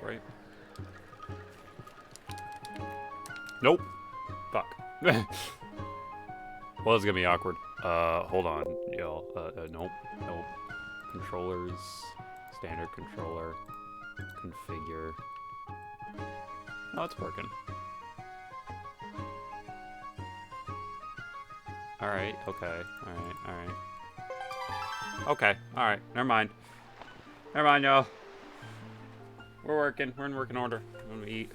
right? Nope. Fuck. Well, it's gonna be awkward. Hold on, y'all. Nope. Nope. Controllers. Standard controller. Configure. Oh, it's working. Alright, okay. Alright. Okay, alright. Never mind. Never mind, y'all. We're working. We're in working order. I'm gonna eat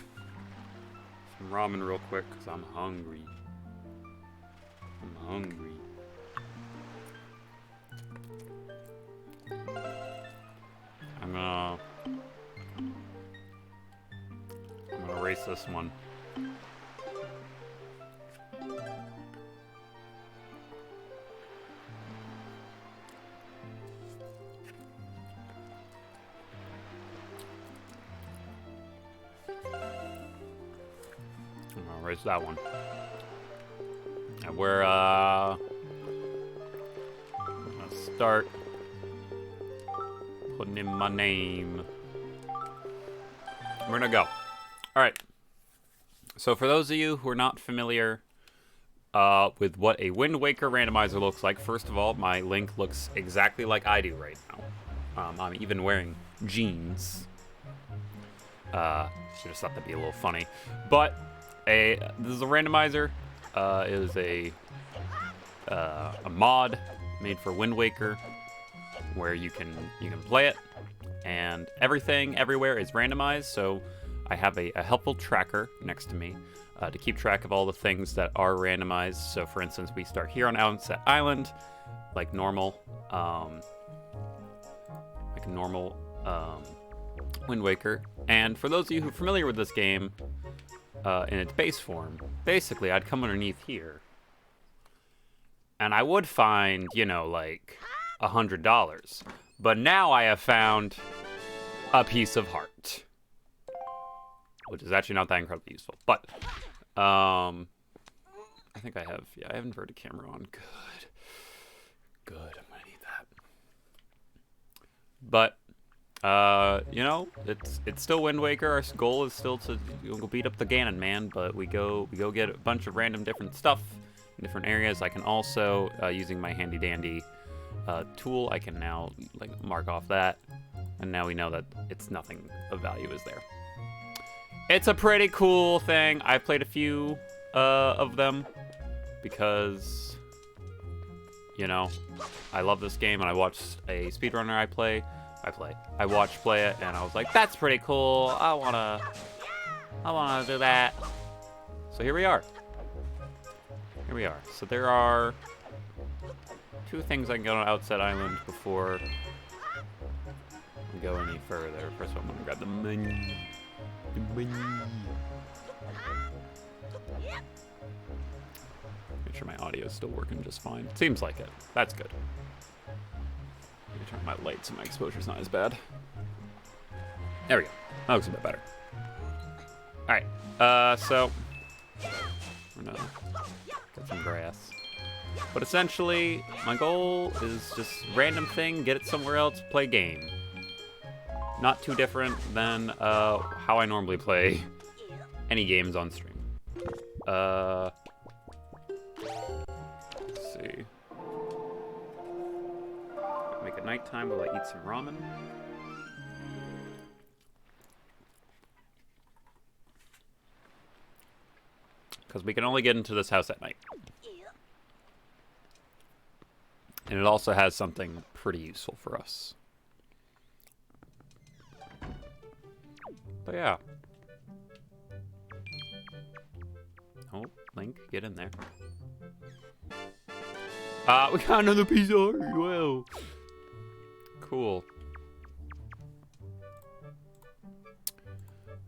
some ramen real quick, because I'm hungry. I'm hungry. I'm gonna erase this one. I'm gonna erase that one. And we're gonna start putting in my name. We're gonna go. Alright. So for those of you who are not familiar with what a Wind Waker randomizer looks like, first of all, my Link looks exactly like I do right now. I'm even wearing jeans. Should have thought that'd be a little funny. But this is a randomizer. It is a mod made for Wind Waker where you can play it, and everything everywhere is randomized. So I have a helpful tracker next to me to keep track of all the things that are randomized. So for instance, we start here on Outset Island, like normal, Wind Waker. And for those of you who are familiar with this game in its base form, basically I'd come underneath here, and I would find, you know, like $100. But now I have found a piece of heart, which is actually not that incredibly useful. But I think I have, I have inverted camera on. Good. I'm gonna need that. But you know, it's still Wind Waker. Our goal is still to go beat up the Ganon man, but we go get a bunch of random different stuff in different areas. I can also, using my handy dandy tool, I can now like mark off that, and now we know that it's nothing of value is there. It's a pretty cool thing. I've played a few of them because, you know, I love this game, and I watched a speedrunner I watched play it, and I was like, that's pretty cool. I wanna do that. So here we are. So there are 2 things I can go on Outset Island before we go any further. First of all, I'm gonna grab the menu. Make sure my audio is still working just fine. Seems like it. That's good. Let me turn my light so my exposure's not as bad. There we go. That looks a bit better. Alright, so we're gonna get some grass. But essentially, my goal is just random thing, get it somewhere else, play game. Not too different than how I normally play any games on stream. Let's see. Make it nighttime while I eat some ramen. Because we can only get into this house at night. And it also has something pretty useful for us. But yeah. Oh, Link, get in there. We got another piece of art. Wow. Cool.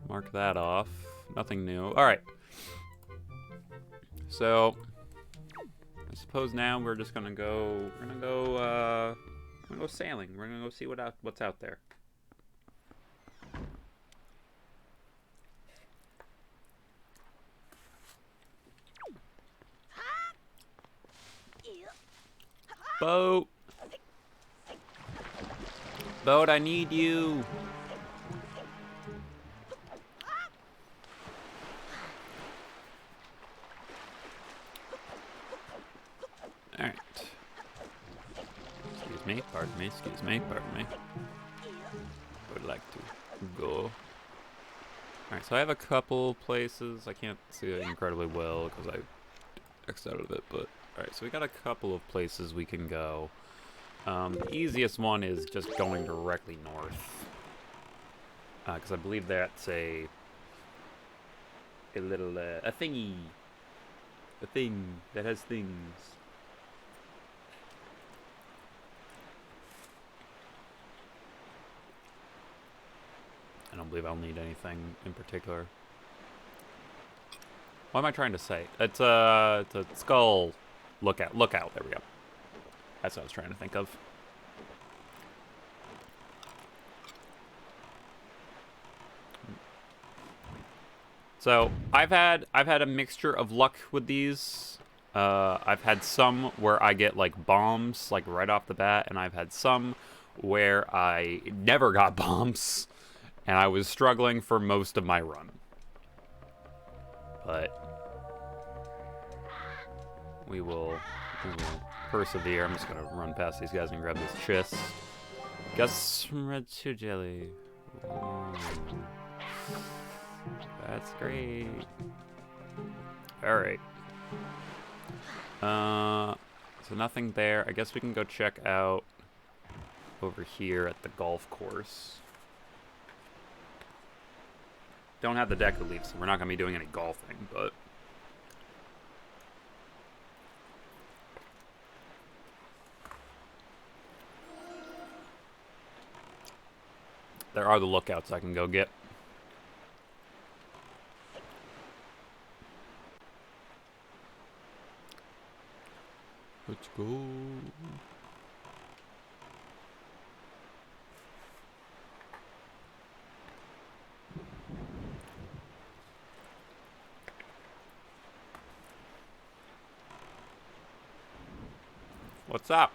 Mark that off. Nothing new. Alright. So I suppose now we're just gonna go sailing. We're gonna go see what's out there. Boat! Boat, I need you! excuse me, pardon me. Would like to go. Alright, so I have a couple places. I can't see it incredibly well because I X'd out of it, but alright, so we got a couple of places we can go. The easiest one is just going directly north. Because I believe that's a little, a thingy. A thing that has things. I don't believe I'll need anything in particular. What am I trying to say? It's a skull lookout. Lookout, there we go. That's what I was trying to think of. So I've had a mixture of luck with these. I've had some where I get like bombs like right off the bat, and I've had some where I never got bombs, and I was struggling for most of my run. But we will persevere. I'm just gonna run past these guys and grab this chest. Got some red chew jelly. Ooh. That's great. Alright. So nothing there. I guess we can go check out over here at the golf course. Don't have the Deku Leaf, so we're not going to be doing any golfing, but... there are the lookouts I can go get. Let's go. What's up?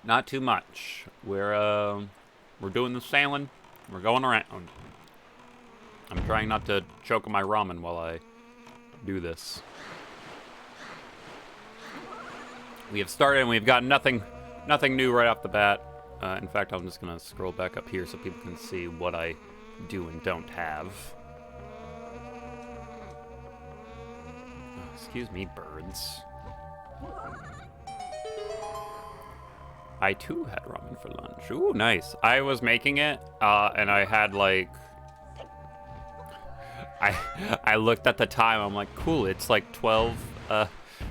Not too much. We're doing the sailing. We're going around. I'm trying not to choke on my ramen while I do this. We have started and we've got nothing new right off the bat. In fact, I'm just gonna scroll back up here so people can see what I do and don't have. Oh, excuse me, birds. I too had ramen for lunch. Ooh, nice. I was making it, and I had like... I looked at the time, I'm like, cool, it's like 12,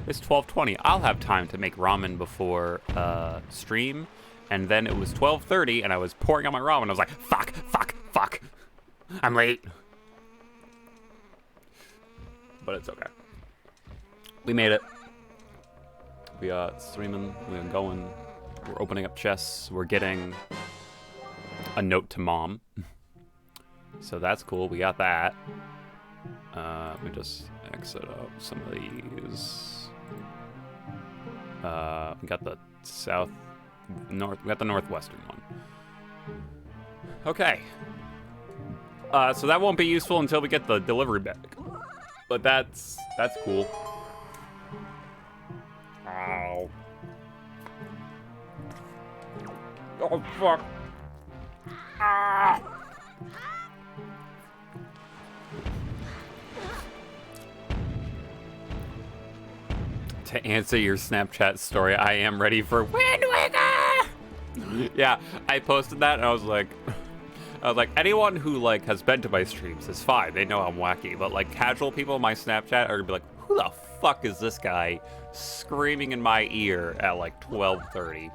it's 12:20. I'll have time to make ramen before stream. And then it was 12:30, and I was pouring out my ramen. I was like, fuck. I'm late. But it's okay. We made it. We are streaming. We're going. We're opening up chests. We're getting a note to mom. So that's cool. We got that. We just exit out some of these. We got the we got the northwestern one. Okay. So that won't be useful until we get the delivery bag. But that's cool. Ow. Oh, fuck. Ah! To answer your Snapchat story, I am ready for Wind Waker! Yeah, I posted that and I was like, anyone who like has been to my streams is fine. They know I'm wacky, but like casual people in my Snapchat are gonna be like, who the fuck is this guy screaming in my ear at like 12:30?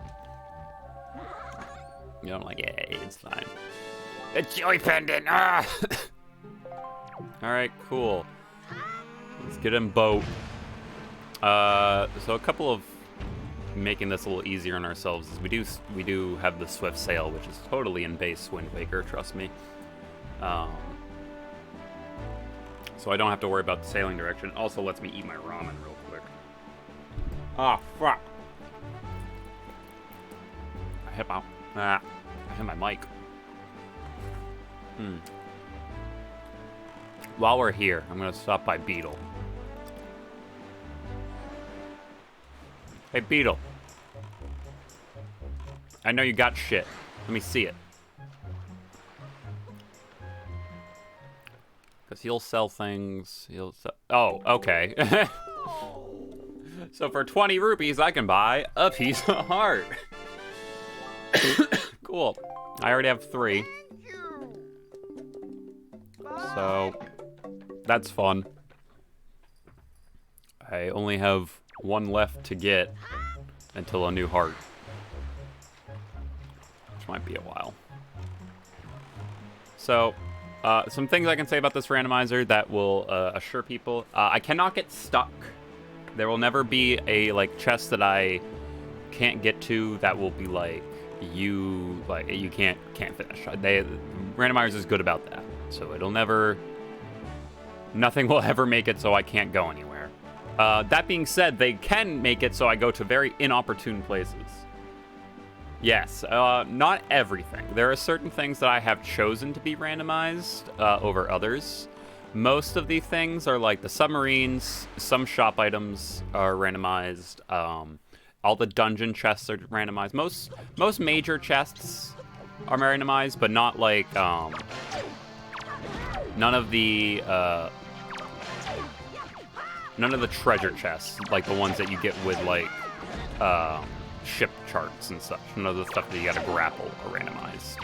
You know, I'm like, yeah, it's fine. A joy pendant! Ah! Alright, cool. Let's get in boat. So a couple of making this a little easier on ourselves is we do have the Swift Sail, which is totally in base Wind Waker, trust me. So I don't have to worry about the sailing direction. Also lets me eat my ramen real quick. Ah, fuck. I hit my mic. While we're here, I'm gonna stop by Beetle. Hey, Beetle. I know you got shit. Let me see it. Because he'll sell things. He'll sell... Oh, okay. So for 20 rupees, I can buy a piece of heart. Cool. I already have 3. So that's fun. I only have 1 left to get until a new heart. Which might be a while. So... some things I can say about this randomizer that will assure people. I cannot get stuck. There will never be a chest that I can't get to that will be you can't finish. Randomizer is good about that. So it'll never. Nothing will ever make it so I can't go anywhere. That being said, they can make it so I go to very inopportune places. Yes, not everything. There are certain things that I have chosen to be randomized over others. Most of the things are like the submarines, some shop items are randomized, all the dungeon chests are randomized. Most major chests are randomized, but not like, none of the treasure chests, like the ones that you get with ship charts and such. None of the stuff that you gotta grapple are randomized.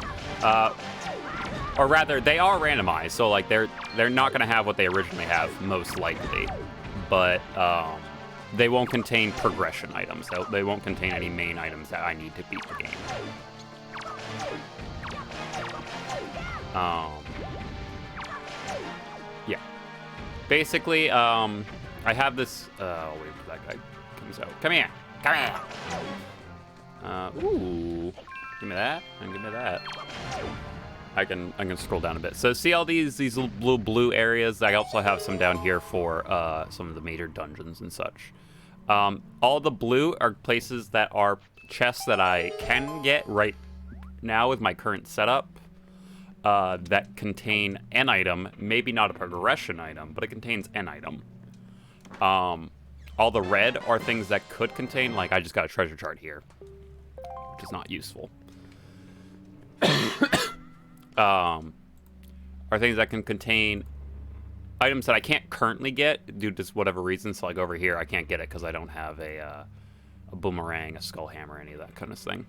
Or rather, they are randomized, so they're not gonna have what they originally have, most likely. But they won't contain progression items. They won't contain any main items that I need to beat the game. Yeah. Basically, I have this. Oh wait, that guy comes out. Come here. Come here. Ooh, give me that, and give me that. I can scroll down a bit. So see all these little blue areas? I also have some down here for some of the major dungeons and such. All the blue are places that are chests that I can get right now with my current setup that contain an item, maybe not a progression item, but it contains an item. All the red are things that could contain, I just got a treasure chart here, which is not useful. Are things that can contain items that I can't currently get due to whatever reason. So over here, I can't get it because I don't have a boomerang, a skull hammer, any of that kind of thing.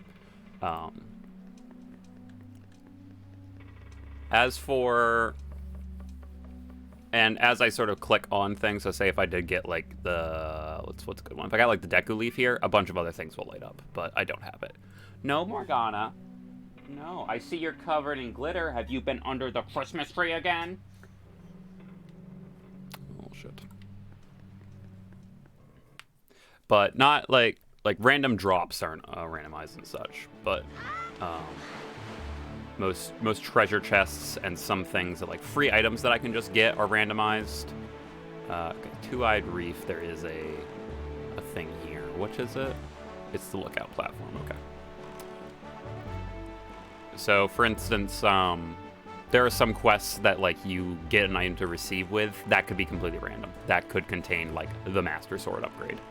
And as I sort of click on things, so say if I did get what's a good one? If I got the Deku Leaf here, a bunch of other things will light up, but I don't have it. No, Morgana. No, I see you're covered in glitter. Have you been under the Christmas tree again? Oh shit. But not like random drops aren't randomized and such, but most treasure chests and some things that free items that I can just get are randomized. Okay, Two-Eyed Reef, there is a thing here. Which is it? It's the lookout platform, okay. So, for instance, there are some quests that, you get an item to receive with. That could be completely random. That could contain, the Master Sword upgrade.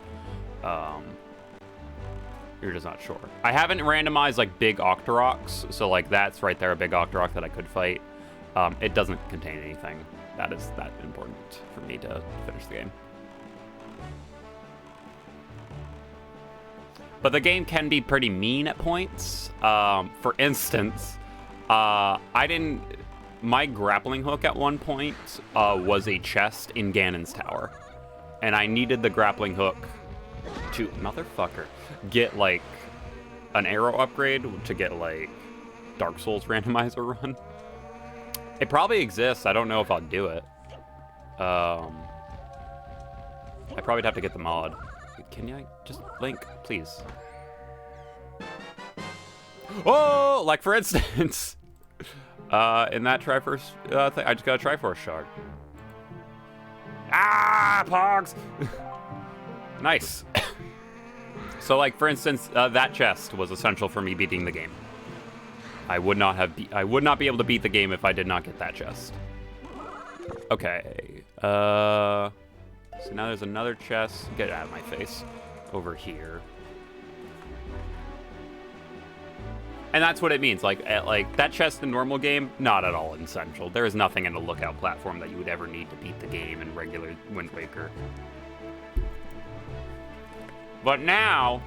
You're just not sure. I haven't randomized, big Octoroks. So, that's right there, a big Octorok that I could fight. It doesn't contain anything that is that important for me to finish the game. But the game can be pretty mean at points. For instance, my grappling hook at one point was a chest in Ganon's tower. And I needed the grappling hook to, motherfucker, get an arrow upgrade to get Dark Souls randomizer run. It probably exists. I don't know if I'll do it. I probably have to get the mod. Can you just Link, please? Oh, for instance, in that Triforce thing, I just got a Triforce shard. Ah, Pogs! Nice. So, for instance, that chest was essential for me beating the game. I would not be able to beat the game if I did not get that chest. Okay. So now there's another chest. Get out of my face. Over here. And that's what it means. Like that chest in normal game, not at all essential. There is nothing in the lookout platform that you would ever need to beat the game in regular Wind Waker. But now,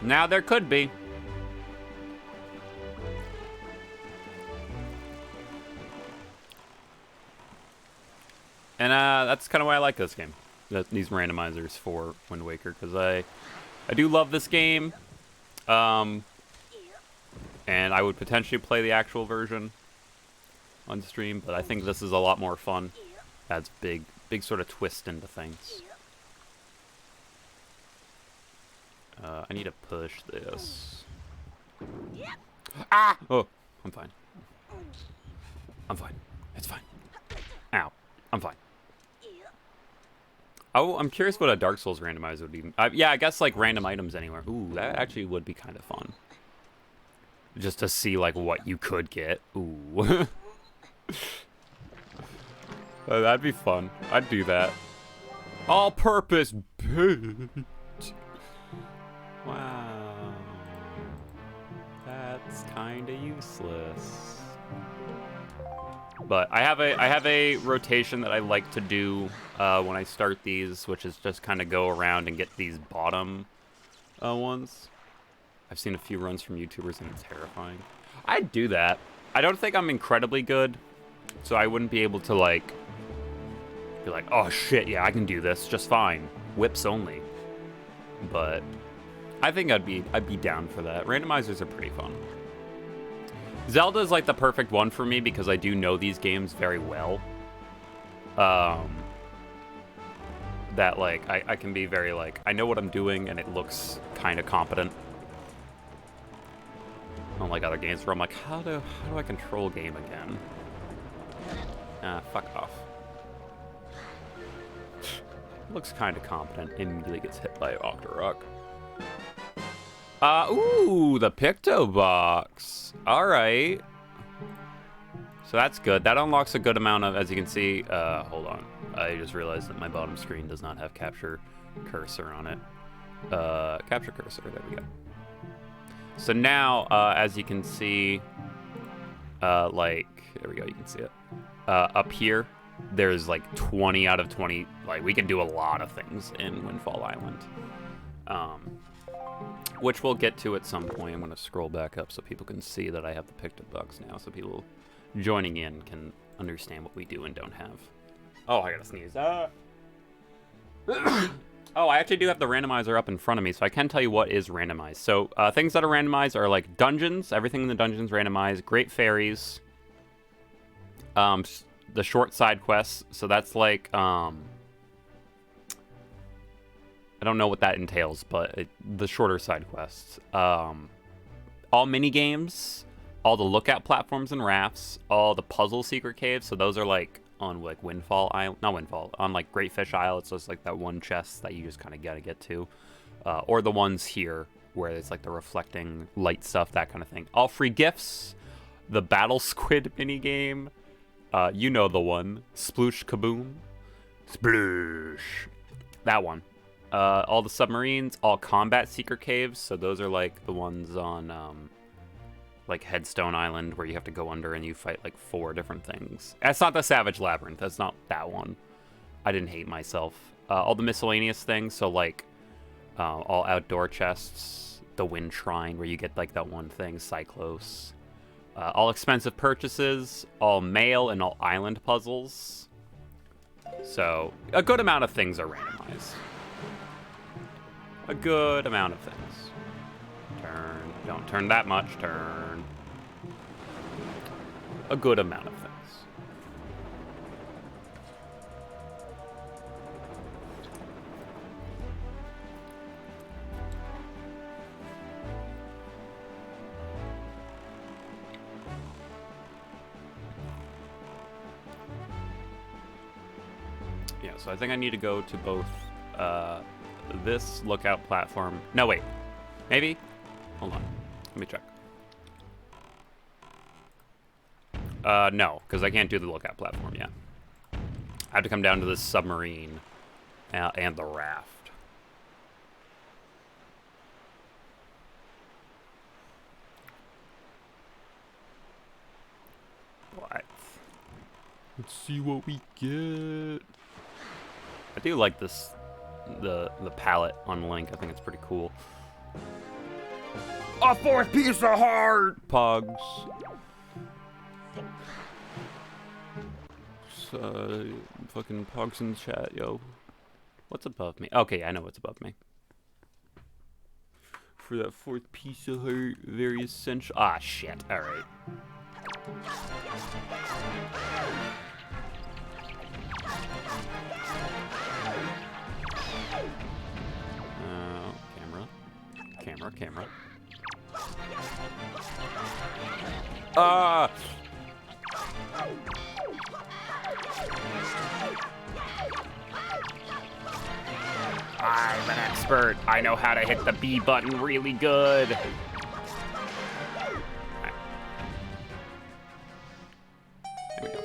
there could be. And that's kind of why I like this game. These randomizers for Wind Waker, because I do love this game. And I would potentially play the actual version on stream, but I think this is a lot more fun. Adds big sort of twist into things. I need to push this. Ah! Oh, I'm fine. I'm fine. It's fine. Ow. I'm fine. Oh, I'm curious what a Dark Souls randomizer would be. Yeah, I guess like random items anywhere. Ooh, that actually would be kind of fun. Just to see like what you could get. Ooh. That'd be fun. I'd do that. All-purpose paint. Wow. That's kind of useless. But I have a rotation that I like to do when I start these, which is just kind of go around and get these bottom ones. I've seen a few runs from YouTubers and it's terrifying. I'd do that. I don't think I'm incredibly good, so I wouldn't be able to like be like, oh shit, yeah, I can do this just fine. Whips only. But I think I'd be down for that. Randomizers are pretty fun. Zelda is like the perfect one for me because I do know these games very well. That like I can be very like, I know what I'm doing and it looks kind of competent. Unlike other games where I'm like, how do I control game again? Fuck off. Looks kind of competent. Immediately gets hit by Octorok. Ooh, the Picto Box. All right. So that's good. That unlocks a good amount of, as you can see, hold on. I just realized that my bottom screen does not have capture cursor on it. Capture cursor, there we go. So now, as you can see, like, there we go, you can see it. Up here, there's like 20 out of 20, like we can do a lot of things in Windfall Island. Which we'll get to at some point. I'm going to scroll back up so people can see that I have the Picto Box now, so people joining in can understand what we do and don't have. Oh, I gotta sneeze. Oh, I actually do have the randomizer up in front of me, so I can tell you what is randomized. So, things that are randomized are like dungeons. Everything in the dungeon's randomized. Great fairies. The short side quests. So that's like, I don't know what that entails, but the shorter side quests. All mini games, all the lookout platforms and rafts, all the puzzle secret caves. So those are like on like Windfall Isle, not Windfall, on like Great Fish Isle. It's just like that one chest that you just kind of gotta get to, or the ones here where it's like the reflecting light stuff, that kind of thing. All free gifts, the Battle Squid mini game, you know the one, Sploosh Kaboom, Sploosh, that one. All the submarines, all combat secret caves. So those are like the ones on like Headstone Island where you have to go under and you fight like 4 different things. That's not the Savage Labyrinth. That's not that one. I didn't hate myself. All the miscellaneous things. So like all outdoor chests, the Wind Shrine where you get like that one thing, Cyclos. All expensive purchases, all mail and all island puzzles. So a good amount of things are randomized. A good amount of things. Turn. Don't turn that much. Turn. A good amount of things. Yeah, so I think I need to go to both this lookout platform. No, wait. Maybe? Hold on. Let me check. No, because I can't do the lookout platform yet. I have to come down to this submarine and the raft. Let's see what we get. I do like this, the palette on Link. I think it's pretty cool. A fourth piece of heart! Pogs. Fucking Pogs in the chat, yo. What's above me? Okay, I know what's above me. For that fourth piece of heart, very essential. Ah, shit. Alright. Camera. Ah! I'm an expert. I know how to hit the B button really good. Right. There we go.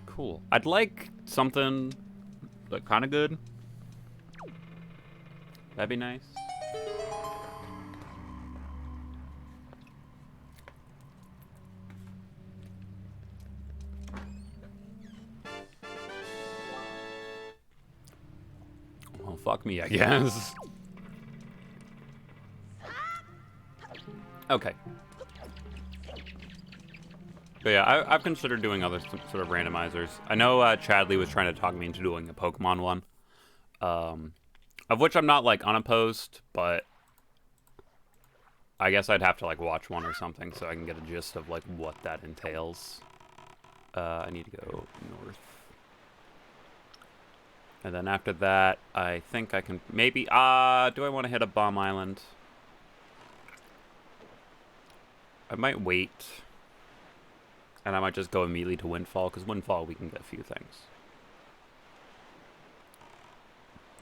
Cool. I'd like something like kind of good. That'd be nice. Well, fuck me, I guess. Okay. But yeah, I've considered doing other sort of randomizers. I know Chadley was trying to talk me into doing a Pokemon one. Of which I'm not, like, unopposed, but I guess I'd have to, like, watch one or something so I can get a gist of, like, what that entails. I need to go north. And then after that, I think I can maybe, do I want to hit a Bomb Island? I might wait. And I might just go immediately to Windfall, because Windfall we can get a few things.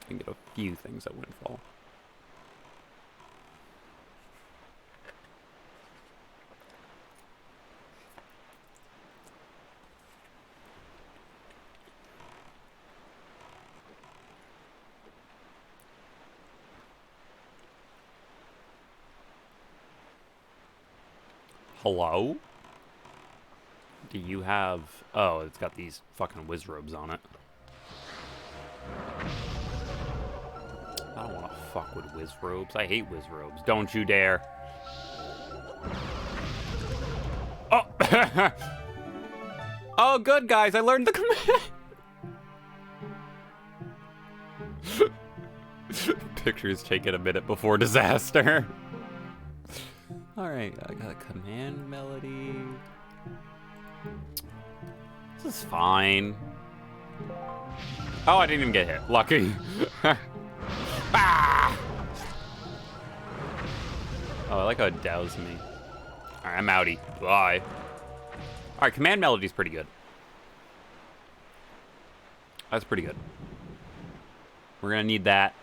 I can get a few things at Windfall. Hello? Do you have... Oh, it's got these fucking Wizrobes on it. I don't want to fuck with Wizrobes. I hate Wizrobes. Don't you dare. Oh! Oh, good, guys. I learned the command. Pictures taking a minute before disaster. Alright, I got a command melody. This is fine. Oh, I didn't even get hit. Lucky. Ah! Oh, I like how it doused me. Alright, I'm outie. Bye. Alright, command melody's pretty good. That's pretty good. We're gonna need that.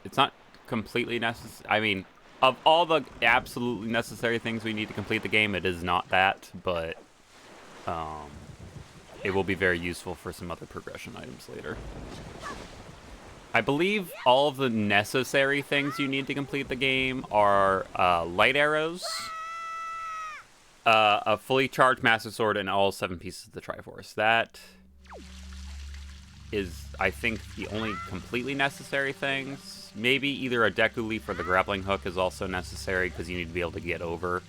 It's not completely necessary. I mean, of all the absolutely necessary things we need to complete the game, it is not that, but it will be very useful for some other progression items later. I believe all of the necessary things you need to complete the game are light arrows, a fully charged Master Sword, and all 7 pieces of the Triforce. That is, I think, the only completely necessary things. Maybe either a Deku Leaf or the grappling hook is also necessary because you need to be able to get over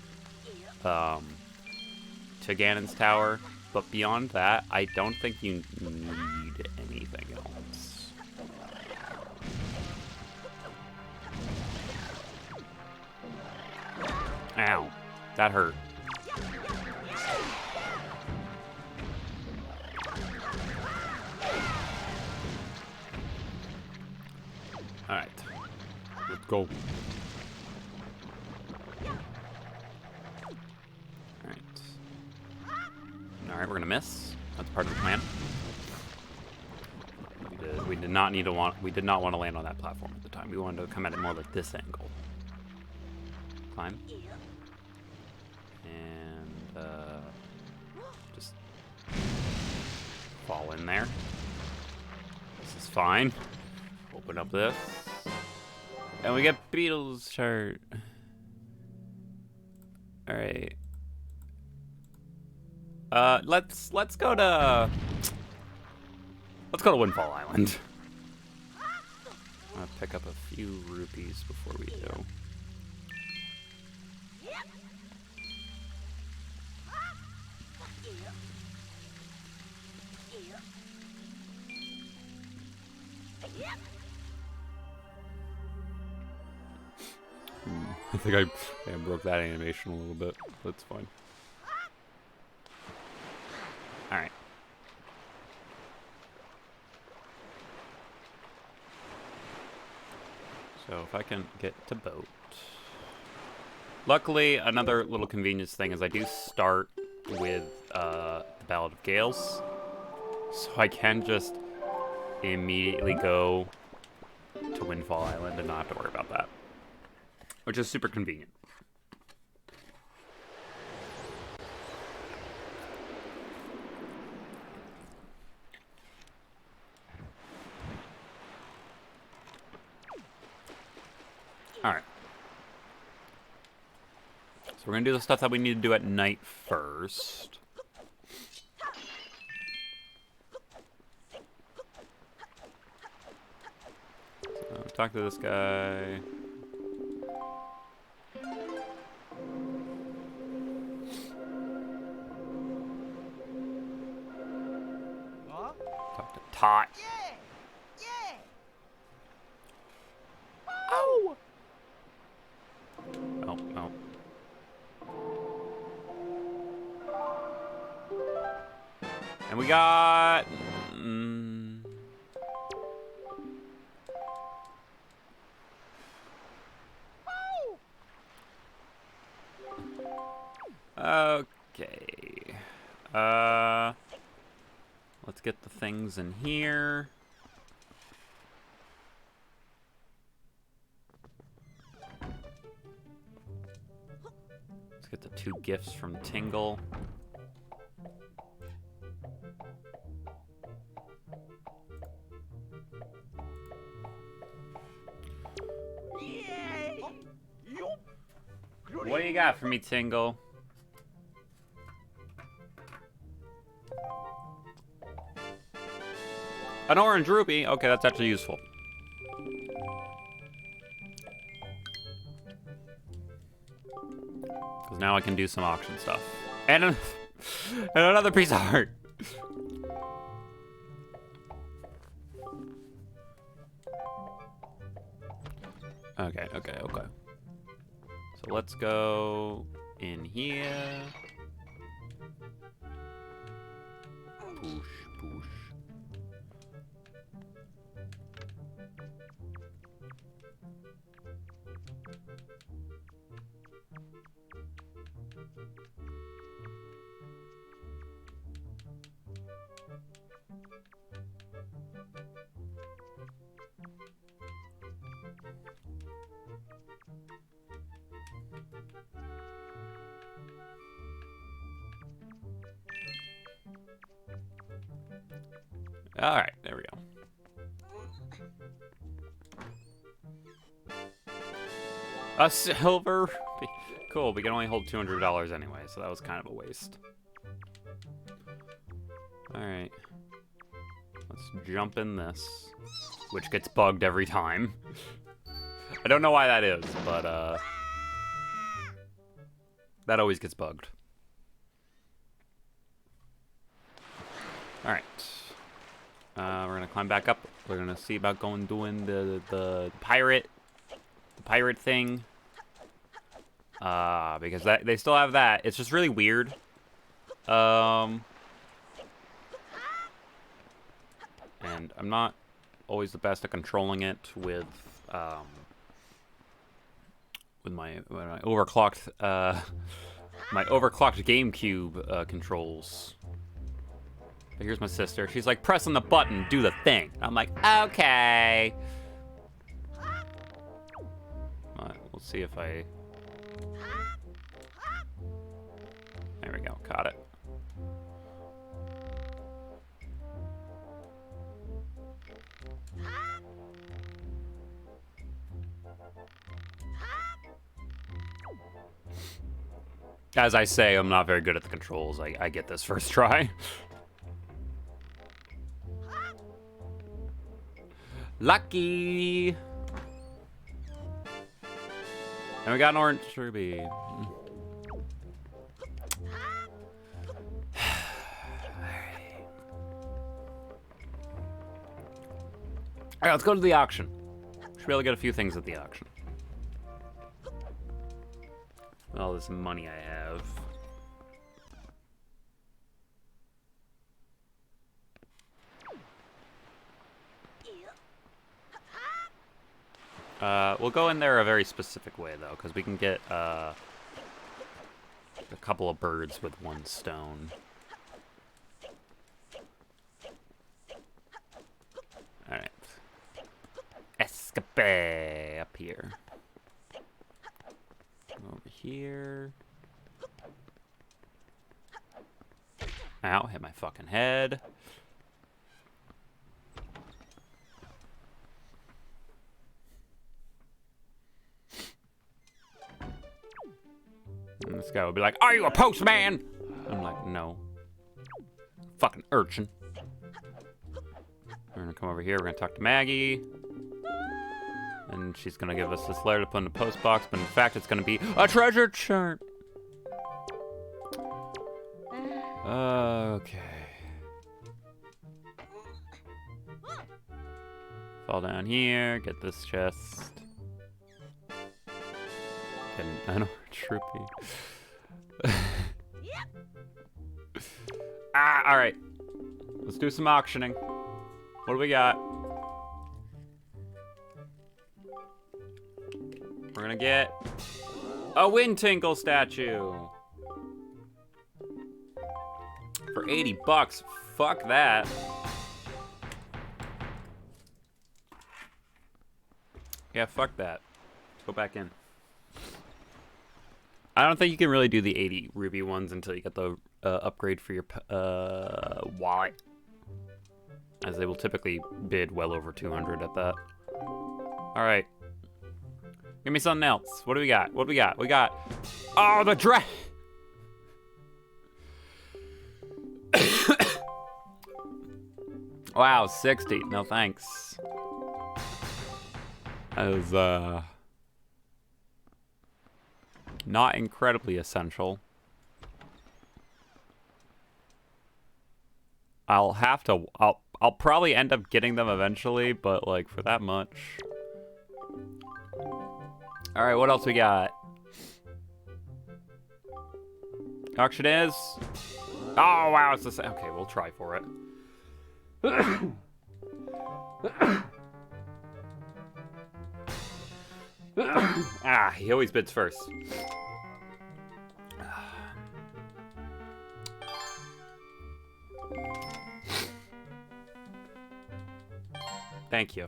to Ganon's Tower. But beyond that, I don't think you need anything else. Ow. That hurt. Alright. Let's go. Alright. Alright, we're gonna miss. That's part of the plan. We did not want to land on that platform at the time. We wanted to come at it more like this angle. Climb. And just fall in there. This is fine. Open up this. And we get Beetle's chart. Alright. Let's go to Windfall Island. I'm gonna pick up a few rupees before we go. I think I broke that animation a little bit. That's fine. Alright. So if I can get to boat. Luckily, another little convenience thing is I do start with the Ballad of Gales. So I can just immediately go to Windfall Island and not have to worry about that. Which is super convenient. Alright. So we're gonna do the stuff that we need to do at night first. So, talk to this guy. Talk to Tot. Oh! Oh, no. And we got... Okay. Let's get the things in here. Let's get the 2 gifts from Tingle. What do you got for me, Tingle? An orange rupee? Okay, that's actually useful. Because now I can do some auction stuff. And, and another piece of art. Okay. So let's go in here. Push. All right, there we go. A silver? Cool, we can only hold $200 anyway, so that was kind of a waste. All right. Let's jump in this, which gets bugged every time. I don't know why that is, but that always gets bugged. All right. We're gonna climb back up. We're gonna see about doing the pirate thing. Because they still have that. It's just really weird. And I'm not always the best at controlling it with my overclocked GameCube controls. But here's my sister. She's like, press on the button, do the thing. I'm like, okay. Alright, we'll see if I... There we go, caught it. As I say, I'm not very good at the controls. I get this first try. Lucky! And we got an orange ruby. Alright, let's go to the auction. Should be able to get a few things at the auction. All this money I have. We'll go in there a very specific way, though, because we can get a couple of birds with one stone. Alright. Escape up here. Over here. Ow, hit my fucking head. And this guy would be like, "Are you a postman?" I'm like, "No. Fucking urchin." We're gonna come over here, we're gonna talk to Maggie. And she's gonna give us this letter to put in the post box, but in fact it's gonna be a treasure chart. Okay. Fall down here, get this chest. Get an orange rupee. Alright. Let's do some auctioning. What do we got? We're gonna get a Wind Tinkle statue. For 80 bucks. Fuck that. Yeah, fuck that. Let's go back in. I don't think you can really do the 80 ruby ones until you get the upgrade for your wallet. As they will typically bid well over 200 at that. Alright. Give me something else. What do we got? What do we got? We got... Oh, the dress! Wow, 60. No thanks. That is, not incredibly essential. I'll have to... I'll probably end up getting them eventually, but, like, for that much... Alright, what else we got? Auction is... Oh, wow, it's the same. Okay, we'll try for it. He always bids first. Thank you.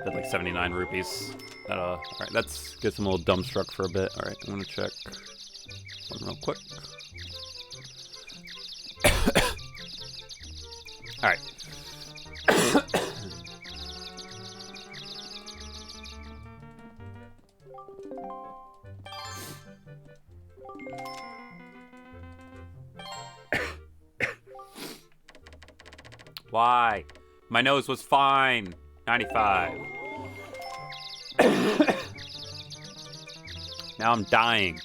Did like 79 rupees. Alright, let's get some little dumbstruck for a bit. Alright, I'm gonna check one real quick. Alright. Why? My nose was fine. 95. Now I'm dying.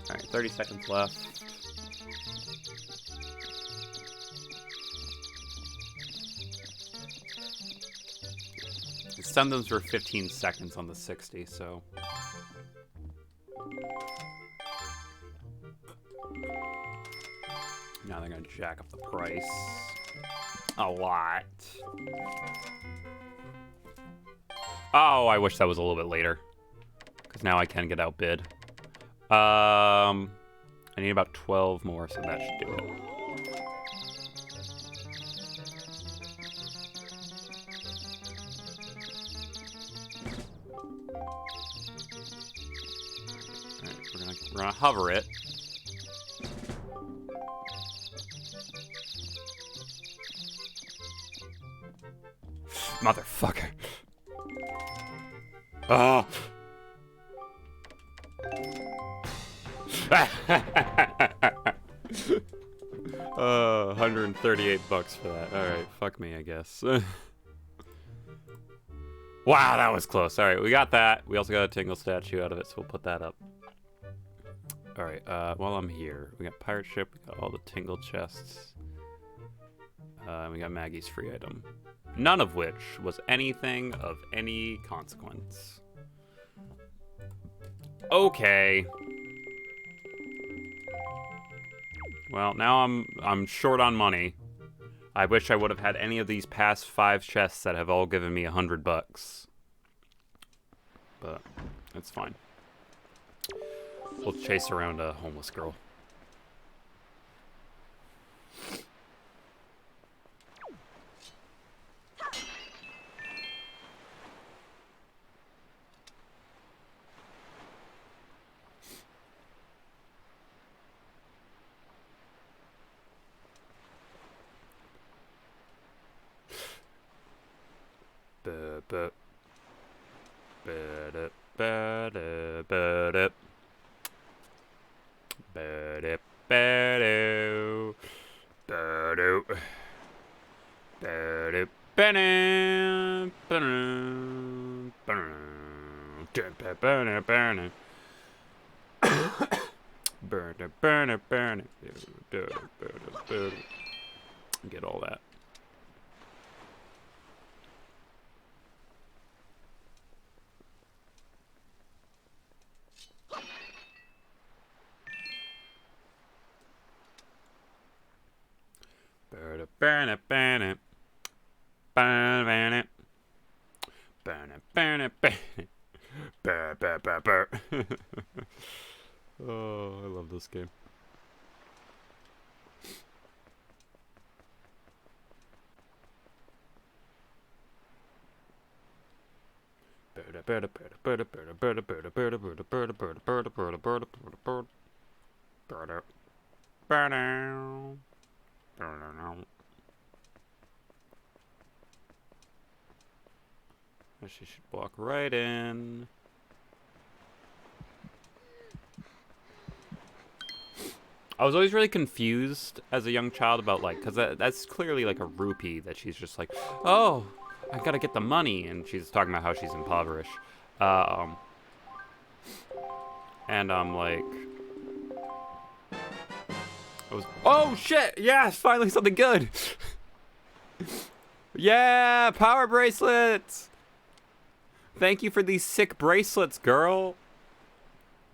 Alright, 30 seconds left. Some of those were 15 seconds on the 60, so... Now they're gonna jack up the price. A lot. Oh, I wish that was a little bit later. Because now I can get outbid. I need about 12 more, so that should do it. Alright, we're gonna hover it. Motherfucker. Ah! 138 bucks for that. Alright, fuck me, I guess. Wow, that was close. Alright, we got that. We also got a Tingle statue out of it, so we'll put that up. Alright, while I'm here, we got Pirate Ship, we got all the Tingle chests. We got Maggie's free item. None of which was anything of any consequence. Okay. Well, now I'm short on money. I wish I would have had any of these past 5 chests that have all given me 100 bucks. But it's fine. We'll chase around a homeless girl. Get all that. Oh, I love this game. She should walk right in. I was always really confused as a young child about, like, because that's clearly like a rupee that she's just like, oh, I gotta get the money, and she's talking about how she's impoverished. And I'm like, oh shit, yes, finally something good. Yeah, power bracelets. Thank you for these sick bracelets, girl.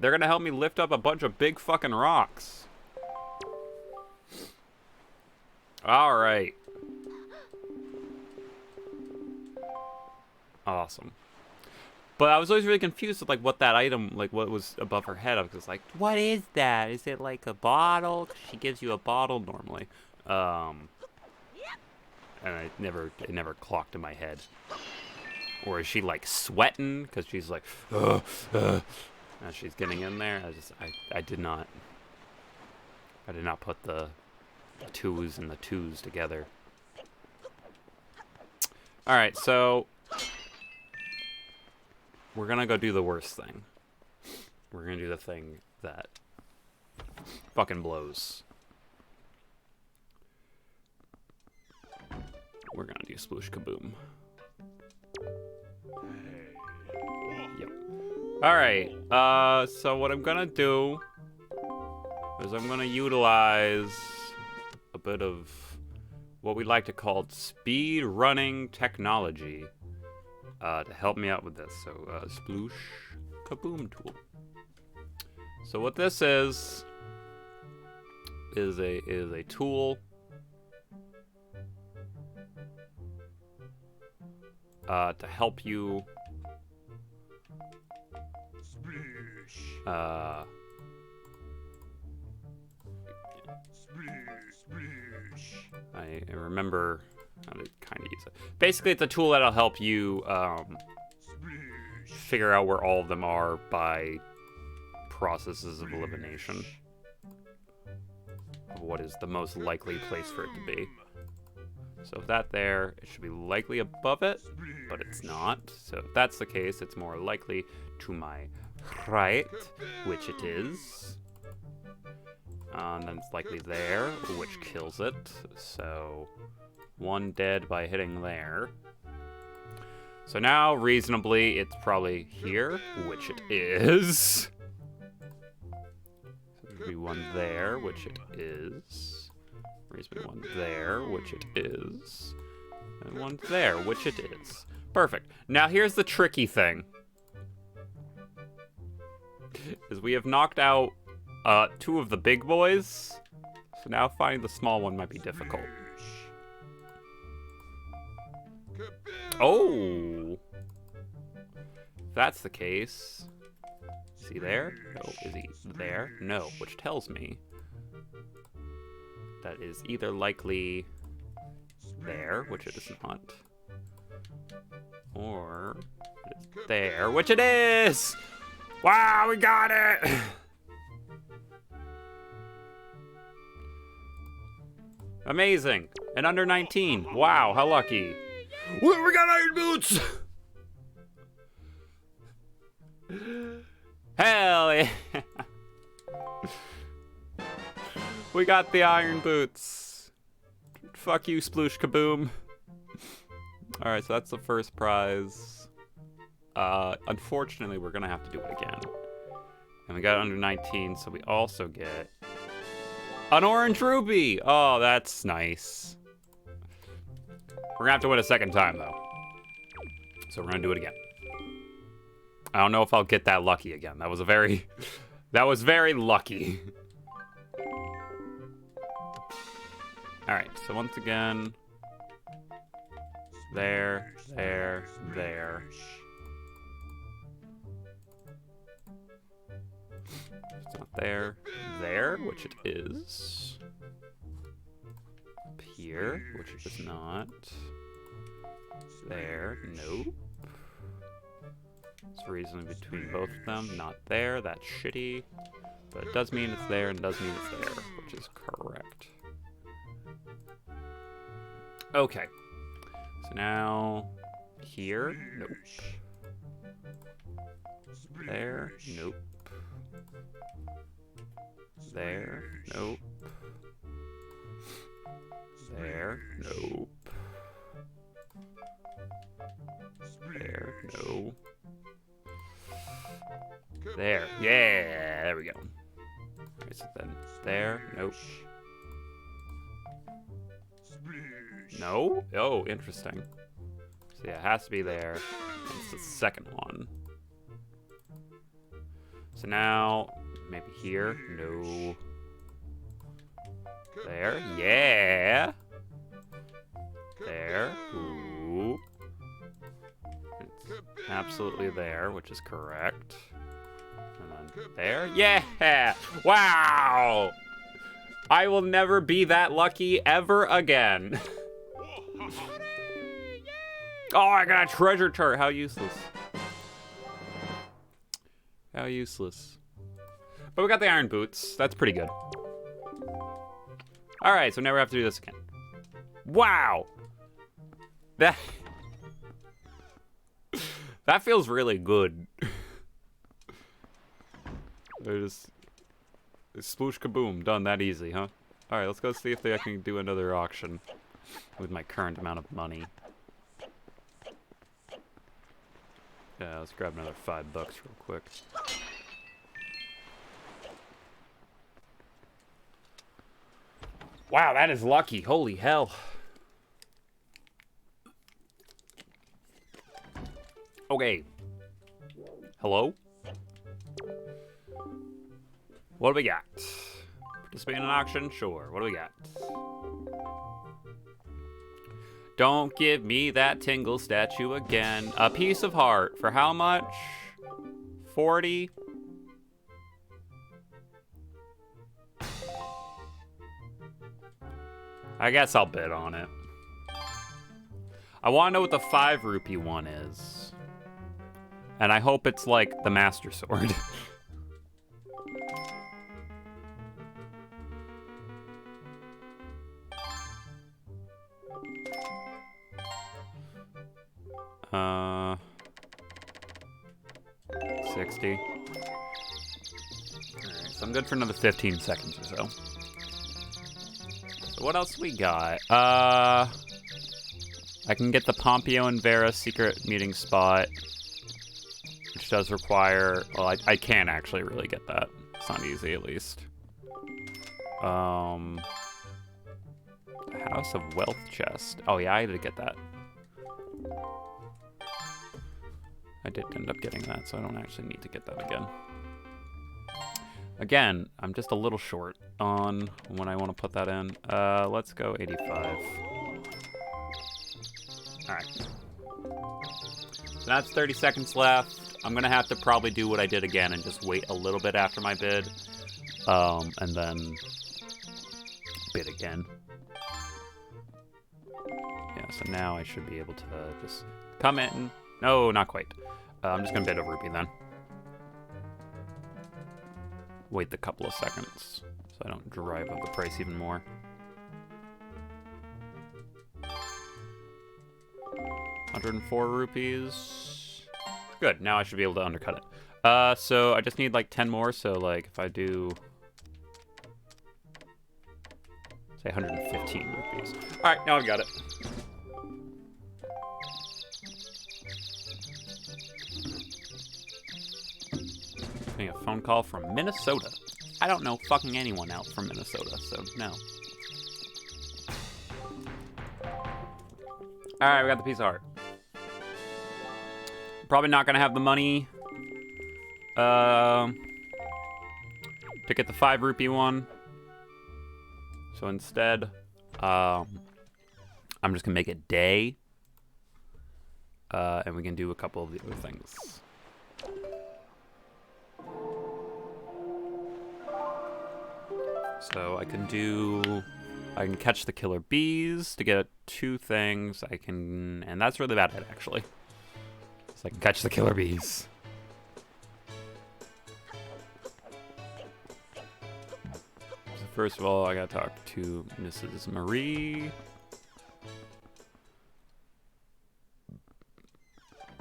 They're gonna help me lift up a bunch of big fucking rocks. All right. Awesome. But I was always really confused with, like, what that item, like, what was above her head. I was just like, what is that? Is it like a bottle? 'Cause she gives you a bottle normally. And it never clocked in my head. Or is she, like, sweating? Because she's like, as she's getting in there. I did not put the twos and the twos together. All right, so we're gonna go do the worst thing. We're gonna do the thing that fucking blows. We're gonna do sploosh kaboom. Yep. Alright, so what I'm gonna do is I'm gonna utilize a bit of what we like to call speed running technology to help me out with this. So, sploosh kaboom tool. So what this is a tool to help you I remember how to kind of use it. Basically, it's a tool that'll help you figure out where all of them are by processes of elimination. Of what is the most likely place for it to be. So if that there, it should be likely above it, but it's not. So if that's the case, it's more likely to my right, which it is. And then it's likely there, which kills it. So 1 dead by hitting there. So now, reasonably, it's probably here, which it is. So there'd be 1 there, which it is. Reasonably 1 there, which it is. And 1 there, which it is. Perfect. Now here's the tricky thing. Is we have knocked out 2 of the big boys. So now finding the small one might be difficult. Oh! If that's the case... Is he there? No. Is he there? No. Which tells me... that is either likely... there, which it is not. Or... it is there, which it is! Wow, we got it! Amazing! And under 19. Wow, how lucky. We got iron boots! Hell yeah! We got the iron boots. Fuck you, sploosh kaboom. Alright, so that's the first prize. Unfortunately, we're gonna have to do it again. And we got under 19, so we also get an orange ruby! Oh, that's nice. We're gonna have to win a second time, though. So we're gonna do it again. I don't know if I'll get that lucky again. That was very lucky. Alright, so once again... there. It's not there, which it is. Up here, which it is not. There, nope. It's reasoning between both of them, not there, that's shitty. But it does mean it's there and does mean it's there, which is correct. Okay. So now, here, nope. There, nope. There, nope. There, nope. There, no. There, yeah, there we go. Alright, so then there, nope. No? Oh, interesting. So yeah, it has to be there. It's the second one. So now, maybe here, no. There, yeah. There, ooh. It's absolutely there, which is correct. And then there, yeah! Wow! I will never be that lucky ever again. Oh, I got a treasure chart. How useless. How useless. But we got the iron boots. That's pretty good. Alright, so now we have to do this again. Wow! That feels really good. Just sploosh kaboom, done that easy, huh? Alright, let's go see if I can do another auction with my current amount of money. Yeah, let's grab another $5 real quick. Wow, that is lucky. Holy hell. Okay. Hello? What do we got? Participate in an auction? Sure. What do we got? Don't give me that Tingle statue again. A piece of heart. For how much? 40? I guess I'll bid on it. I want to know what the 5 rupee one is. And I hope it's like the Master Sword. 60. Alright, so I'm good for another 15 seconds or so. So what else we got? I can get the Pompeo and Vera secret meeting spot, which does require... Well, I can actually really get that. It's not easy, at least. House of Wealth chest. Oh, yeah, I did get that. I did end up getting that, so I don't actually need to get that again. Again, I'm just a little short on when I want to put that in. Let's go 85. Alright. So that's 30 seconds left. I'm going to have to probably do what I did again and just wait a little bit after my bid. And then bid again. Yeah, so now I should be able to just come in. No, not quite. I'm just going to bid a rupee then. Wait the couple of seconds so I don't drive up the price even more. ₹104. Good, now I should be able to undercut it. So I just need like 10 more, so like if I do... say 115 rupees. Alright, now I've got it. Getting a phone call from Minnesota. I don't know fucking anyone out from Minnesota, so no. Alright, we got the piece of art. Probably not gonna have the money to get the 5 rupee one. So instead, I'm just gonna make it day. And we can do a couple of the other things. So I can catch the killer bees to get 2 things. And that's really about it, actually. So I can catch the killer bees. So first of all, I gotta talk to Mrs. Marie.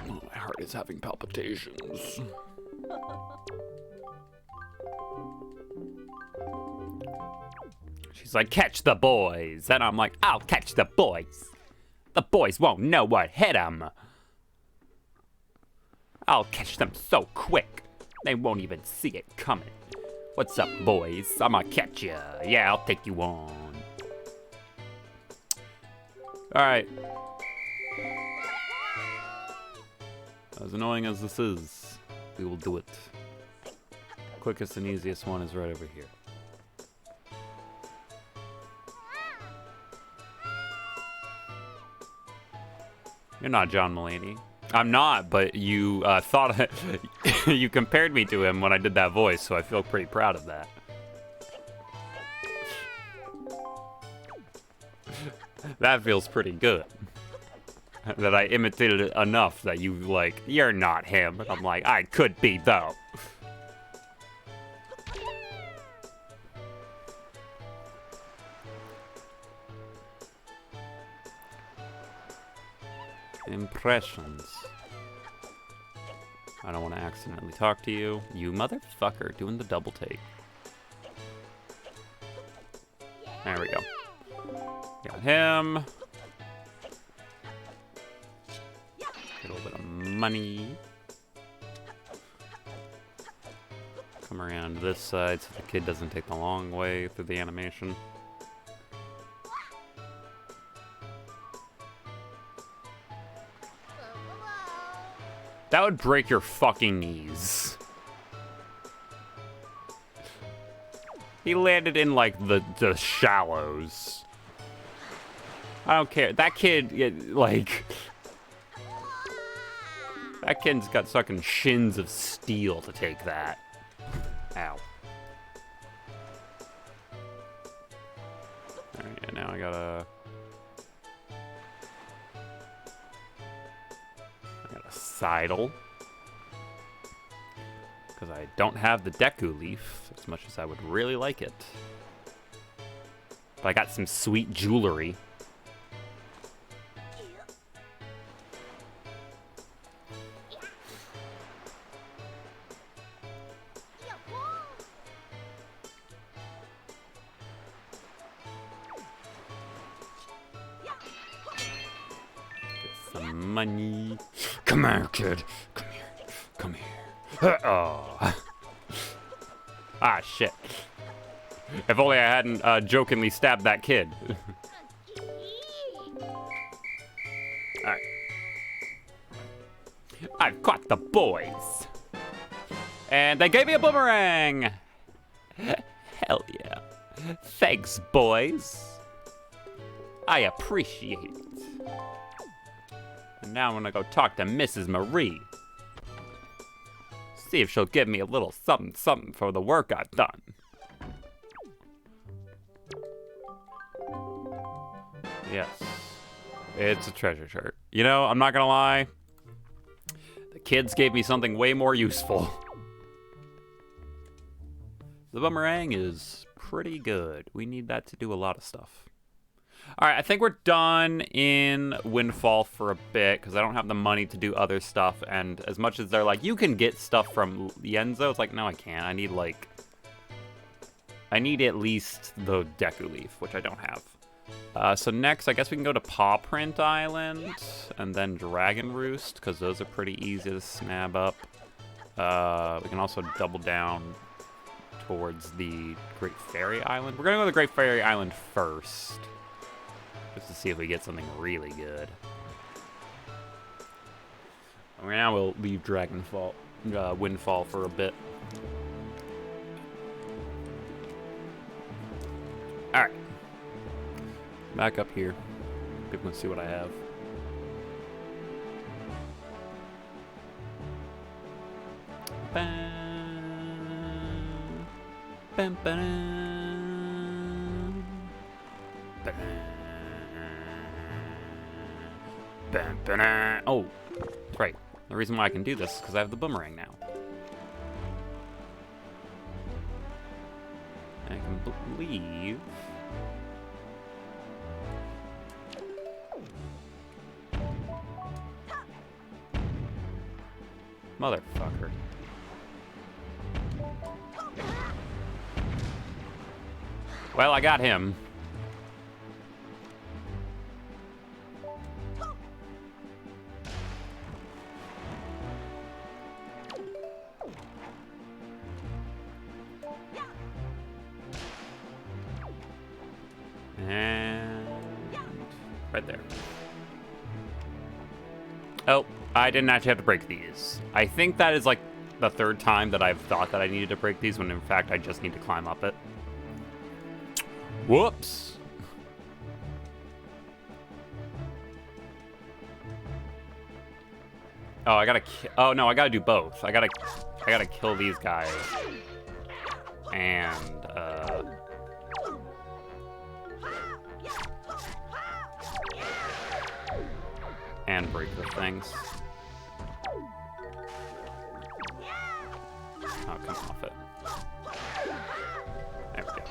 Oh, my heart is having palpitations. She's like, catch the boys. And I'm like, I'll catch the boys. The boys won't know what hit them. I'll catch them so quick, they won't even see it coming. What's up, boys? I'ma catch ya. Yeah, I'll take you on. Alright. As annoying as this is, we will do it. Quickest and easiest one is right over here. You're not John Mulaney. I'm not, but you thought you compared me to him when I did that voice, so I feel pretty proud of that. That feels pretty good. That I imitated it enough that you like, you're not him. And I'm like, I could be though. Impressions. I don't want to accidentally talk to you. You motherfucker doing the double take. There we go. Got him. Get a little bit of money. Come around this side so the kid doesn't take the long way through the animation. That would break your fucking knees. He landed in, like, the shallows. I don't care. That kid, like... That kid's got fucking shins of steel to take that. Ow. Alright, yeah, now I gotta... Sidle. Because I don't have the Deku leaf as much as I would really like it. But I got some sweet jewelry. some money. Come here, kid. Come here. Come here. Oh. Ah, shit. If only I hadn't jokingly stabbed that kid. Alright. I've caught the boys. And they gave me a boomerang. Hell yeah. Thanks, boys. I appreciate it. And now I'm gonna go talk to Mrs. Marie. See if she'll give me a little something something for the work I've done. Yes. It's a treasure chart. You know, I'm not gonna lie. The kids gave me something way more useful. The boomerang is pretty good. We need that to do a lot of stuff. All right, I think we're done in Windfall for a bit because I don't have the money to do other stuff. And as much as they're like, you can get stuff from Yenzo, it's like, no, I can't. I need at least the Deku Leaf, which I don't have. So next, I guess we can go to Paw Print Island and then Dragon Roost because those are pretty easy to snap up. We can also double down towards the Great Fairy Island. We're gonna go to the Great Fairy Island first, just to see if we get something really good. Right now we'll leave Windfall for a bit. All right, back up here. People can see what I have. Bam, ba-dum. Bam, ba-dum. Oh, that's right. The reason why I can do this is because I have the boomerang now. I can believe... Motherfucker. Well, I got him. And right there. Oh, I didn't actually have to break these. I think that is like the third time that I've thought that I needed to break these when in fact I just need to climb up it. Whoops. Oh, I gotta. Oh no, I gotta do both. I gotta kill these guys, and break the things. Oh, come off it. There we go.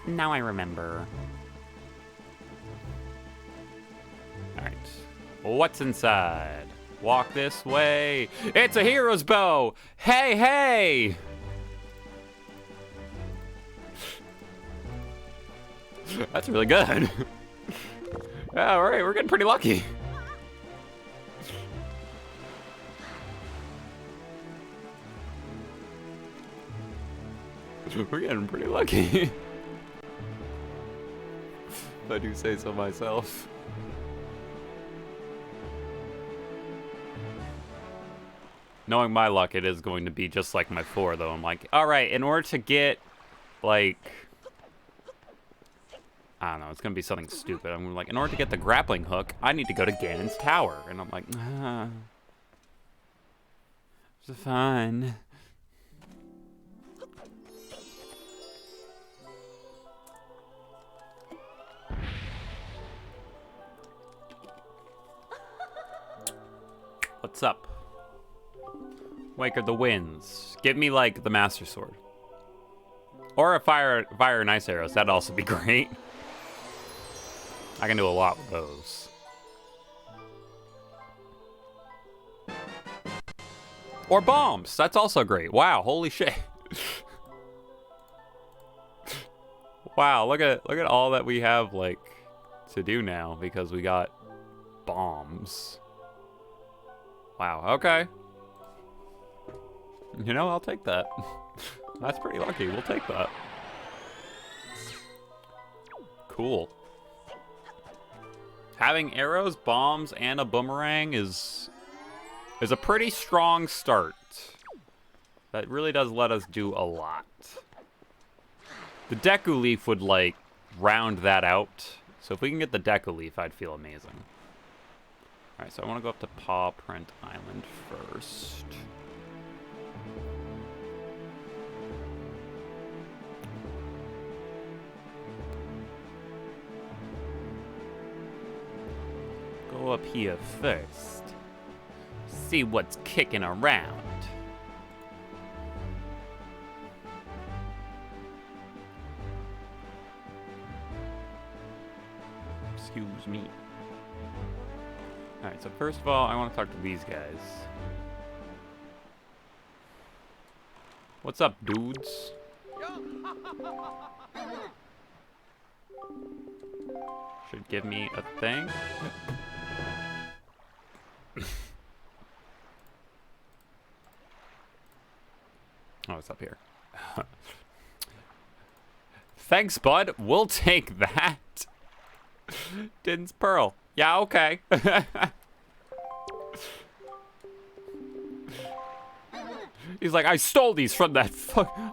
Now I remember. Alright. What's inside? Walk this way. It's a hero's bow! Hey, hey! That's really good. Alright, we're getting pretty lucky. We're getting pretty lucky. If I do say so myself. Knowing my luck, it is going to be just like my 4, though. I'm like, alright, in order to get, like... I don't know, it's going to be something stupid. I'm like, in order to get the grappling hook, I need to go to Ganon's tower. And I'm like, it's fine. What's up? Waker the Winds. Give me, like, the Master Sword. Or a fire and ice arrows. That'd also be great. I can do a lot with those. Or bombs. That's also great. Wow, holy shit. Wow, look at all that we have, like, to do now because we got bombs. Wow, okay. You know, I'll take that. That's pretty lucky. We'll take that. Cool. Having arrows, bombs, and a boomerang is a pretty strong start. That really does let us do a lot. The Deku Leaf would, like, round that out. So if we can get the Deku Leaf, I'd feel amazing. Alright, so I want to go up to Paw Print Island first. Go up here first. See what's kicking around. Excuse me. Alright, so first of all, I want to talk to these guys. What's up, dudes? Should give me a thing. Oh, it's up here. Thanks, bud. We'll take that. Din's Pearl. Yeah, okay. He's like, I stole these from that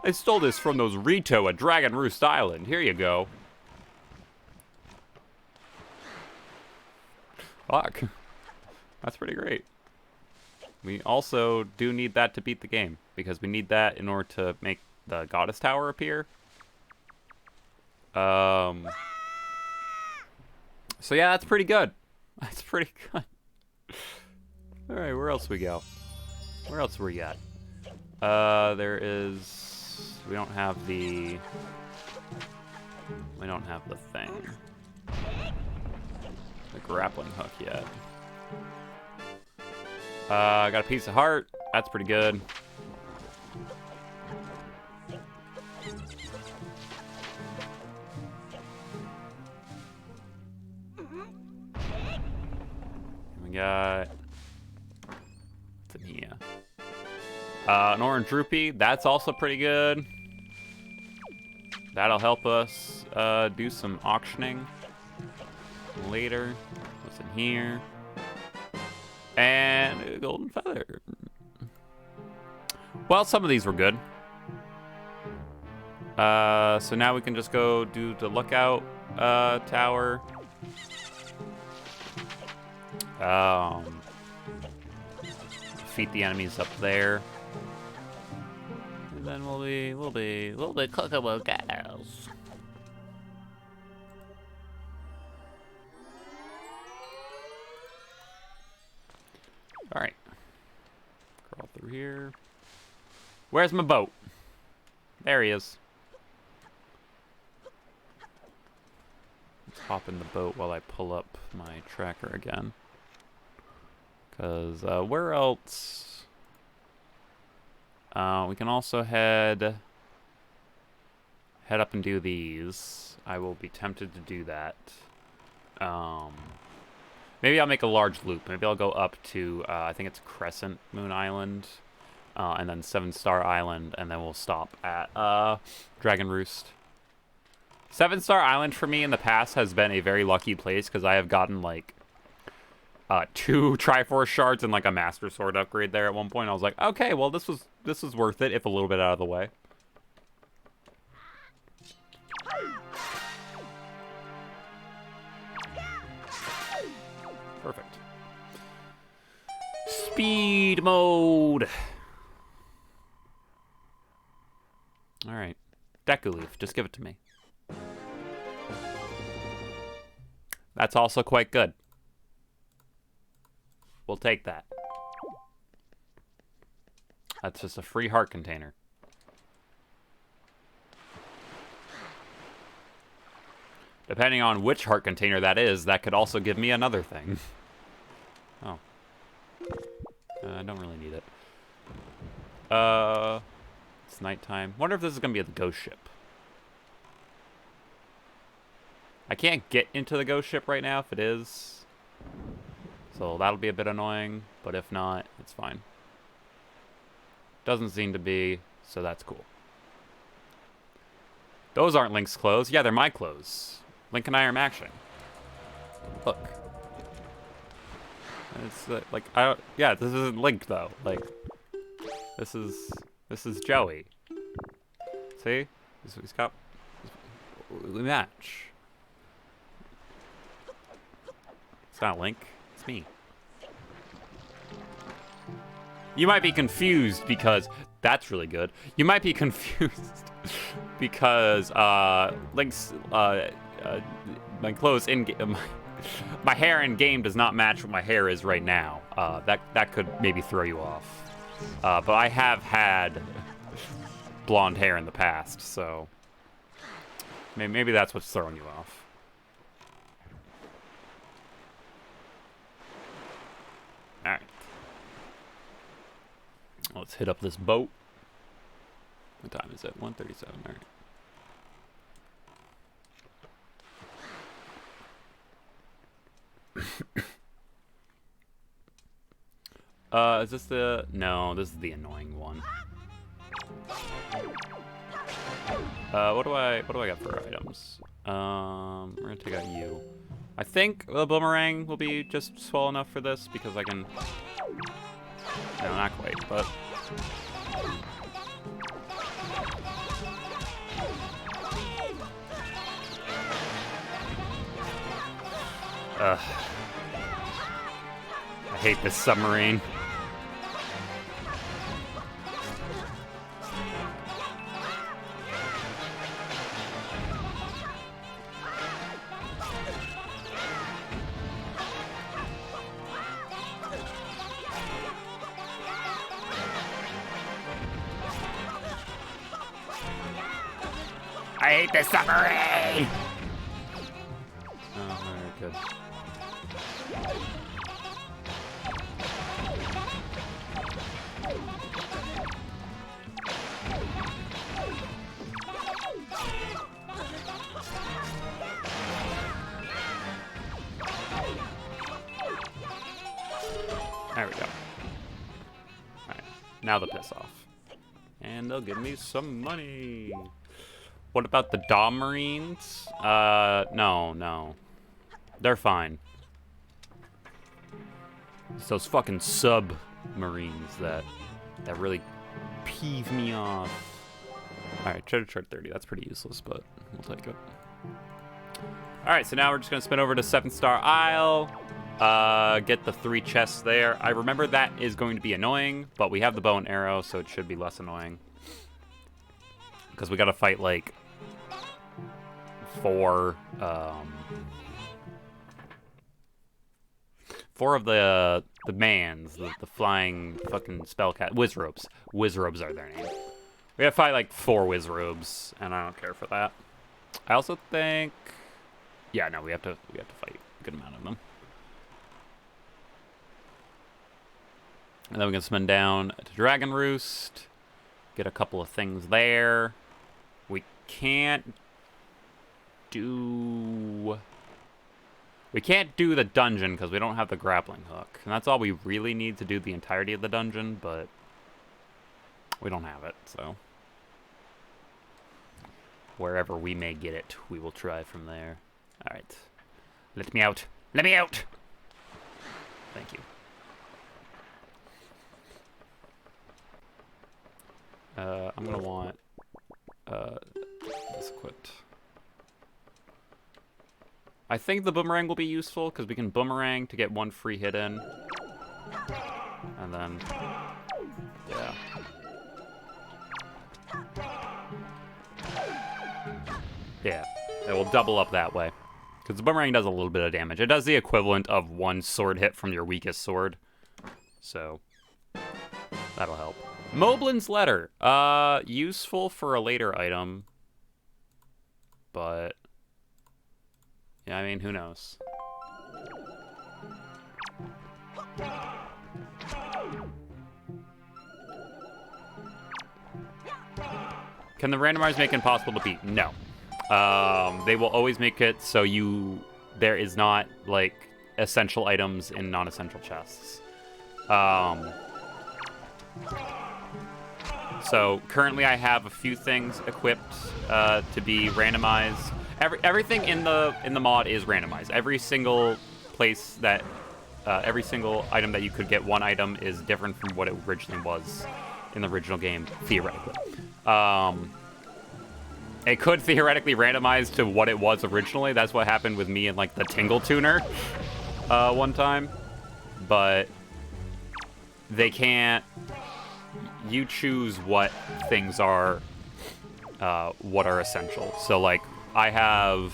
I stole this from those Rito at Dragon Roost Island. Here you go. Fuck. That's pretty great. We also do need that to beat the game, because we need that in order to make the Goddess Tower appear. So yeah, that's pretty good. That's pretty good. Alright, where else we go? Where else we got? There is... We don't have the thing. The grappling hook yet. I got a piece of heart. That's pretty good. We got... What's in here? An orange rupee. That's also pretty good. That'll help us do some auctioning later. What's in here? And a golden feather. Well, some of these were good. So now we can just go do the lookout tower. Defeat the enemies up there. And then we'll be cookable girls. All right. Crawl through here. Where's my boat? There he is. Let's hop in the boat while I pull up my tracker again. Because where else? We can also head up and do these. I will be tempted to do that. Maybe I'll make a large loop. Maybe I'll go up to, I think it's Crescent Moon Island, and then 7-Star Island, and then we'll stop at Dragon Roost. 7-Star Island for me in the past has been a very lucky place because I have gotten like 2 Triforce shards and like a Master Sword upgrade there at one point. I was like, okay, well this was worth it if a little bit out of the way. Perfect. Speed mode. All right. Deku Leaf, just give it to me. That's also quite good. We'll take that. That's just a free heart container. Depending on which heart container that is, that could also give me another thing. Oh. I don't really need it. It's nighttime. Wonder if this is going to be the ghost ship. I can't get into the ghost ship right now if it is. So that'll be a bit annoying, but if not, it's fine. Doesn't seem to be, so that's cool. Those aren't Link's clothes. Yeah, they're my clothes. Link and I are matching. Look. It's like I don't. Yeah, this isn't Link though. Like, this is Joey. See, he's got. We match. It's not Link. It's me. You might be confused because that's really good. You might be confused because Link's my clothes in my hair in game does not match what my hair is right now. That could maybe throw you off. But I have had blonde hair in the past, so maybe that's what's throwing you off. All right. Let's hit up this boat. What time is it? 1:37. All right. Is this the... No, this is the annoying one. What do I got for items? We're gonna take out you. I think the boomerang will be just swell enough for this because I can... No, not quite, but... I hate this submarine. I hate this submarine! Oh, alright, good. There we go. Alright, now the piss off. And they'll give me some money. What about the Dom Marines? No. They're fine. It's those fucking submarines that really peeve me off. Alright, treasure chart 30. That's pretty useless, but we'll take it. Alright, so now we're just gonna spin over to 7-Star Isle. Get the 3 chests there. I remember that is going to be annoying, but we have the bow and arrow, so it should be less annoying. Because we gotta fight, like, 4 of the mans, the flying fucking spellcat Wizrobes. Wizrobes are their name. We have to fight like 4 Wizrobes, and I don't care for that. I also think, yeah, no, we have to fight a good amount of them. And then we can spin down to Dragon Roost, get a couple of things there. We can't do the dungeon because we don't have the grappling hook. And that's all we really need to do the entirety of the dungeon, but we don't have it, so wherever we may get it, we will try from there. All right. Let me out. Let me out! Thank you. I'm gonna want this equipped. I think the boomerang will be useful because we can boomerang to get 1 free hit in. And then, yeah. Yeah, it will double up that way. Because the boomerang does a little bit of damage. It does the equivalent of 1 sword hit from your weakest sword. So, that'll help. Moblin's Letter. Useful for a later item. But, yeah, I mean, who knows? Can the randomizer make it impossible to beat? No. They will always make it so there is not, like, essential items in non-essential chests. So currently I have a few things equipped to be randomized. Everything in the mod is randomized. Every single place that every single item that you could get one item is different from what it originally was in the original game, theoretically. It could theoretically randomize to what it was originally. That's what happened with me and, like, the Tingle Tuner one time. But they can't... You choose what things are what are essential. So, like, I have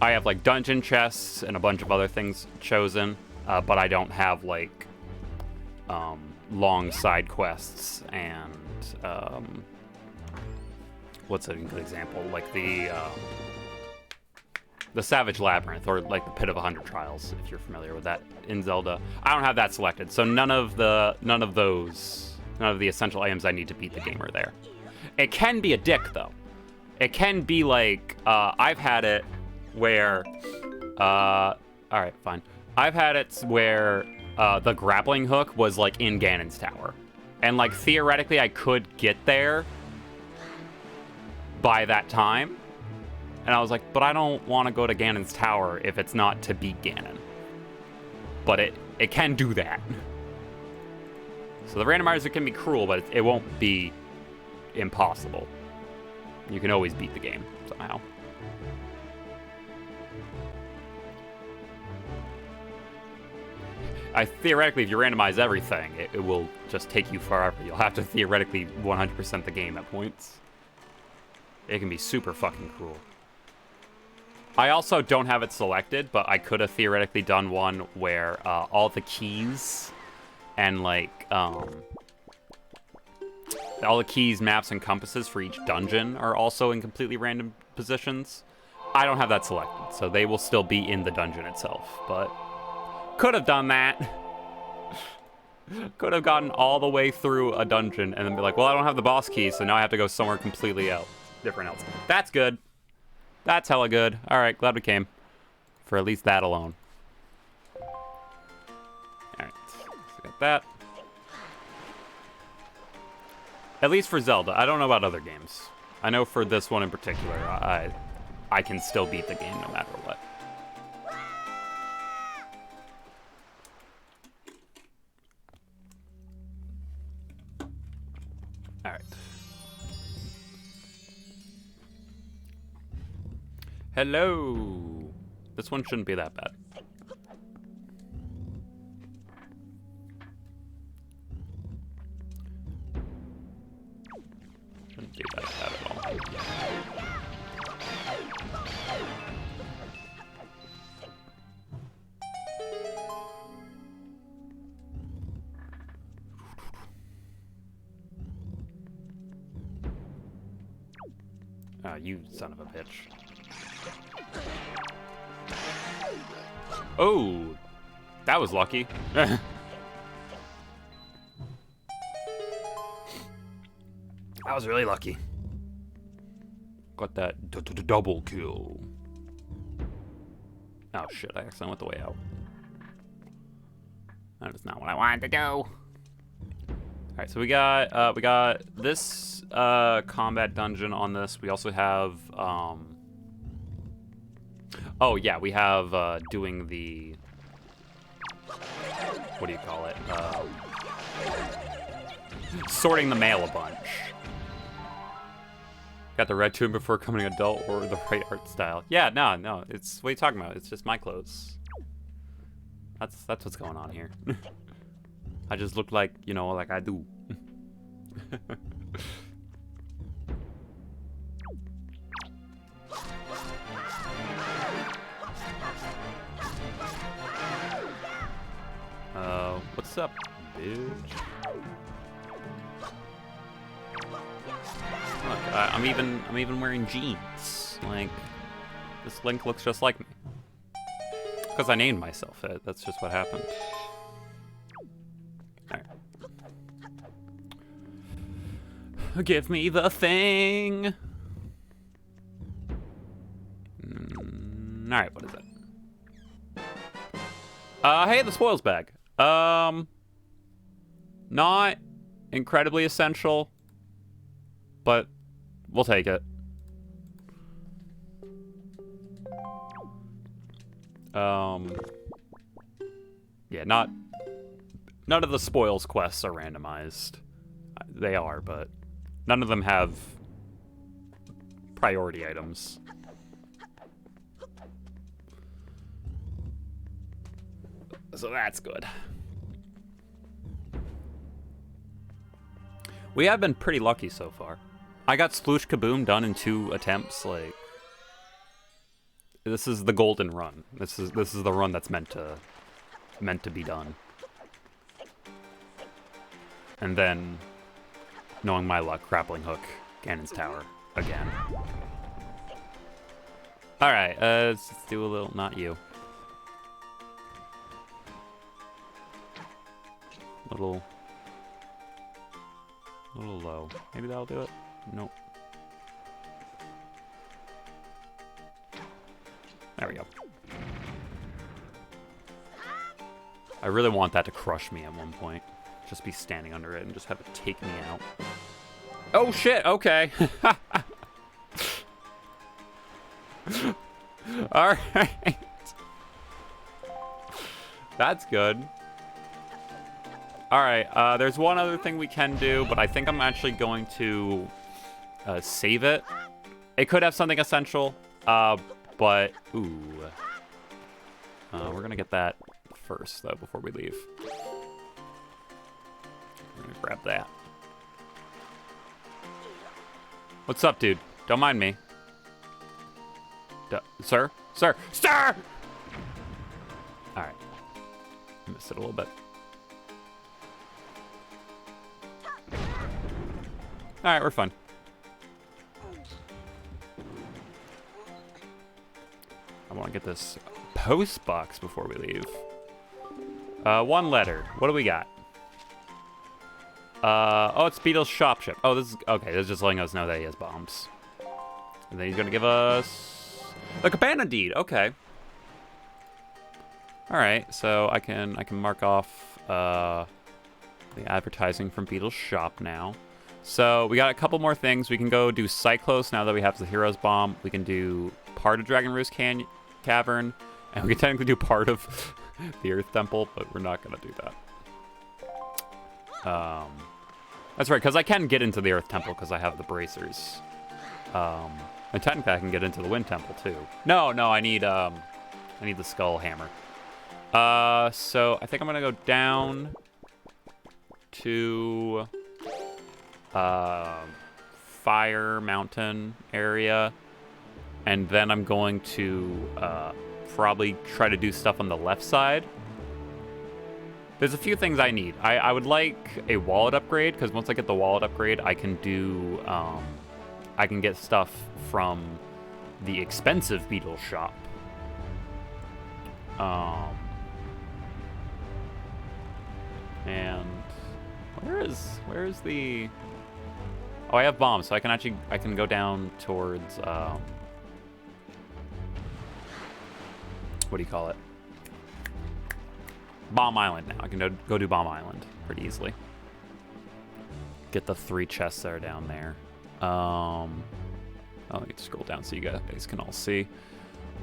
like dungeon chests and a bunch of other things chosen, but I don't have like long side quests and what's a good example? Like the Savage Labyrinth, or like the Pit of 100 Trials, if you're familiar with that in Zelda. I don't have that selected, so none of the essential items I need to beat the game are there. It can be a dick though. It can be like I've had it where all right, fine. I've had it where the grappling hook was like in Ganon's tower, and like theoretically I could get there by that time. And I was like, but I don't want to go to Ganon's tower if it's not to beat Ganon. But it can do that. So the randomizer can be cruel, but it won't be impossible. You can always beat the game somehow. Theoretically, if you randomize everything, it will just take you forever. You'll have to theoretically 100% the game at points. It can be super fucking cruel. I also don't have it selected, but I could have theoretically done one where all the keys and like all the keys, maps, and compasses for each dungeon are also in completely random positions. I don't have that selected, so they will still be in the dungeon itself, but could have done that. Could have gotten all the way through a dungeon and then be like, well, I don't have the boss key, so now I have to go somewhere completely different else. That's good. That's hella good. All right, glad we came. For at least that alone. All right, so got that. At least for Zelda. I don't know about other games. I know for this one in particular, I can still beat the game no matter what. All right. Hello. This one shouldn't be that bad. Shouldn't be that bad at all. Oh, you son of a bitch. Oh, that was lucky. That was really lucky. Got that double kill. Oh shit, I accidentally went the way out. That is not what I wanted to do. Alright, so we got this combat dungeon on this. We also have oh yeah, we have doing the, what do you call it? Sorting the mail a bunch. Got the red tune before becoming an adult, or the right art style. Yeah, no, it's, what are you talking about? It's just my clothes. That's what's going on here. I just look like, you know, like I do. What's up, bitch? Look, I'm even wearing jeans. Like, this Link looks just like me. Because I named myself it. That's just what happened. Alright. Give me the thing. Alright, what is it? Hey, the spoils bag. Not incredibly essential, but we'll take it. Yeah, none of the spoils quests are randomized. They are, but none of them have priority items. So that's good. We have been pretty lucky so far. I got Sploosh Kaboom done in 2 attempts. Like, this is the golden run. This is the run that's meant to be done. And then, knowing my luck, grappling hook Ganon's Tower again. All right, let's do a little. Not you. Little low. Maybe that'll do it. Nope. There we go. I really want that to crush me at one point. Just be standing under it and just have it take me out. Oh shit, okay. Alright. That's good. Alright, there's one other thing we can do, but I think I'm actually going to save it. It could have something essential, but, ooh. We're gonna get that first, though, before we leave. We're gonna grab that. What's up, dude? Don't mind me. Sir? Sir? Sir! Alright. I missed it a little bit. Alright, we're fine. I want to get this post box before we leave. 1 letter. What do we got? Oh, it's Beetle's shop ship. Oh, this is, okay, this is just letting us know that he has bombs. And then he's gonna give us the cabana deed. Okay. Alright, so I can mark off the advertising from Beetle's shop now. So we got a couple more things. We can go do Cyclos now that we have the Hero's Bomb. We can do part of Dragon Roost Cavern. And we can technically do part of the Earth Temple, but we're not going to do that. That's right, because I can get into the Earth Temple because I have the bracers. And technically I can get into the Wind Temple too. No, I need the Skull Hammer. So I think I'm going to go down to Fire Mountain area, and then I'm going to probably try to do stuff on the left side. There's a few things I need. I would like a wallet upgrade, because once I get the wallet upgrade, I can do I can get stuff from the expensive Beetle shop. And where is the... Oh, I have bombs, so I can go down towards, what do you call it? Bomb Island now. I can go do Bomb Island pretty easily. Get the 3 chests that are down there. Oh, let me scroll down so you guys can all see.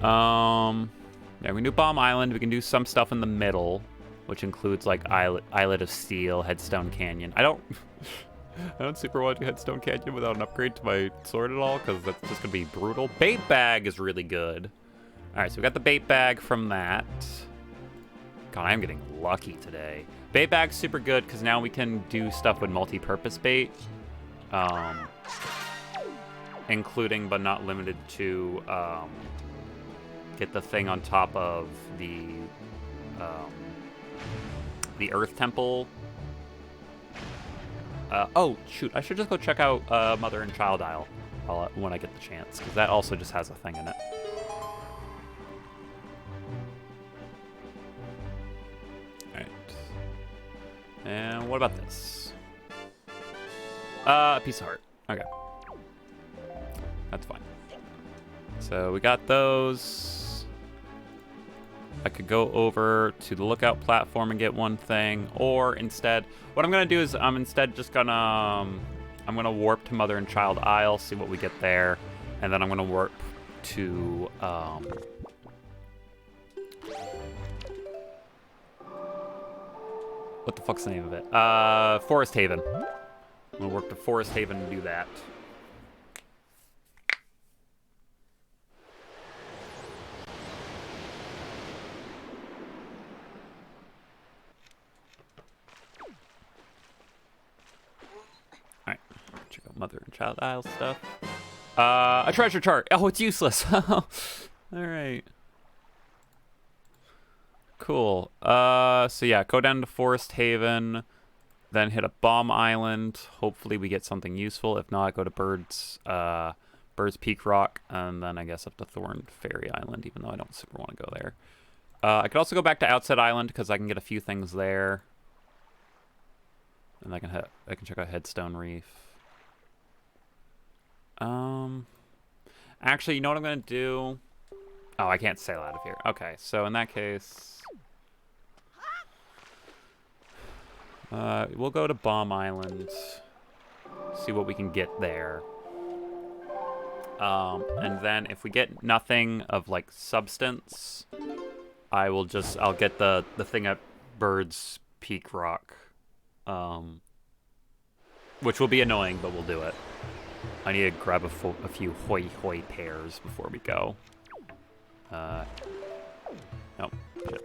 Yeah, we can do Bomb Island. We can do some stuff in the middle, which includes like Islet of Steel, Headstone Canyon. I don't super want to do Headstone Canyon without an upgrade to my sword at all, because that's just gonna be brutal. Bait bag is really good. All right, so we got the bait bag from that. God, I'm getting lucky today. Bait bag's super good because now we can do stuff with multi-purpose bait, including but not limited to get the thing on top of the Earth Temple. Oh shoot! I should just go check out Mother and Child Isle when I get the chance, because that also just has a thing in it. And what about this? A piece of heart. Okay. That's fine. So we got those. I could go over to the lookout platform and get one thing, or instead, what I'm gonna do is I'm instead just gonna I'm gonna warp to Mother and Child Isle, see what we get there, and then I'm gonna warp to what the fuck's the name of it? Forest Haven. I'm gonna work to Forest Haven and do that. Alright, check out Mother and Child Isle stuff. A treasure chart. Oh, it's useless. Alright. Cool. So yeah, go down to Forest Haven, then hit a bomb island. Hopefully we get something useful. If not, go to Bird's Peak Rock, and then I guess up to Thorn Fairy Island, even though I don't super want to go there. I could also go back to Outset Island, because I can get a few things there. And I can check out Headstone Reef. Actually, you know what I'm gonna do? Oh, I can't sail out of here. Okay, so in that case, we'll go to Bomb Island, see what we can get there. And then if we get nothing of like substance, I'll get the thing at Bird's Peak Rock, which will be annoying, but we'll do it. I need to grab a few hoi pears before we go. Oh, shit.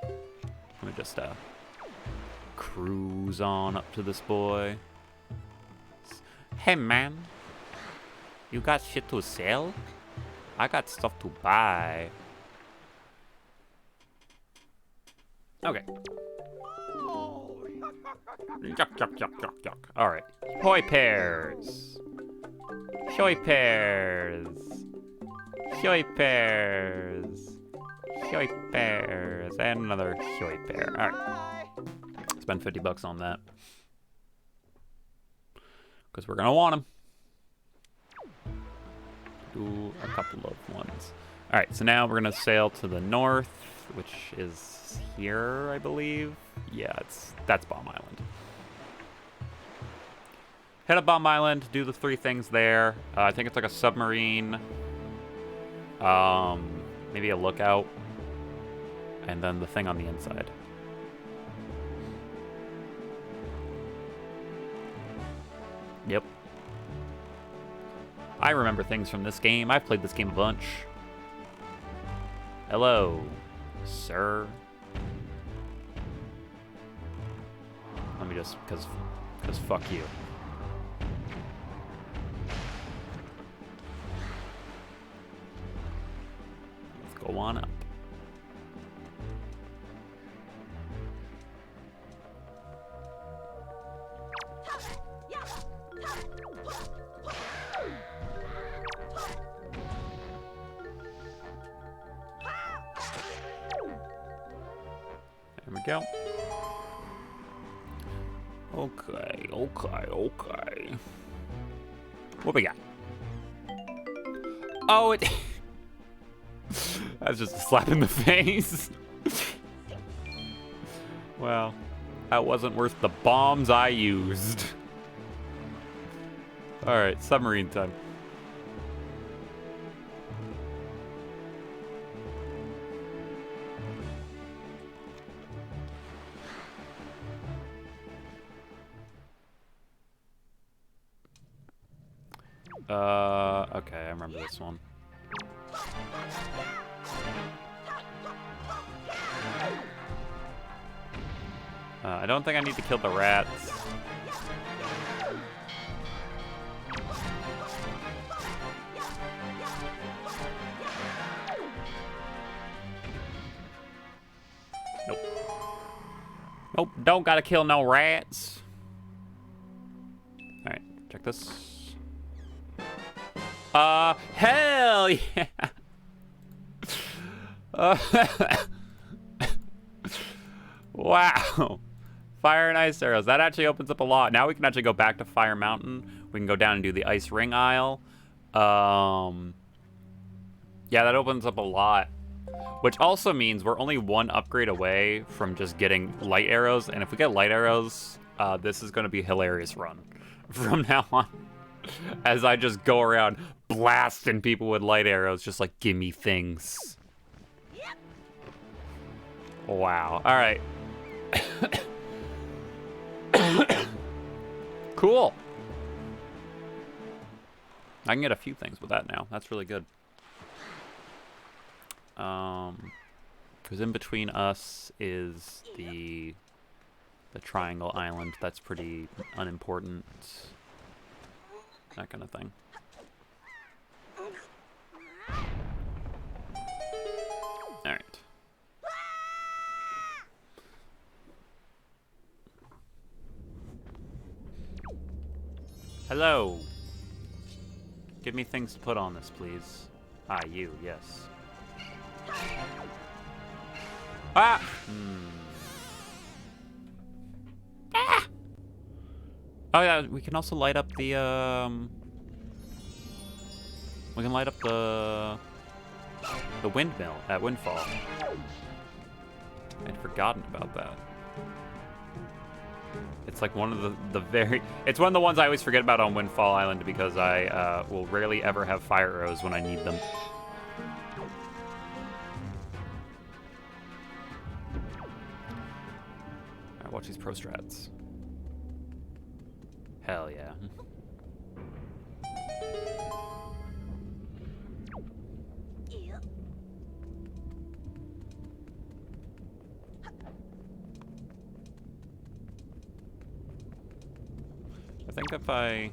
Let me just cruise on up to this boy. Hey man, you got shit to sell? I got stuff to buy. Okay. Yuck, yuck, yuck, yuck, yuck. Alright. Hoi pears. Hoi pears. Hoi pears. Hoi pears. And another hoi pear. Alright. Spend $50 on that. Because we're going to want them. Do a couple of ones. Alright, so now we're going to sail to the north, which is here, I believe. Yeah, that's Bomb Island. Head up Bomb Island, do the 3 things there. I think it's like a submarine, maybe a lookout, and then the thing on the inside. Yep. I remember things from this game. I've played this game a bunch. Hello, sir. Let me just, because fuck you. Let's go on up. There we go. Okay. What we got? Oh, it... That's just a slap in the face. Well, that wasn't worth the bombs I used. Alright, submarine time. Okay, I remember this one. I don't think I need to kill the rats. Nope. Nope, don't gotta kill no rats. Alright, check this. Hell yeah! Wow. Fire and ice arrows. That actually opens up a lot. Now we can actually go back to Fire Mountain. We can go down and do the Ice Ring Isle. Yeah, that opens up a lot Which also means we're only one upgrade away from just getting light arrows, and if we get light arrows, this is going to be a hilarious run from now on. As I just go around blasting people with light arrows, just like, give me things. Wow. All right. Cool. I can get a few things with that now. That's really good. Because in between us is the triangle island. That's pretty unimportant. That kind of thing. All right. Hello. Give me things to put on this, please. Ah, you, yes. Ah! Ah! Oh yeah, we can also light up the, we can light up the windmill at Windfall. I'd forgotten about that. It's like one of it's one of the ones I always forget about on Windfall Island because I will rarely ever have fire arrows when I need them. Alright, watch these pro strats. Hell yeah. I think if I...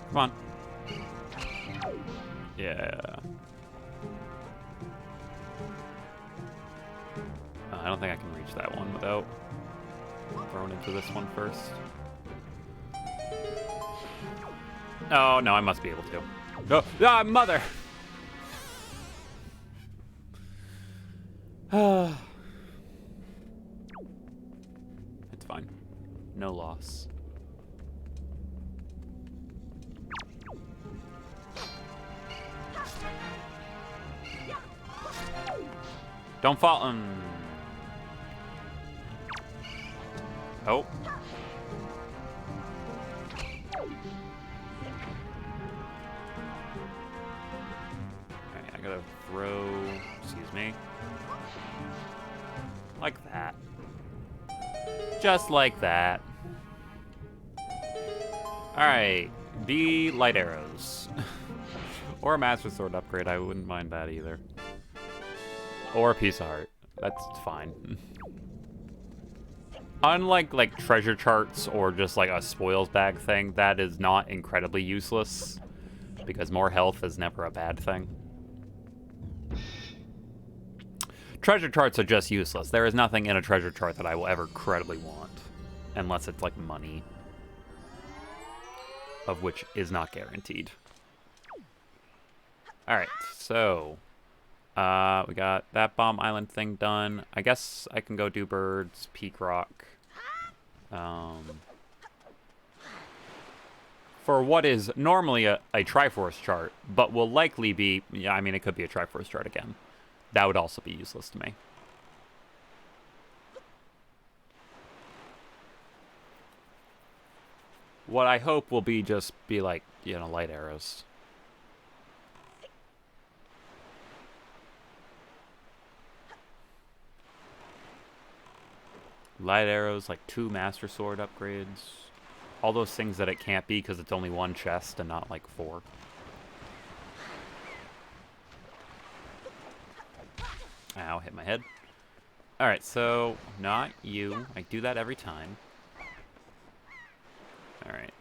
Come on. Yeah. I don't think I can reach that one without throwing into this one first. Oh, no, I must be able to. No, ah, mother! It's fine. No loss. Don't fall. Oh. Alright, I gotta throw. Excuse me. Like that. Just like that. Alright. Be light arrows. Or a Master Sword upgrade. I wouldn't mind that either. Or a piece of heart. That's fine. Unlike like treasure charts or just like a spoils bag thing, that is not incredibly useless. Because more health is never a bad thing. Treasure charts are just useless. There is nothing in a treasure chart that I will ever credibly want. Unless it's like money. Of which is not guaranteed. Alright, so... we got that bomb island thing done. I guess I can go do birds, Peak Rock. For what is normally a Triforce chart, but will likely be... Yeah, I mean, it could be a Triforce chart again. That would also be useless to me. What I hope will be just be like, you know, light arrows. Light arrows, like 2 Master Sword upgrades. All those things that it can't be because it's only 1 chest and not like 4. Ow, hit my head. Alright, so, not you. I do that every time. Alright.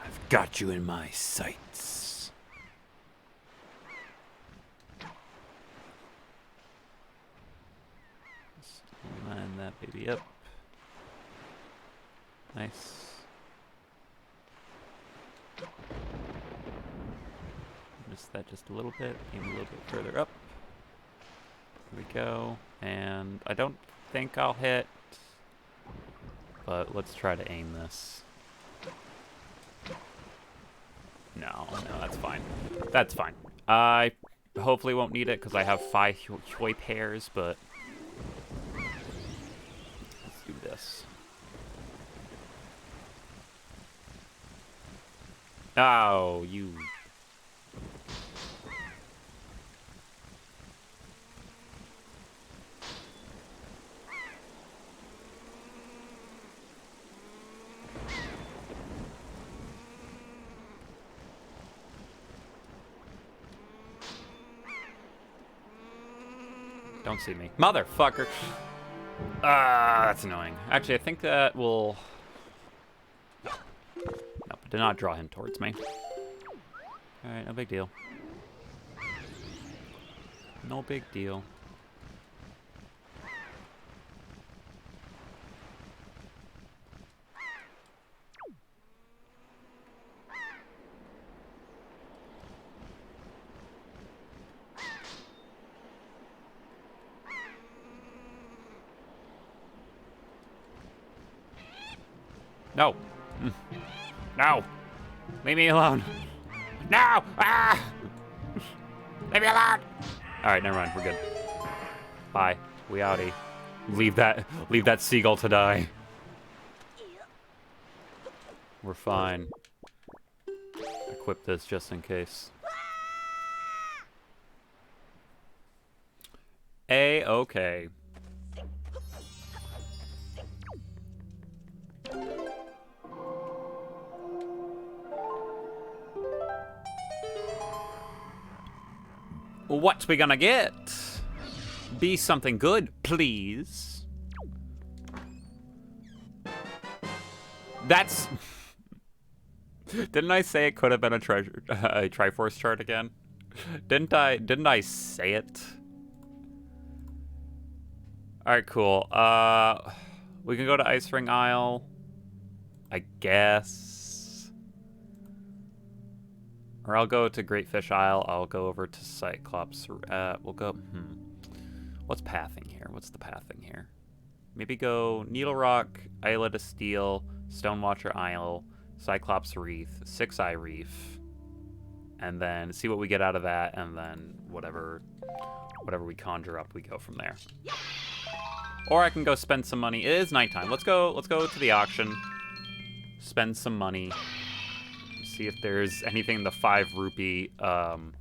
I've got you in my sights. Just line that baby up. Nice. Missed that just a little bit. Aim a little bit further up. Here we go. And I don't think I'll hit. But let's try to aim this. fine. That's fine. I hopefully won't need it because I have 5 Hoi pairs, but let's do this. Oh, you... Don't see me. Motherfucker! Ah, that's annoying. Actually, I think that will... No, did not draw him towards me. Alright, no big deal. No big deal. No. No. Leave me alone. No! Ah! Leave me alone! Alright, never mind. We're good. Bye. We outie. Leave that seagull to die. We're fine. Equip this just in case. A-okay. What we gonna get? Be something good, please. That's... Didn't I say it could have been a Triforce chart again? Didn't I say it? Alright, cool. We can go to Ice Ring Isle, I guess. Or I'll go to Great Fish Isle. I'll go over to Cyclops. We'll go... What's pathing here? What's the pathing here? Maybe go Needle Rock, Islet of Steel, Stonewatcher Isle, Cyclops Reef, Six Eye Reef, and then see what we get out of that, and then whatever we conjure up, we go from there. Or I can go spend some money. It is nighttime. Let's go to the auction. Spend some money. See if there's anything in the 5 rupee auction,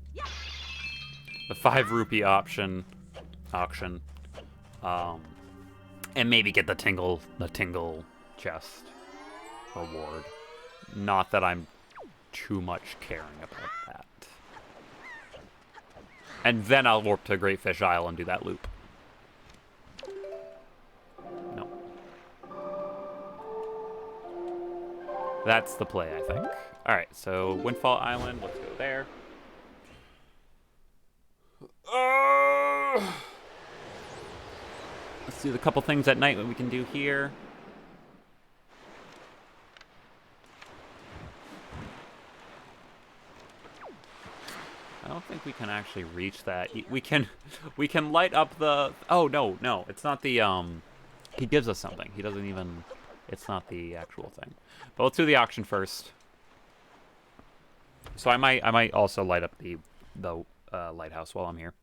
and maybe get the tingle chest reward. Not that I'm too much caring about that. And then I'll warp to Great Fish Isle and do that loop. No. That's the play, I think. Alright, so Windfall Island, let's go there. Let's do the couple things at night that we can do here. I don't think we can actually reach that. We can light up the... Oh, no, it's not the, he gives us something. He doesn't even... It's not the actual thing. But let's do the auction first. So I might also light up the lighthouse while I'm here.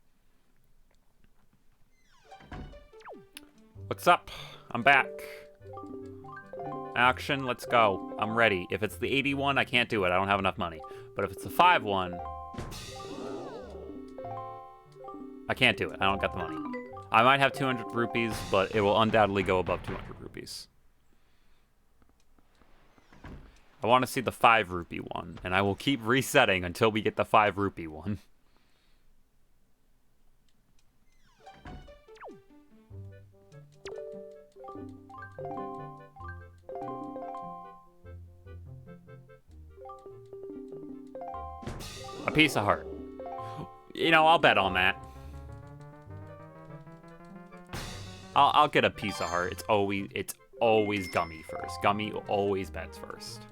What's up? I'm back. Auction, let's go. I'm ready. If it's the 81, I can't do it. I don't have enough money. But if it's the 5-1, I can't do it. I don't got the money. I might have 200 rupees, but it will undoubtedly go above 200 rupees. I want to see the 5 rupee one, and I will keep resetting until we get the 5 rupee one. A piece of heart. You know, I'll bet on that. I'll get a piece of heart. It's always Gummy first. Gummy always bets first.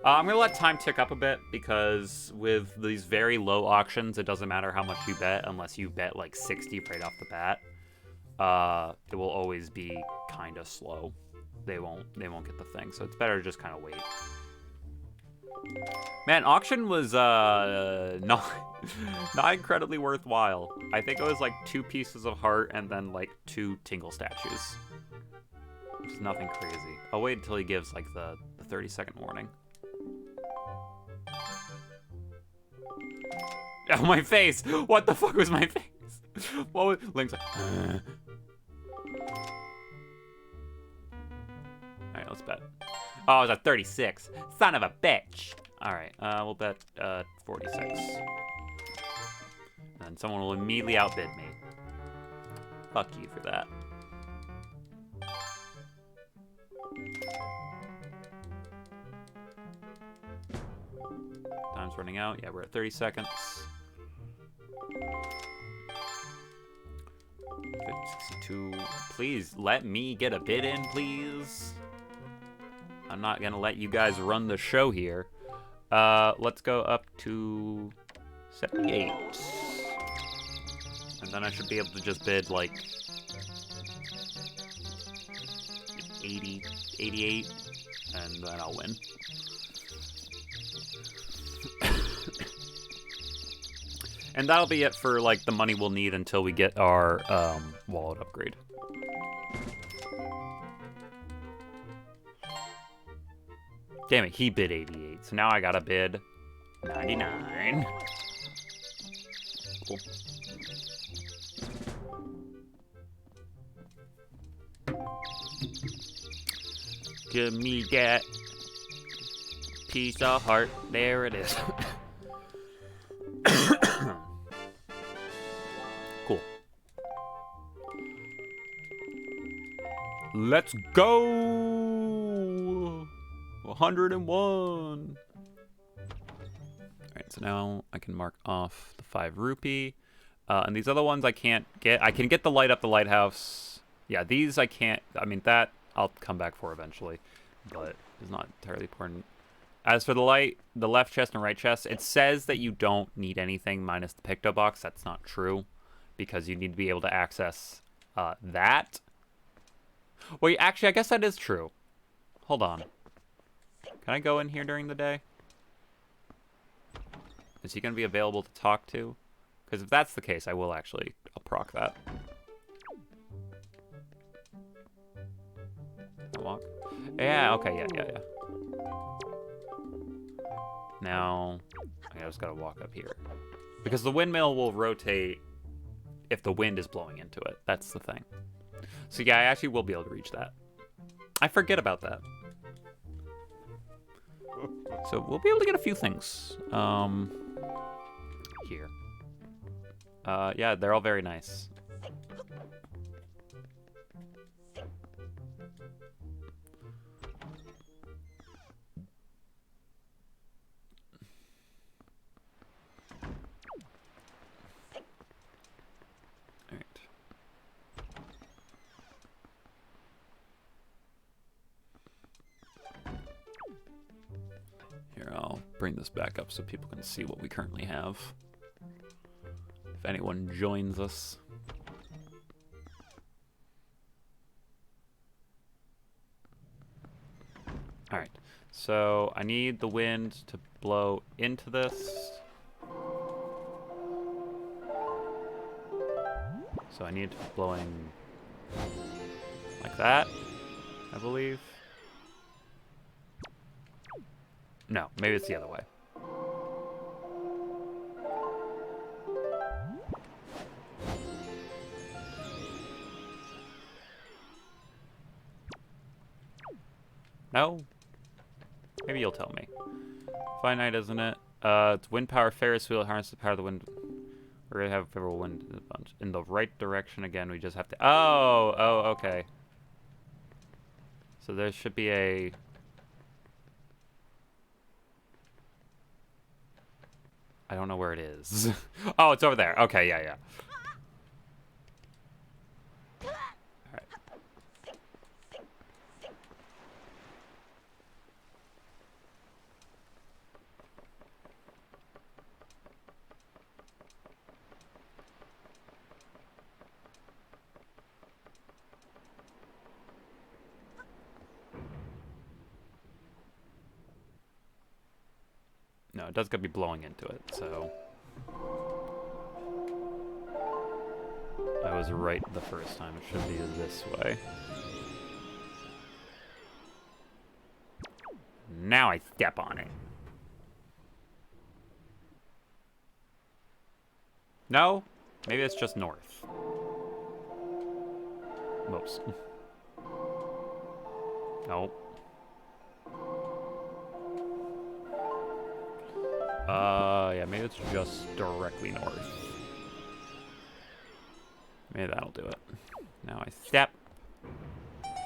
I'm going to let time tick up a bit, because with these very low auctions, it doesn't matter how much you bet, unless you bet like 60 right off the bat. It will always be kind of slow. They won't get the thing, so it's better to just kind of wait. Man, auction was not not incredibly worthwhile. I think it was like 2 pieces of heart and then like 2 tingle statues. Which is nothing crazy. I'll wait until he gives like the 30-second warning. Oh, my face! What the fuck was my face? What was Link's like, Alright, let's bet. Oh, it was at 36. Son of a bitch! Alright, we'll bet 46. And someone will immediately outbid me. Fuck you for that. Time's running out. Yeah, we're at 30 seconds. 62. Please let me get a bid in, please. I'm not gonna let you guys run the show here. Let's go up to 78. And then I should be able to just bid like 80, 88, and then I'll win. And that'll be it for like the money we'll need until we get our wallet upgrade. Damn it, he bid 88, so now I gotta bid 99. Cool. Give me that piece of heart. There it is. Cool. Let's go! 101. Alright, so now I can mark off the 5 rupee. And these other ones I can't get. I can get the light up the lighthouse. Yeah, these I can't. I mean, that I'll come back for eventually, but it's not entirely important. As for the light, the left chest and right chest, it says that you don't need anything minus the Picto box. That's not true, because you need to be able to access that. Wait, actually, I guess that is true. Hold on. Can I go in here during the day? Is he going to be available to talk to? Because if that's the case, I will actually proc that. Walk. Yeah, okay, yeah. Now, I just gotta walk up here. Because the windmill will rotate if the wind is blowing into it. That's the thing. So yeah, I actually will be able to reach that. I forget about that. So we'll be able to get a few things. Here. Yeah, they're all very nice. Here, I'll bring this back up so people can see what we currently have. If anyone joins us. Alright, so I need the wind to blow into this. So I need it to be blowing like that, I believe. No, maybe it's the other way. No? Maybe you'll tell me. Finite, isn't it? It's wind power Ferris wheel, harness the power of the wind. We're gonna have favorable wind in the bunch. In the right direction again, we just have to... Oh, okay. So there should be a... I don't know where it is. Oh, it's over there. Okay, yeah. Alright. No, it does gotta be blowing into it, so... I was right the first time. It should be this way. Now I step on it. No? Maybe it's just north. Most. Nope. Yeah, maybe it's just directly north. Maybe that'll do it. Now I step.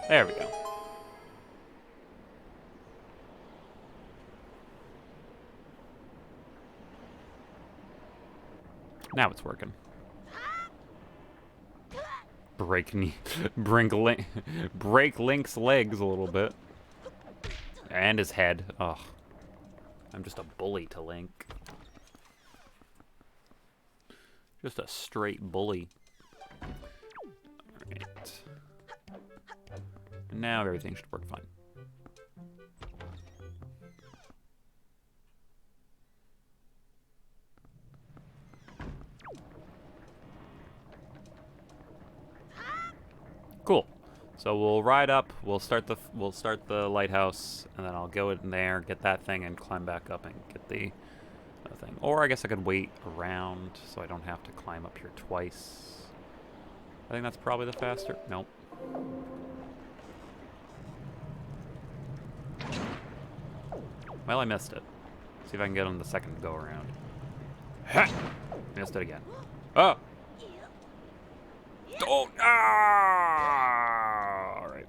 There we go. Now it's working. Break Link's legs a little bit. And his head. Ugh. I'm just a bully to Link. Just a straight bully. Alright. Now everything should work fine. Cool. So we'll ride up, we'll start the lighthouse, and then I'll go in there, get that thing, and climb back up and get the other thing. Or I guess I could wait around so I don't have to climb up here twice. I think that's probably the faster. Nope. Well, I missed it. See if I can get on the second go around. Ha! Missed it again. Oh! Oh! Ah! All right.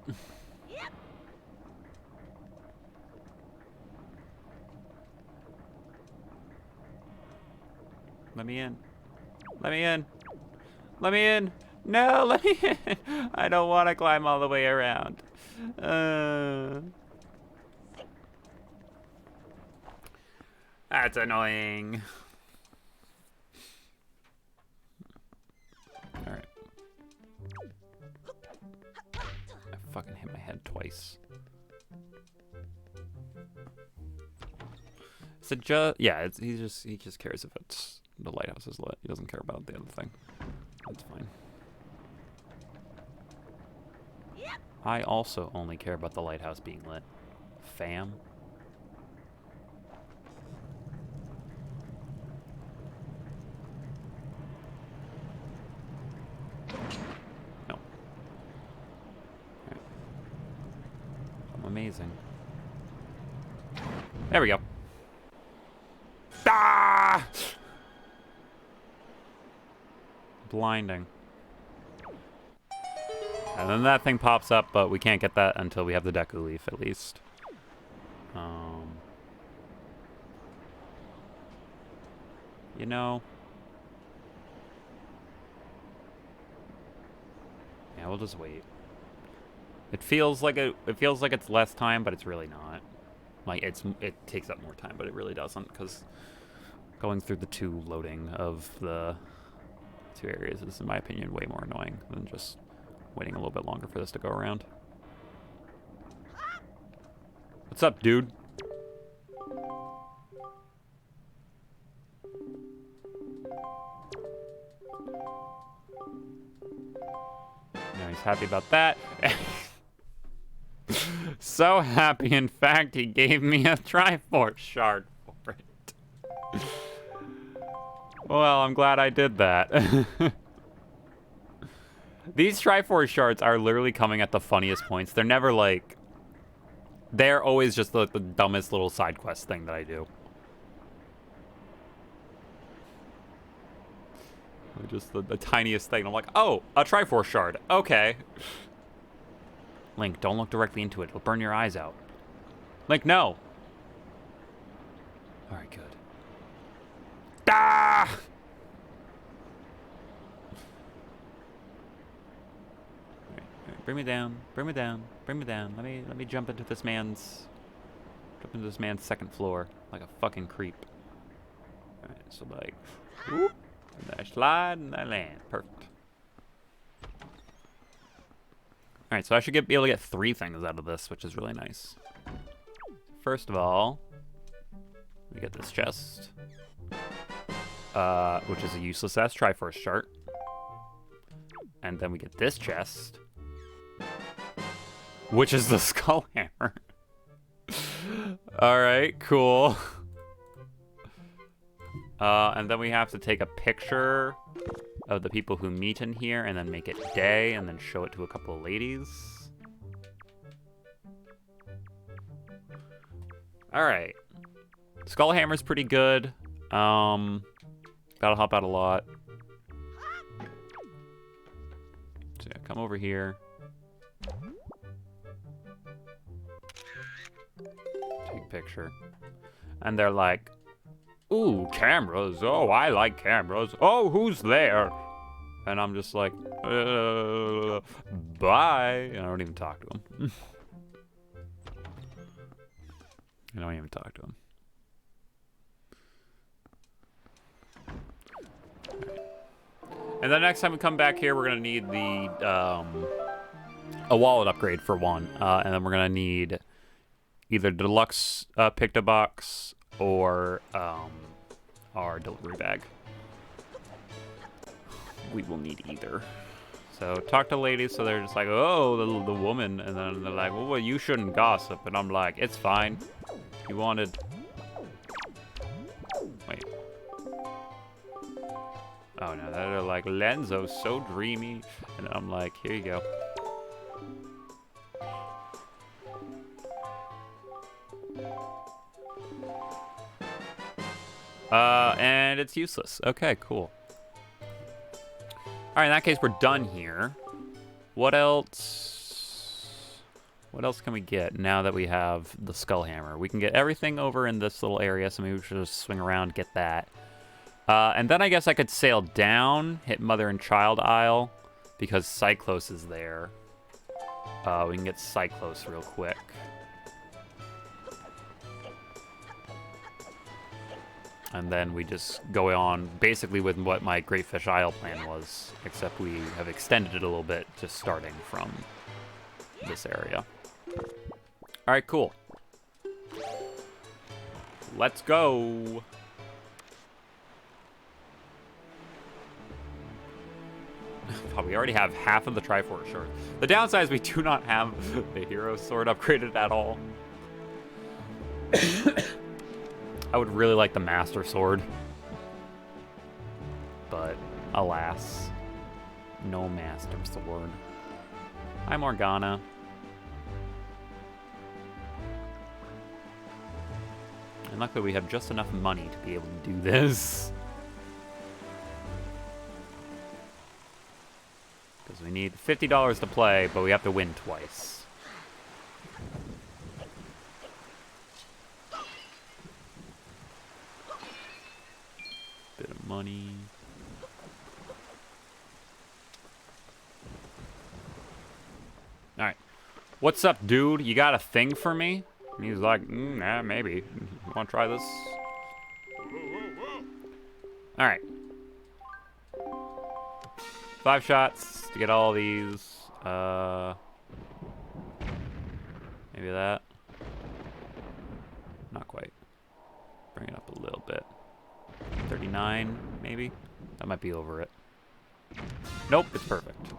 Let me in. Let me in. Let me in. No, let me in. I don't want to climb all the way around. That's annoying. Alright. I fucking hit my head twice. Is it just... Yeah, he just cares if it's... The lighthouse is lit. He doesn't care about the other thing. That's fine. I also only care about the lighthouse being lit. Fam. No. Right. I'm amazing. There we go. Ah! Blinding. And then that thing pops up, but we can't get that until we have the Deku Leaf, at least. You know... Yeah, we'll just wait. It feels like it's less time, but it's really not. Like, it takes up more time, but it really doesn't, because going through the two loading of the two areas is, in my opinion, way more annoying than just waiting a little bit longer for this to go around. What's up, dude? Yeah, he's happy about that. So happy, in fact, he gave me a Triforce shard for it. Well, I'm glad I did that. These Triforce shards are literally coming at the funniest points. They're never like... They're always just the dumbest little side quest thing that I do. Just the tiniest thing. I'm like, oh, a Triforce shard. Okay. Link, don't look directly into it. It'll burn your eyes out. Link, no. Alright, good. Ah! Alright, bring me down. Bring me down. Bring me down. Let me jump into this man's second floor like a fucking creep. Alright, so like, whoop, and I slide and I land. Perfect. Alright, so I should be able to get 3 things out of this, which is really nice. First of all, We get this chest, which is a useless-ass Triforce chart. And then we get this chest, which is the Skull Hammer. Alright, cool. And then we have to take a picture of the people who meet in here and then make it day and then show it to a couple of ladies. Alright. Skull Hammer's pretty good. Gotta hop out a lot. So yeah, come over here. Take a picture. And they're like, ooh, cameras. Oh, I like cameras. Oh, who's there? And I'm just like, bye. And I don't even talk to him. I don't even talk to him. Right. And then next time we come back here, we're going to need the a wallet upgrade for one. And then we're going to need either deluxe Picta box or our delivery bag. We will need either. So talk to ladies, so they're just like, oh, the woman, and then they're like, well, you shouldn't gossip, and I'm like, it's fine. You wanted... Wait. Oh no, they're like, Lenzo's so dreamy, and I'm like, here you go. And it's useless. Okay, cool. Alright, in that case, we're done here. What else? What else can we get now that we have the Skull Hammer? We can get everything over in this little area, so maybe we should just swing around, get that. And then I guess I could sail down, hit Mother and Child Isle, because Cyclos is there. We can get Cyclos real quick. And then we just go on basically with what my Great Fish Isle plan was, except we have extended it a little bit, just starting from this area. All right, cool. Let's go. Oh, we already have half of the Triforce short. The downside is we do not have the Hero Sword upgraded at all. I would really like the Master Sword. But, alas, no Master Sword. Hi, Morgana. And luckily we have just enough money to be able to do this. Because we need $50 to play, but we have to win twice. Bit of money. Alright. What's up, dude? You got a thing for me? And he's like, nah, maybe. You want to try this? Alright. 5 shots to get all these. Maybe that. Not quite. Bring it up a little bit. 39, maybe? That might be over it. Nope, it's perfect.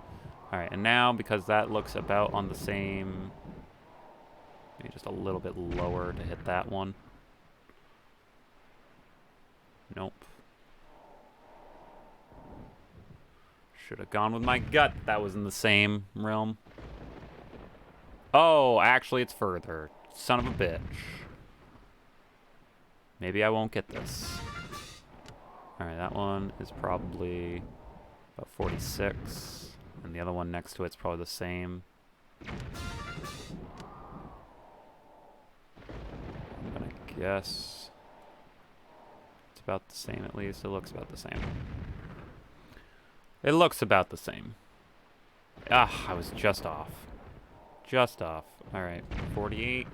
Alright, and now, because that looks about on the same... Maybe just a little bit lower to hit that one. Nope. Should have gone with my gut. That was in the same realm. Oh, actually, it's further. Son of a bitch. Maybe I won't get this. Alright, that one is probably about 46. And the other one next to it's probably the same. I'm gonna guess it's about the same at least. It looks about the same. It looks about the same. Ah, I was just off. Just off. Alright, 48.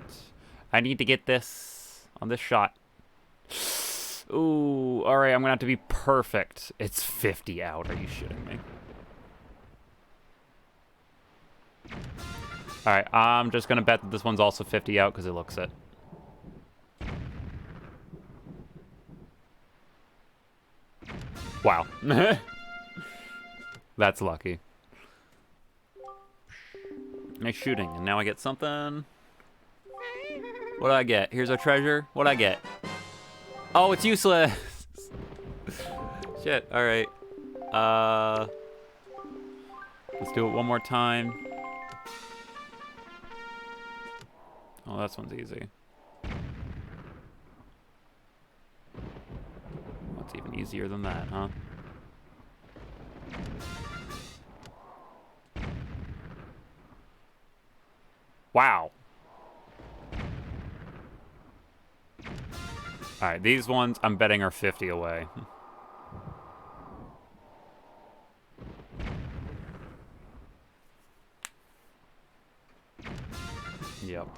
I need to get this on this shot. Ooh, alright, I'm gonna have to be perfect. It's 50 out. Are you shitting me? Alright, I'm just gonna bet that this one's also 50 out because it looks it. Wow. That's lucky. Nice shooting, and now I get something. What do I get? Here's our treasure. What do I get? Oh, it's useless. Shit, alright. Let's do it one more time. Oh, that one's easy. What's even easier than that, huh? Wow. Alright, these ones I'm betting are 50 away. Yep.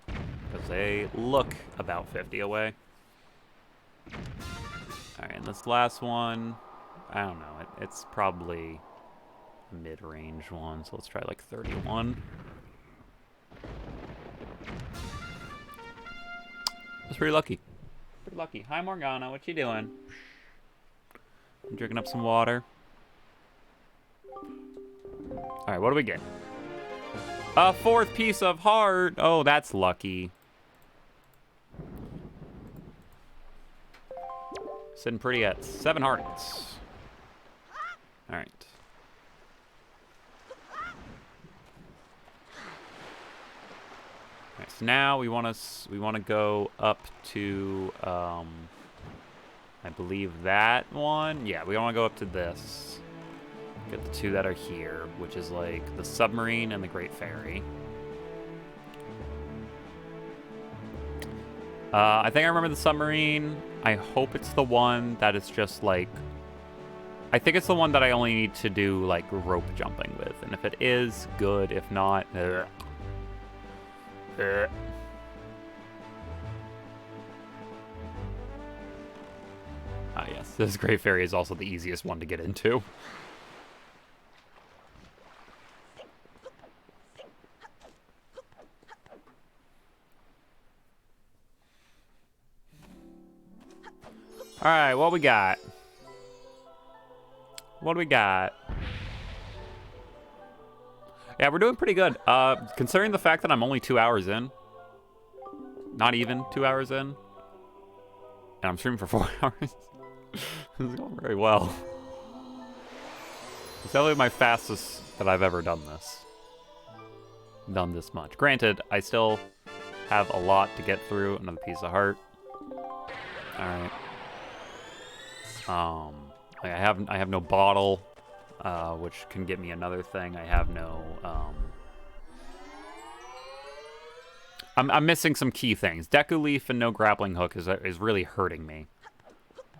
Because they look about 50 away. Alright, and this last one, I don't know, it's probably a mid-range one, so let's try like 31. That's pretty lucky. Pretty lucky. Hi, Morgana, what you doing? I'm drinking up some water. Alright, what do we get? A 4th piece of heart! Oh, that's lucky. Sitting pretty at 7 hearts. Alright. Alright, so now we want to go up to I believe that one. Yeah, we want to go up to this. Get the 2 that are here, which is like the submarine and the Great Ferry. I think I remember the submarine. I hope it's the one that is just like... I think it's the one that I only need to do like rope jumping with. And if it is, good. If not... Ah, yes. This Great Ferry is also the easiest one to get into. Alright, what we got? What do we got? Yeah, we're doing pretty good. Considering the fact that I'm only 2 hours in. Not even 2 hours in. And I'm streaming for 4 hours. This is going very well. It's definitely my fastest that I've ever done this. Done this much. Granted, I still have a lot to get through. Another piece of heart. Alright. I have no bottle, which can get me another thing. I have no, I'm missing some key things. Deku Leaf and no grappling hook is really hurting me.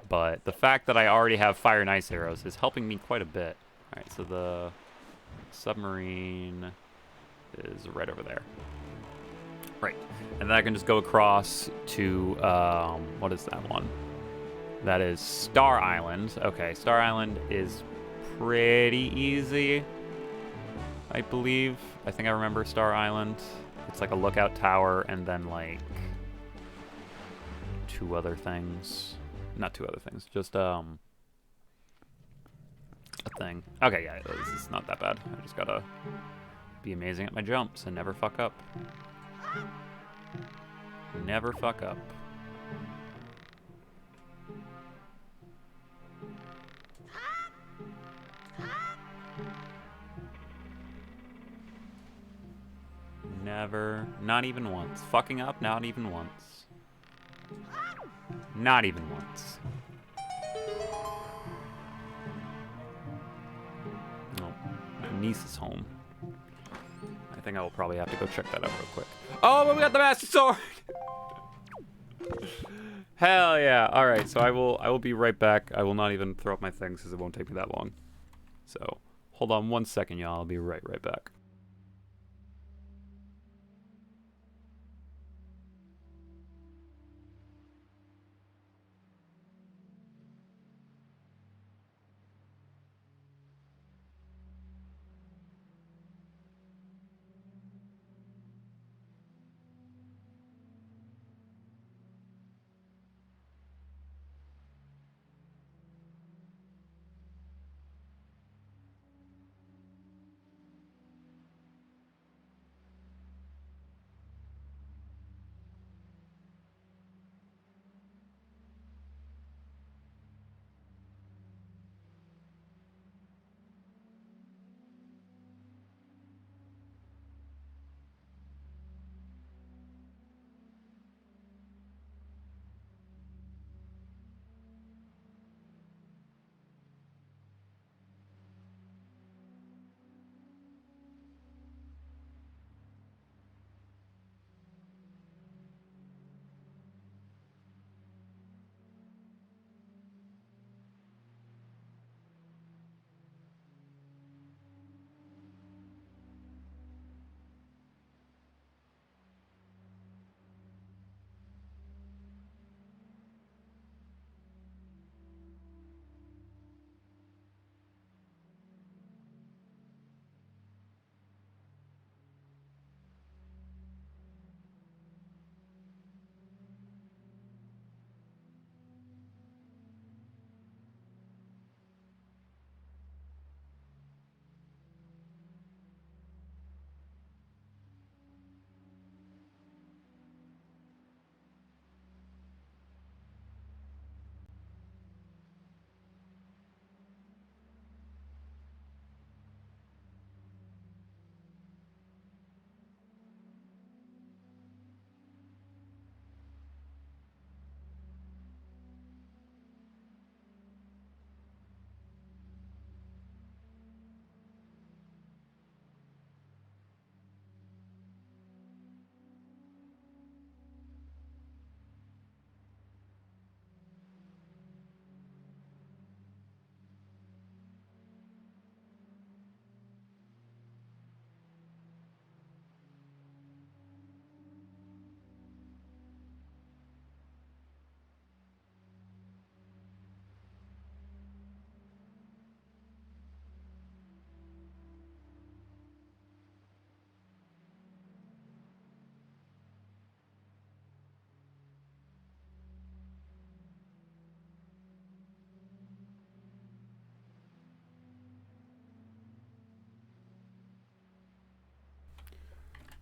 But the fact that I already have fire and ice arrows is helping me quite a bit. Alright, so the submarine is right over there. Right. And then I can just go across to, what is that one? That is Star Island. Okay, Star Island is pretty easy, I believe. I think I remember Star Island. It's like a lookout tower and then like 2 other things. Not 2 other things, just a thing. Okay, yeah, this is not that bad. I just gotta be amazing at my jumps and never fuck up. Never fuck up. Never, not even once. Fucking up, not even once. Not even once. No, my niece is home. I think I will probably have to go check that out real quick. Oh, but we got the Master Sword! Hell yeah. Alright, so I will be right back. I will not even throw up my things because it won't take me that long. So, hold on 1 second, y'all. I'll be right back.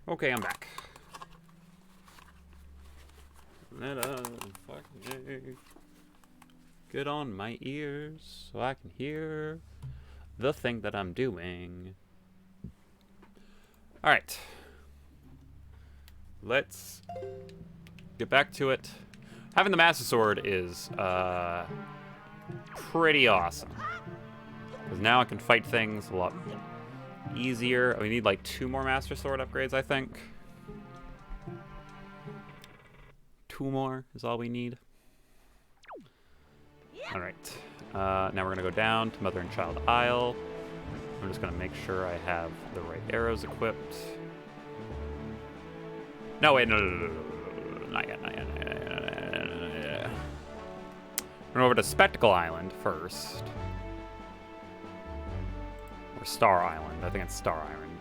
Okay, I'm back. Get on my ears so I can hear the thing that I'm doing. Alright. Let's get back to it. Having the Master Sword is pretty awesome. Because now I can fight things a lot easier. We need like 2 more Master Sword upgrades, I think. 2 more is all we need. Alright. Now we're going to go down to Mother and Child Isle. I'm just going to make sure I have the right arrows equipped. No, wait, no. Not yet. We're over to Spectacle Island first. Or Star Island. I think it's Star Island.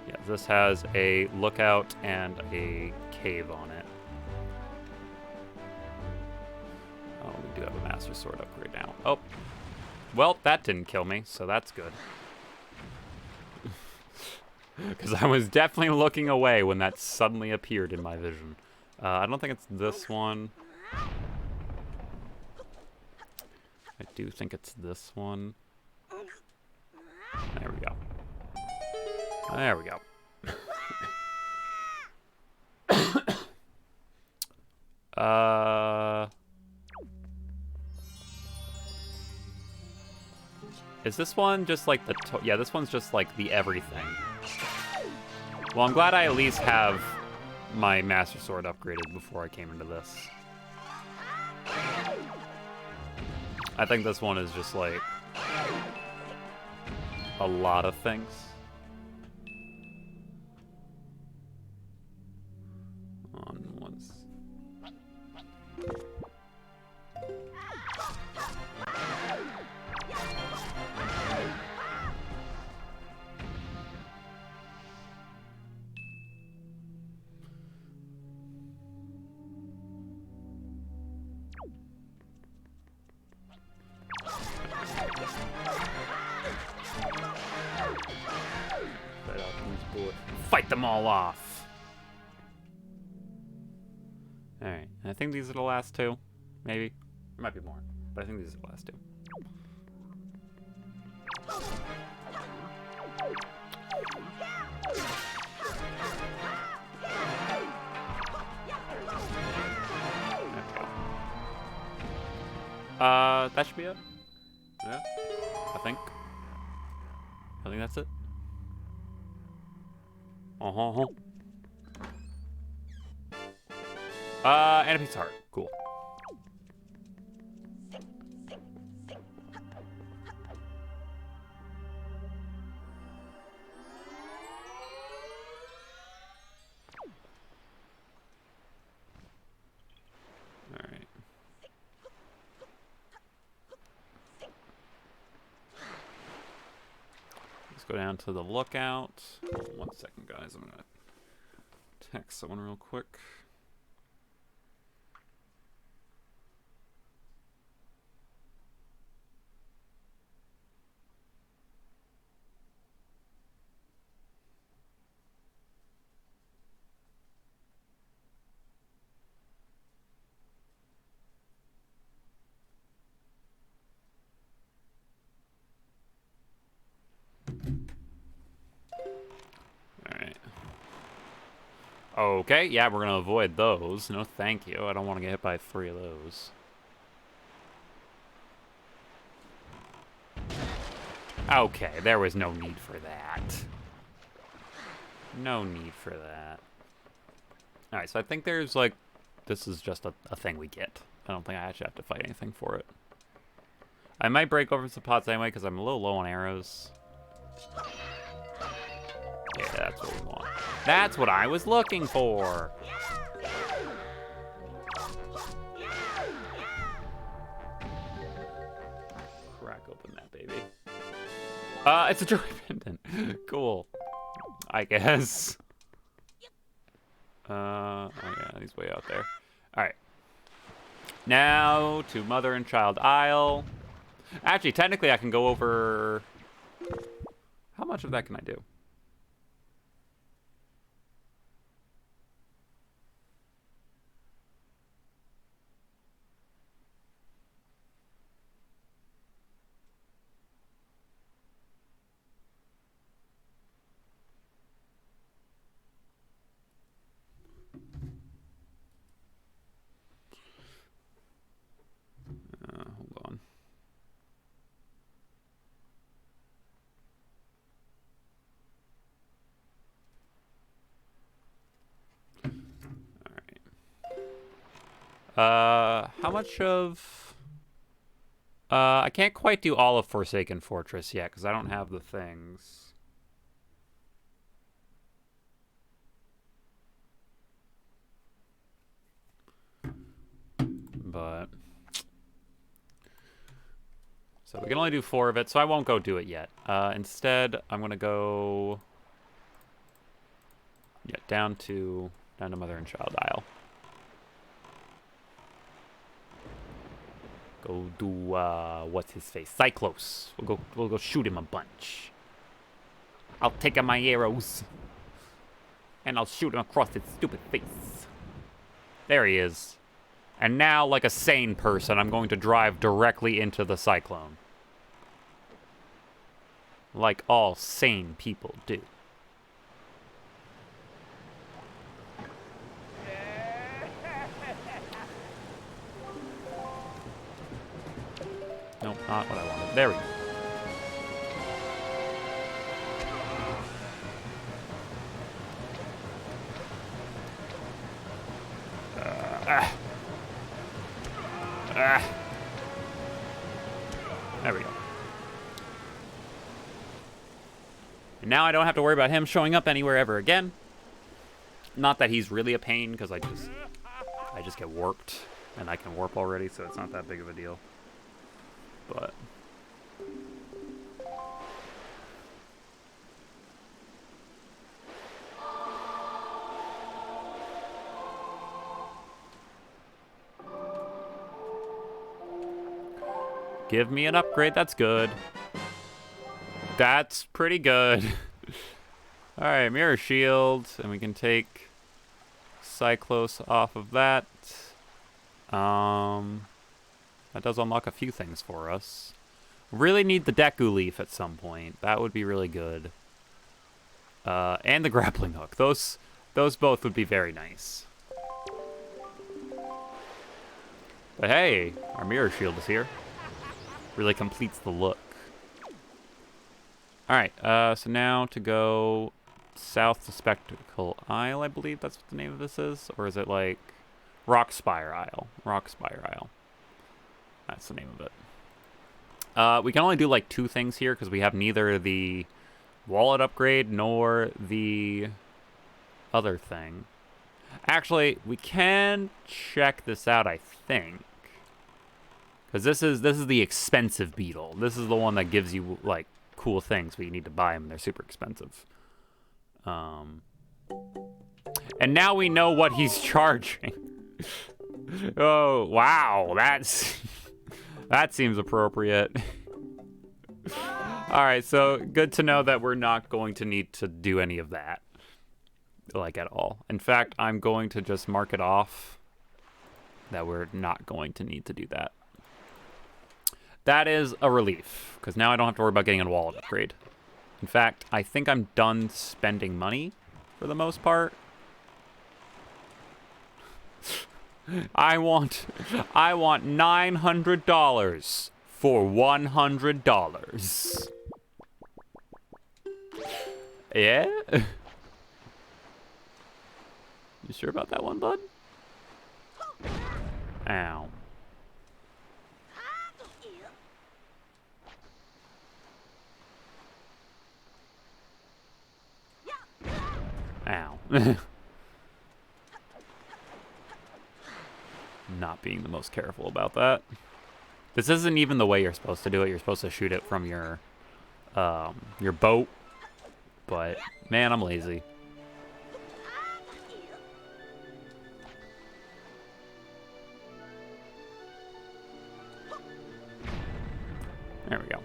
Yeah, this has a lookout and a cave on it. Oh, we do have a Master Sword upgrade now. Oh. Well, that didn't kill me, so that's good. Because I was definitely looking away when that suddenly appeared in my vision. I don't think it's this one. I do think it's this one. There we go. There we go. Is this one just like the... yeah, this one's just like the everything. Well, I'm glad I at least have my Master Sword upgraded before I came into this. I think this one is just like a lot of things. On once. Fight them all off. Alright, I think these are the last 2. Maybe. There might be more, but I think these are the last 2. That should be it. Yeah, I think that's it. And a piece of heart. Cool. Alright. Let's go down to the lookout. Hold on 1 second, guys. I'm gonna text someone real quick. Okay, yeah, we're gonna avoid those. No, thank you. I don't want to get hit by 3 of those. Okay, there was no need for that. No need for that. Alright, so I think there's, like... this is just a thing we get. I don't think I actually have to fight anything for it. I might break over some pots anyway, because I'm a little low on arrows. Yeah, that's what we want. That's what I was looking for! Crack open that baby. It's a joy pendant. Cool. I guess. Oh yeah, he's way out there. Alright. Now to Mother and Child Isle. Actually, technically I can go over... much of that can I do? Hold on. How much of... I can't quite do all of Forsaken Fortress yet, because I don't have the things. But... So we can only do 4 of it, so I won't go do it yet. Instead, I'm gonna go... Yeah, down to Mother and Child Isle. Go do, what's his face? Cyclos. We'll go shoot him a bunch. I'll take out my arrows. And I'll shoot him across his stupid face. There he is. And now, like a sane person, I'm going to drive directly into the cyclone. Like all sane people do. Nope, not what I wanted. There we go. There we go. And now I don't have to worry about him showing up anywhere ever again. Not that he's really a pain, because I just get warped, and I can warp already, so it's not that big of a deal. But give me an upgrade, that's good. That's pretty good. Alright, Mirror Shield, and we can take Cyclos off of that. That does unlock a few things for us. Really need the Deku Leaf at some point. That would be really good. And the Grappling Hook. Those both would be very nice. But hey, our Mirror Shield is here. Really completes the look. Alright, so now to go south to Spectacle Isle, I believe that's what the name of this is. Or is it like Rockspire Isle? Rockspire Isle. That's the name of it. We can only do like 2 things here because we have neither the wallet upgrade nor the other thing. Actually, we can check this out, I think. Because this is the expensive beetle. This is the one that gives you like cool things, but you need to buy them and they're super expensive. And now we know what he's charging. Oh, wow. That seems appropriate. Alright, so good to know that we're not going to need to do any of that. Like, at all. In fact, I'm going to just mark it off that we're not going to need to do that. That is a relief, because now I don't have to worry about getting a wallet upgrade. In fact, I think I'm done spending money for the most part. I want $900 for $100. Yeah? You sure about that one, bud? Ow. Ow. Not being the most careful about that. This isn't even the way you're supposed to do it. You're supposed to shoot it from your boat. But, man, I'm lazy. There we go.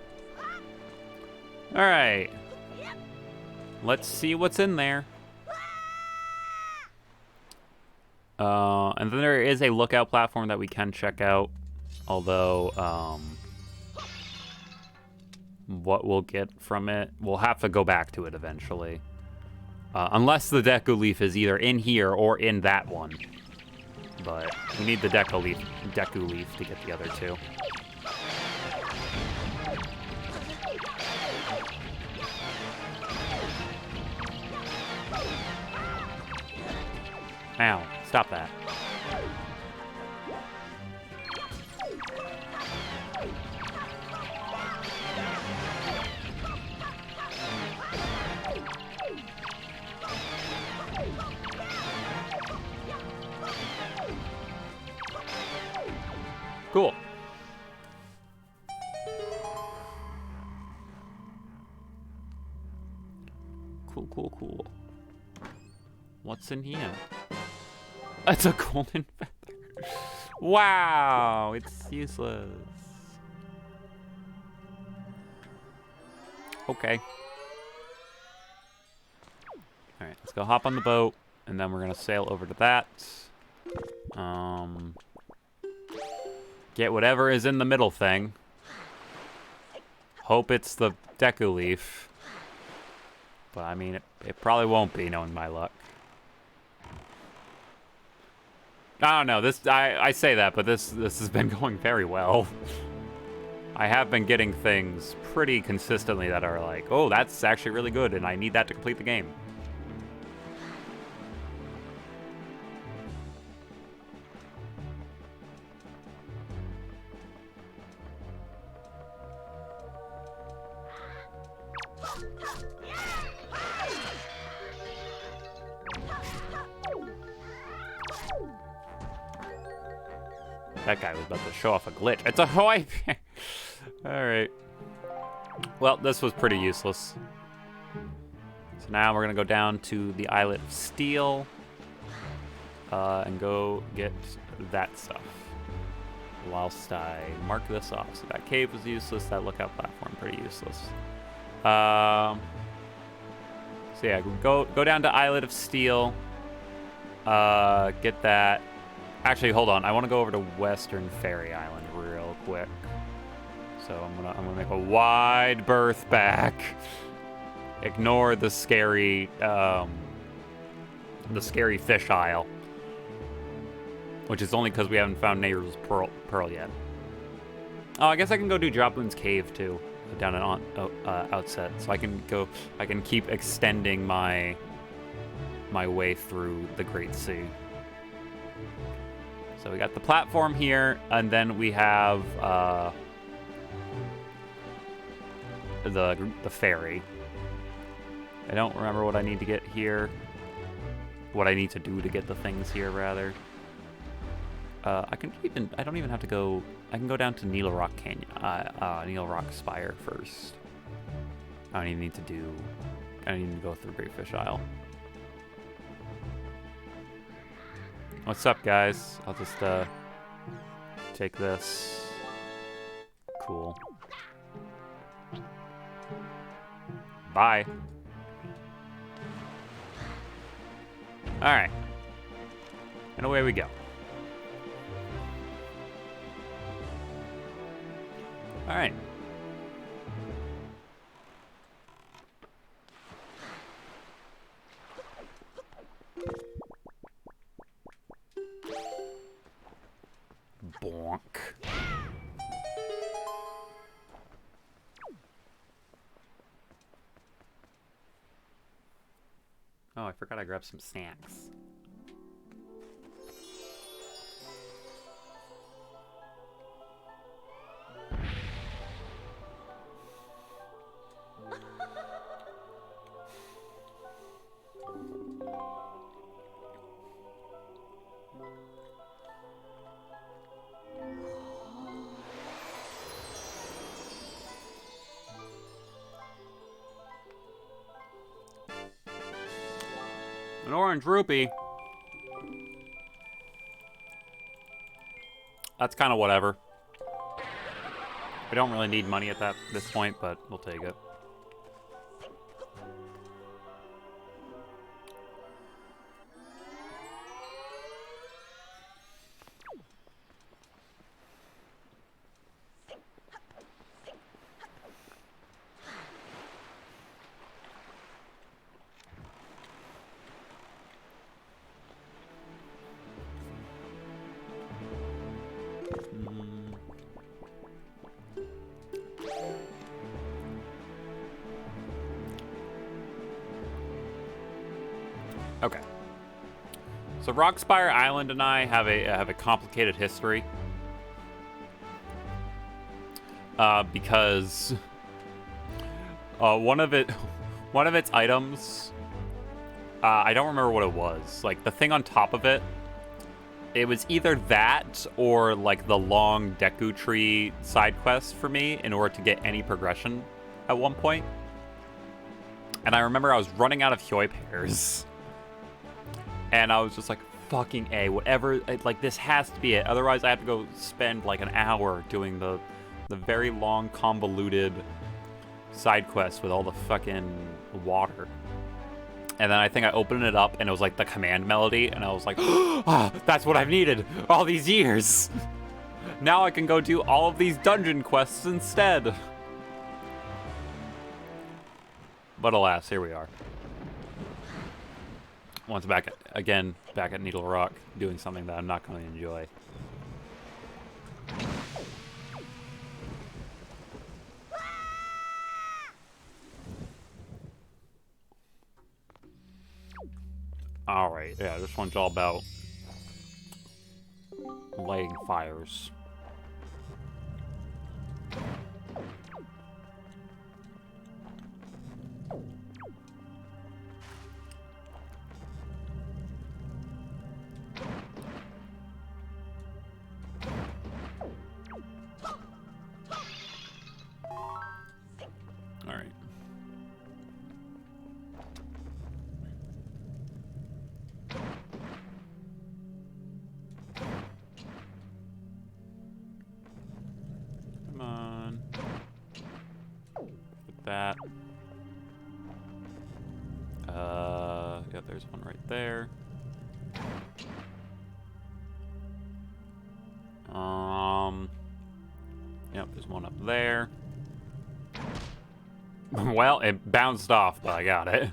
Alright. Let's see what's in there. And then there is a lookout platform that we can check out. Although, what we'll get from it, we'll have to go back to it eventually. Unless the Deku Leaf is either in here or in that one. But we need the Deku Leaf to get the other two. Ow, stop that. Cool. Cool. What's in here? It's a golden feather. Wow, it's useless. Okay. Alright, let's go hop on the boat, and then we're gonna sail over to that. Get whatever is in the middle thing. Hope it's the Deku Leaf. But I mean, it probably won't be, knowing my luck. I don't know, I say that, but this has been going very well. I have been getting things pretty consistently that are like, oh, that's actually really good, and I need that to complete the game. That guy was about to show off a glitch. It's a Hawaii bear. Alright. Well, this was pretty useless. So now we're going to go down to the Islet of Steel. And go get that stuff. Whilst I mark this off. So that cave was useless. That lookout platform, pretty useless. So yeah, go down to Islet of Steel. Get that. Actually, hold on. I want to go over to Western Fairy Island real quick. So I'm gonna make a wide berth back. Ignore the scary fish aisle, which is only because we haven't found Nehru's pearl yet. Oh, I guess I can go do Joplin's Cave too, down at Outset. So I can keep extending my way through the Great Sea. So we got the platform here, and then we have the ferry. I don't remember what I need to get here. What I need to do to get the things here, rather. I don't even have to go. I can go down to Needle Rock Canyon, Needle Rock Spire first. I don't even need to go through Great Fish Isle. What's up, guys? I'll just take this. Cool. Bye. All right. And away we go. All right. Bonk. Oh, I forgot I grabbed some snacks. An orange rupee. That's kind of whatever. We don't really need money at this point, but we'll take it. So Rockspire Island and I have a complicated history. Because one of its items, I don't remember what it was. Like the thing on top of it, it was either that or like the long Deku Tree side quest for me in order to get any progression at one point. And I remember I was running out of Hyoi pears. And I was just like, fucking A, whatever, like this has to be it. Otherwise I have to go spend like an hour doing the very long, convoluted side quest with all the fucking water. And then I think I opened it up and it was like the command melody, and I was like, ah, that's what I've needed all these years. Now I can go do all of these dungeon quests instead. But alas, here we are. Once back at Needle Rock, doing something that I'm not going to enjoy. Alright, yeah, this one's all about lighting fires. Alright. Come on. With that. Yeah, there's one right there. Yep, there's one up there. Well, it bounced off, but I got it.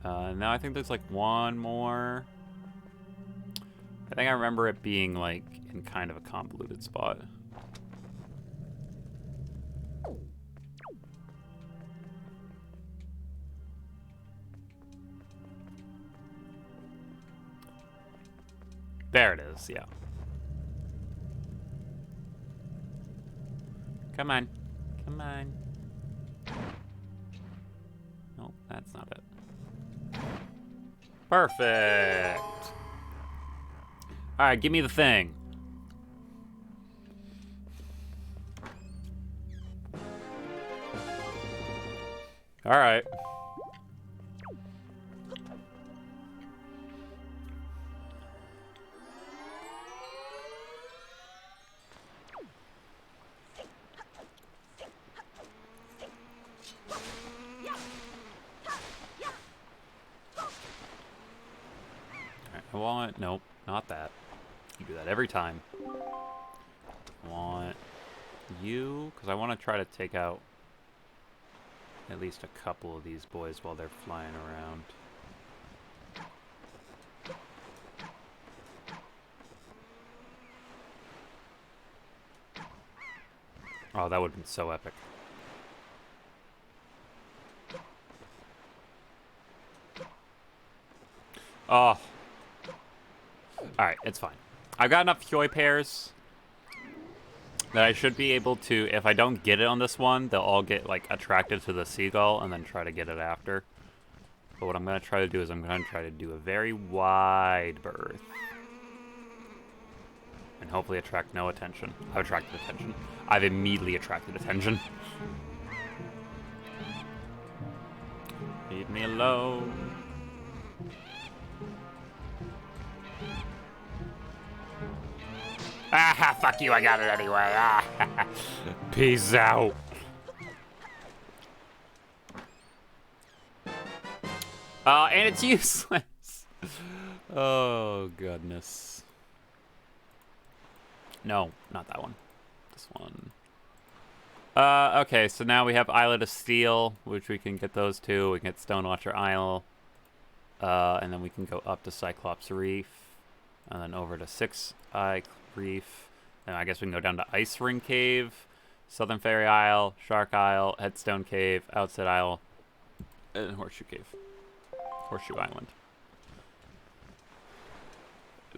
Now I think there's like one more. I think I remember it being like in kind of a convoluted spot. There it is, yeah. Come on. Come on. Nope, that's not it. Perfect! Alright, give me the thing. Alright. I want... Nope, not that. You do that every time. I want you, because I want to try to take out at least a couple of these boys while they're flying around. Oh, that would have been so epic. Oh. Alright, it's fine. I've got enough Hyoi pears that I should be able to, if I don't get it on this one, they'll all get, like, attracted to the seagull and then try to get it after. But what I'm going to try to do is I'm going to try to do a very wide berth. And hopefully attract no attention. I've attracted attention. I've immediately attracted attention. Leave me alone. Ah, fuck you, I got it anyway. Ah, peace out. And it's useless. Oh, goodness. No, not that one. This one. Okay, so now we have Islet of Steel, which we can get those two. We can get Stonewatcher Isle. And then we can go up to Cyclops Reef. And then over to Six Eye Reef. And I guess we can go down to Ice Ring Cave, Southern Fairy Isle, Shark Isle, Headstone Cave, Outset Isle, and Horseshoe Cave. Horseshoe Island.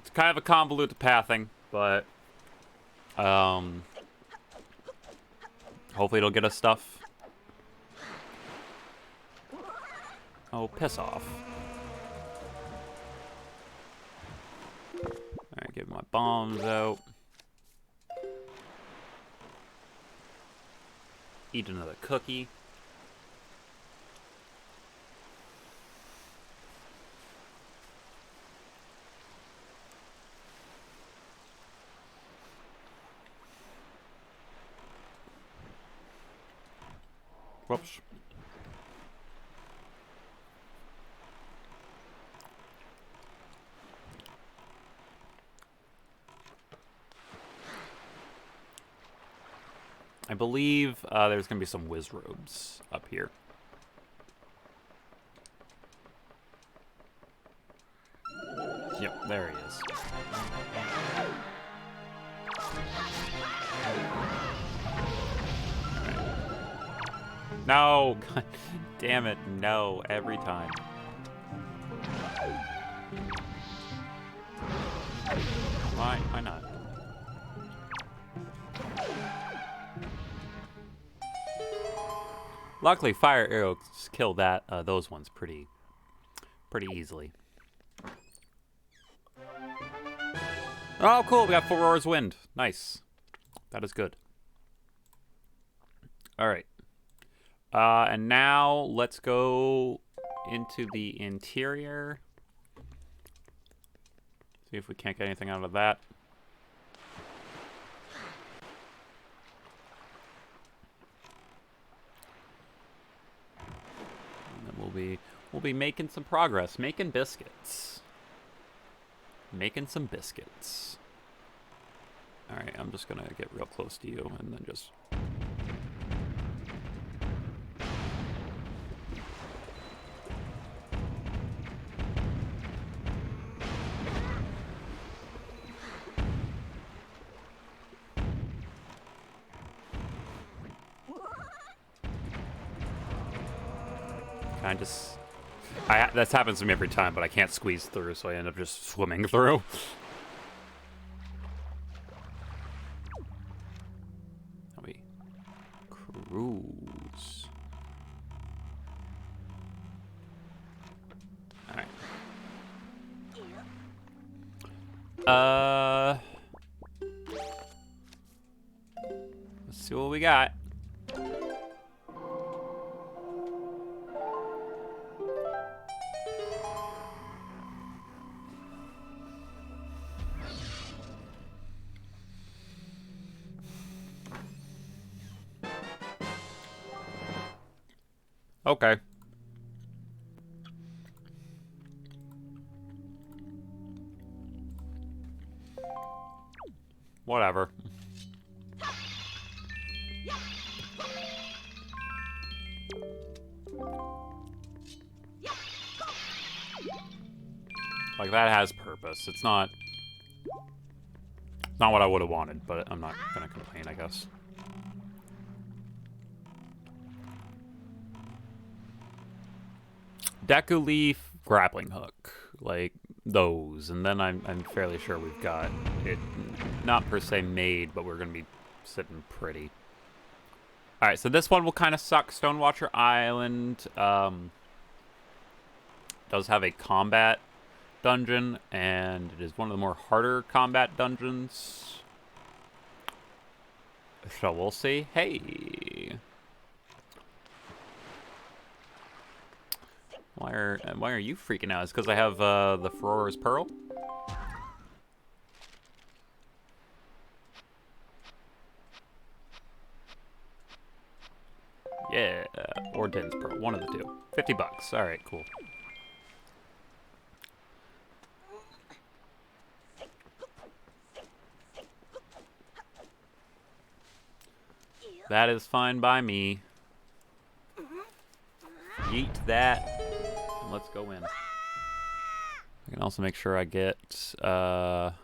It's kind of a convoluted pathing, but hopefully it'll get us stuff. Oh, piss off. Alright, get my bombs out. Eat another cookie. Whoops. I believe there's going to be some whiz robes up here. Yep, there he is. Right. No! God damn it, no, every time. Why not? Luckily, fire arrows kill those ones pretty easily. Oh, cool! We got Aurora's Wind. Nice. That is good. All right. And now let's go into the interior. See if we can't get anything out of that. We'll be making some progress, making biscuits. Making some biscuits. All right, I'm just gonna get real close to you and then just. That happens to me every time, but I can't squeeze through, so I end up just swimming through. Let me cruise. Alright. Let's see what we got. Okay. Whatever. Like, that has purpose. It's not what I would have wanted, but I'm not gonna complain, I guess. Deku Leaf, grappling hook, like those, and then I'm fairly sure we've got it, not per se made, but we're gonna be sitting pretty. All right, so this one will kind of suck. Stonewatcher Island does have a combat dungeon, and it is one of the more harder combat dungeons. So we'll see. Hey. Why are you freaking out? It's because I have the Aurora's Pearl? Yeah, or Din's Pearl, one of the two. $50. All right, cool. That is fine by me. Yeet that. Let's go in. I can also make sure I get, yep,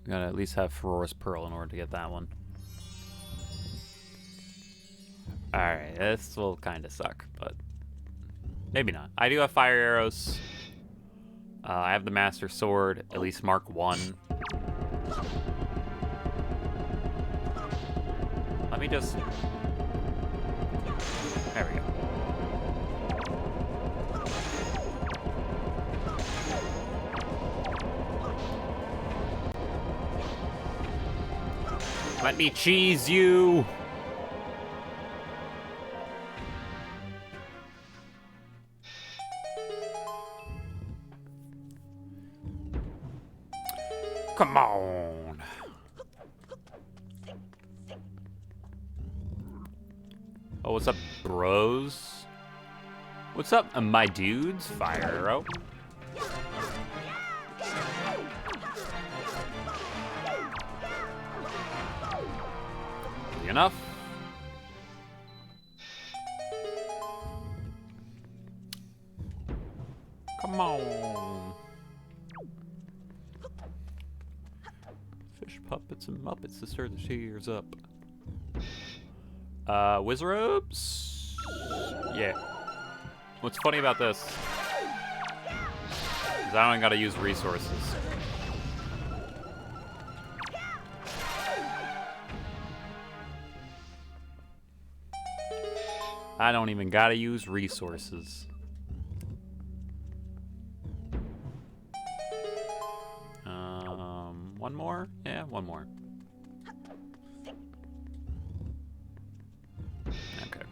gotta at least have Aurora's Pearl in order to get that one. Alright, this will kind of suck, but maybe not. I do have fire arrows. I have the Master Sword, at least Mark 1. Let me just... There we go. Let me cheese you! Come on! Oh, what's up, bros? What's up, my dudes? Fire arrow. Enough. Come on. Fish puppets and muppets to stir the tears up. Wizarobes? Yeah. What's funny about this is I don't gotta use resources. I don't even gotta use resources. One more? Yeah, one more. Okay.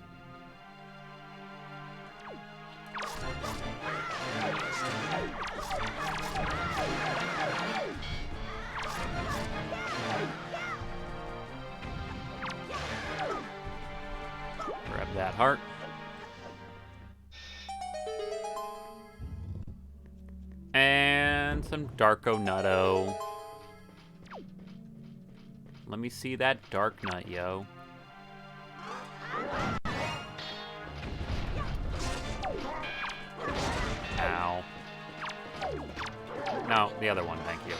Grab that heart. And some Darko Nutto. Let me see that Dark Nut, yo. Ow. No, the other one, thank you.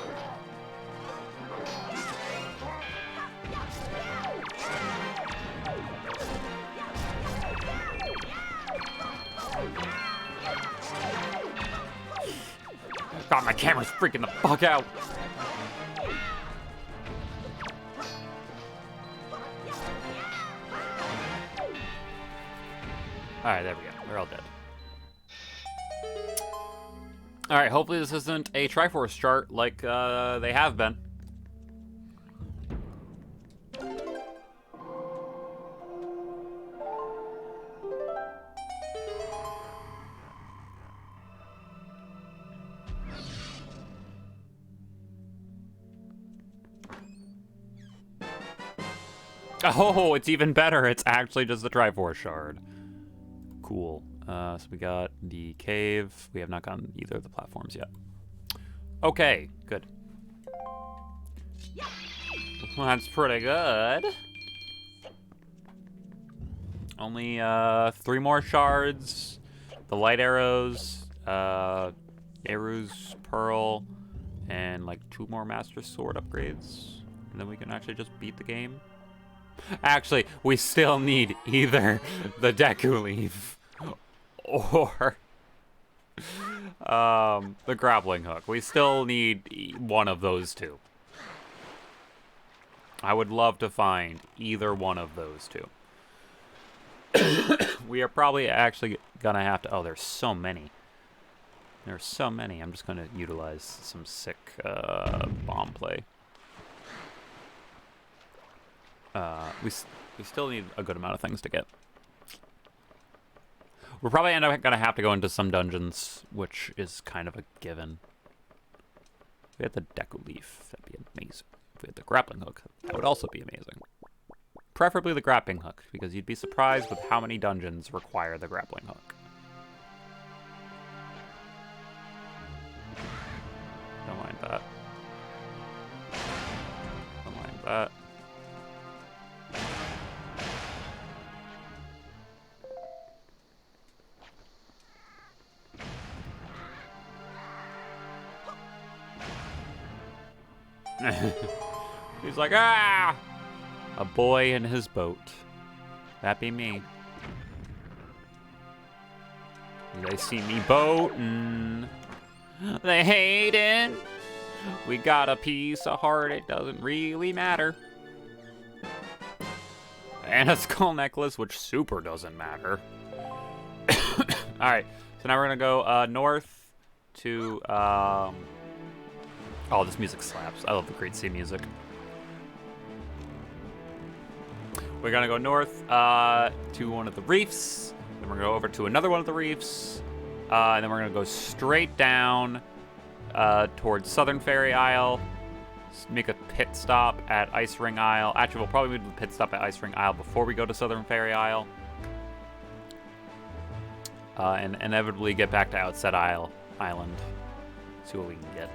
God, my camera's freaking the fuck out. Alright, there we go. We're all dead. Alright, hopefully this isn't a Triforce chart like they have been. Oh, it's even better. It's actually just the Triforce shard. Cool. So we got the cave. We have not gotten either of the platforms yet. Okay, good. Well, that's pretty good. Only 3 more shards. The light arrows, Eru's Pearl, and like 2 more Master Sword upgrades. And then we can actually just beat the game. Actually, we still need either the Deku Leaf or the grappling hook. We still need one of those two. I would love to find either one of those two. We are probably actually gonna have to... Oh, there's so many. There's so many. I'm just gonna utilize some sick bomb play. We still need a good amount of things to get. We're probably gonna have to go into some dungeons, which is kind of a given. If we had the Deku Leaf, that'd be amazing. If we had the grappling hook, that would also be amazing. Preferably the grappling hook, because you'd be surprised with how many dungeons require the grappling hook. Don't mind that. Don't mind that. He's like, ah! A boy in his boat. That be me. You guys see me boating. They hate it. We got a piece of heart, it doesn't really matter. And a skull necklace, which super doesn't matter. Alright, so now we're gonna go north to, oh, this music slaps. I love the Great Sea music. We're gonna go north to one of the reefs, then we're gonna go over to another one of the reefs, and then we're gonna go straight down towards Southern Fairy Isle, make a pit stop at Ice Ring Isle. Actually, we'll probably do the pit stop at Ice Ring Isle before we go to Southern Fairy Isle. And inevitably get back to Outset Island. See what we can get.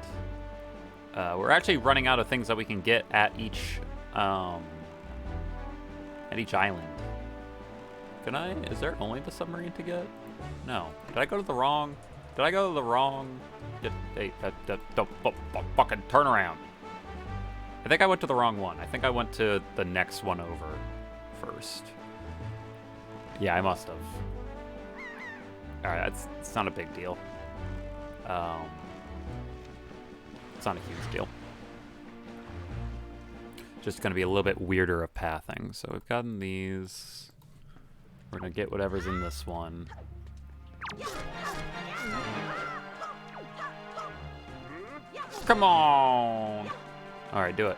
We're actually running out of things that we can get at each island. Is there only the submarine to get? No. Did I go to the wrong? Hey, fucking turn around. I think I went to the wrong one. I think I went to the next one over first. Yeah, I must have. Alright, it's not a big deal. It's not a huge deal. Just gonna be a little bit weirder of pathing. So we've gotten these. We're gonna get whatever's in this one. Come on! Alright, do it.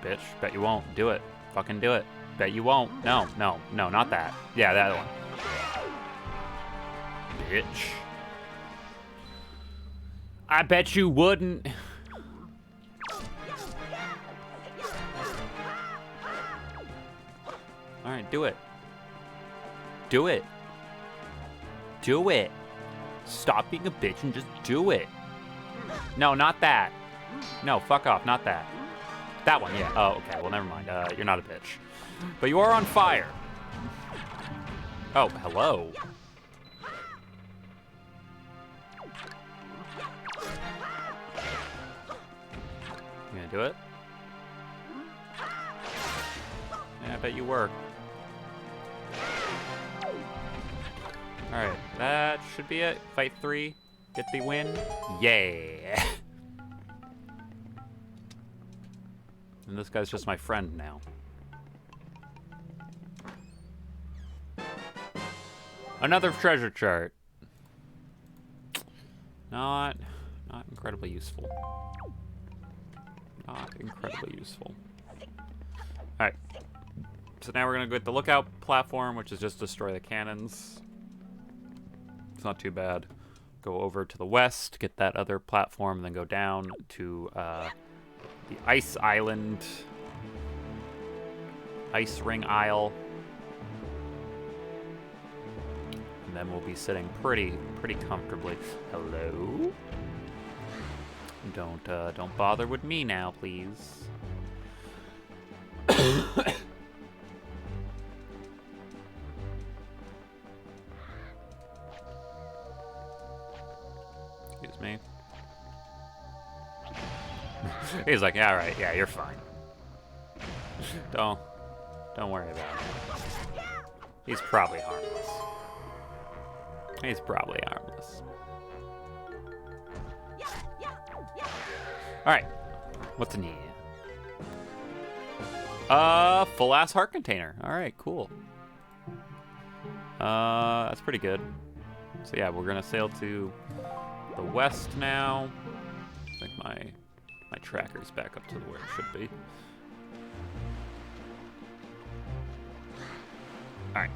Bitch. Bet you won't. Do it. Fucking do it. Bet you won't. No, not that. Yeah, that one. Bitch. I bet you wouldn't. Alright, do it. Do it. Do it. Stop being a bitch and just do it. No, not that. No, fuck off, not that. That one, yeah. Oh, okay, well, never mind. You're not a bitch. But you are on fire. Oh, hello. You gonna do it? Yeah, I bet you were. Alright, that should be it. Fight 3. Get the win. Yeah. And this guy's just my friend now. Another treasure chart. Not incredibly useful. Not incredibly useful. Alright. So now we're gonna go at the lookout platform, which is just destroy the cannons. It's not too bad. Go over to the west, get that other platform, then go down to the Ice Island, Ice Ring Isle, and then we'll be sitting pretty comfortably. Hello? Don't bother with me now, please. Excuse me. He's like, yeah, all right, yeah, you're fine. Don't worry about it. He's probably harmless. He's probably harmless. All right, what's in here? Full ass heart container. All right, cool. That's pretty good. So yeah, we're gonna sail to the west now. I think my tracker's back up to where it should be. All right.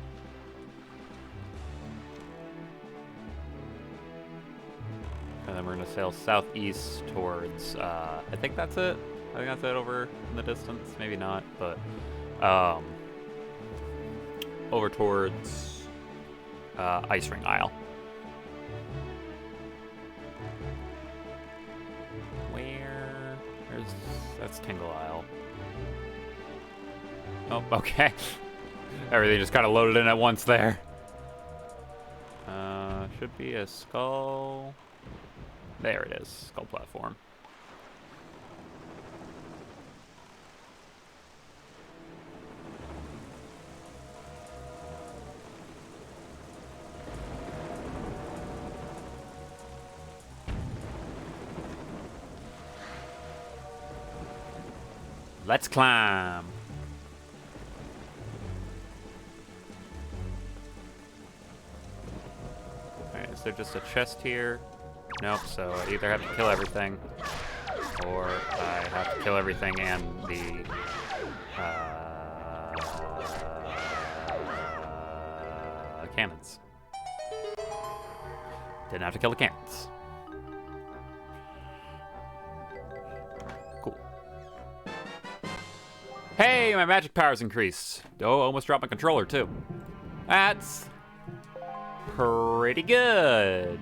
And then we're gonna sail southeast towards, I think that's it. I think that's it over in the distance. Maybe not, but over towards Ice Ring Isle. That's Tingle Isle. Oh, okay. Everything just kind of loaded in at once there. Should be a skull. There it is, skull platform. Let's climb. Alright, is there just a chest here? Nope, so I either have to kill everything, or I have to kill everything and the, cannons. Didn't have to kill the cannons. Cool. Hey, my magic power's increased. Oh, almost dropped my controller, too. That's pretty good.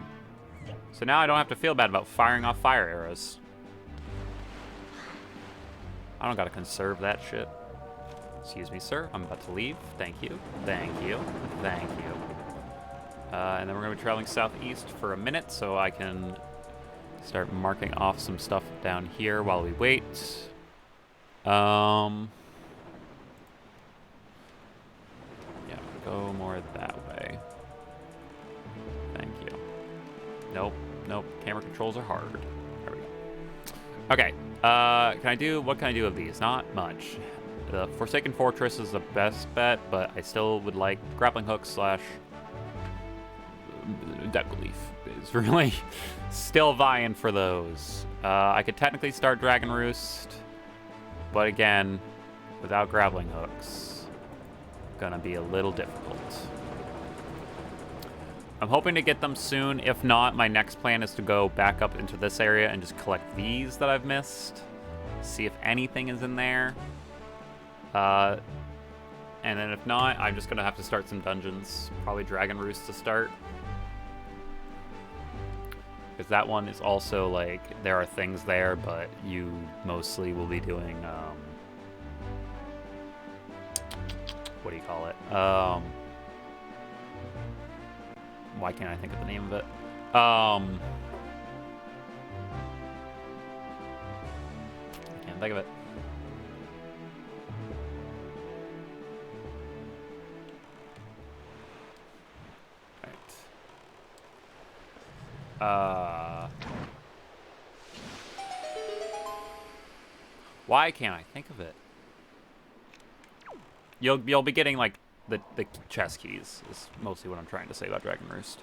So now I don't have to feel bad about firing off fire arrows. I don't gotta conserve that shit. Excuse me, sir. I'm about to leave. Thank you. Thank you. Thank you. And then we're gonna be traveling southeast for a minute so I can start marking off some stuff down here while we wait. Yeah, go more that way. Thank you. Nope, nope. Camera controls are hard. There we go. Okay. What can I do of these? Not much. The Forsaken Fortress is the best bet, but I still would like grappling hook slash deck leaf is really still vying for those. I could technically start Dragon Roost, but again, without grappling hooks, gonna be a little difficult. I'm hoping to get them soon. If not, my next plan is to go back up into this area and just collect these that I've missed. See if anything is in there. And then if not, I'm just gonna have to start some dungeons. Probably Dragon Roost to start. Because that one is also, like, there are things there, but you mostly will be doing, what do you call it? Why can't I think of the name of it? I can't think of it. Why can't I think of it? You'll be getting like the chest keys is mostly what I'm trying to say about Dragon Roost,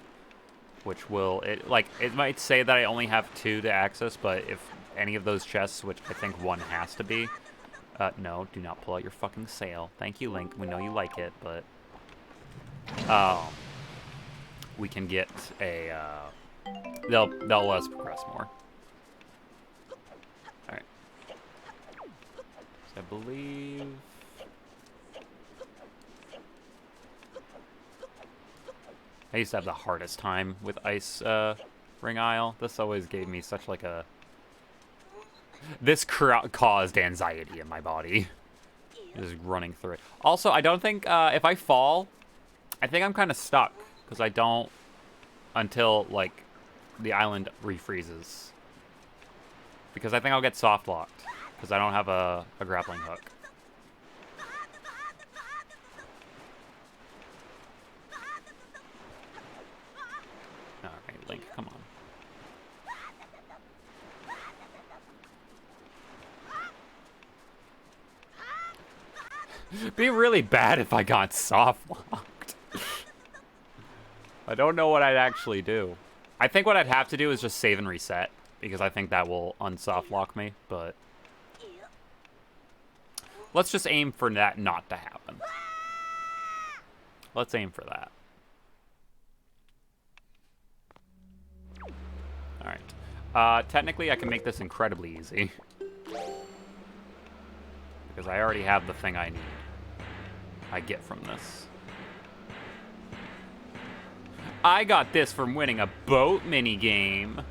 which will it might say that I only have 2 to access, but if any of those chests, which I think 1 has to be, no, do not pull out your fucking sail. Thank you, Link. We know you like it, but we can get a they'll let us progress more. All right. So I believe. I used to have the hardest time with Ice Ring Isle. This always gave me such like a... This caused anxiety in my body. Just running through it. Also, I don't think, if I fall, I think I'm kind of stuck. Because I don't until, like, the island refreezes. Because I think I'll get soft locked. Because I don't have a grappling hook. Alright, Link, come on. It'd be really bad if I got soft locked. I don't know what I'd actually do. I think what I'd have to do is just save and reset, because I think that will unsoft lock me, but let's just aim for that not to happen. Let's aim for that. Alright. Technically, I can make this incredibly easy. Because I already have the thing I need. I get from this. I got this from winning a boat minigame.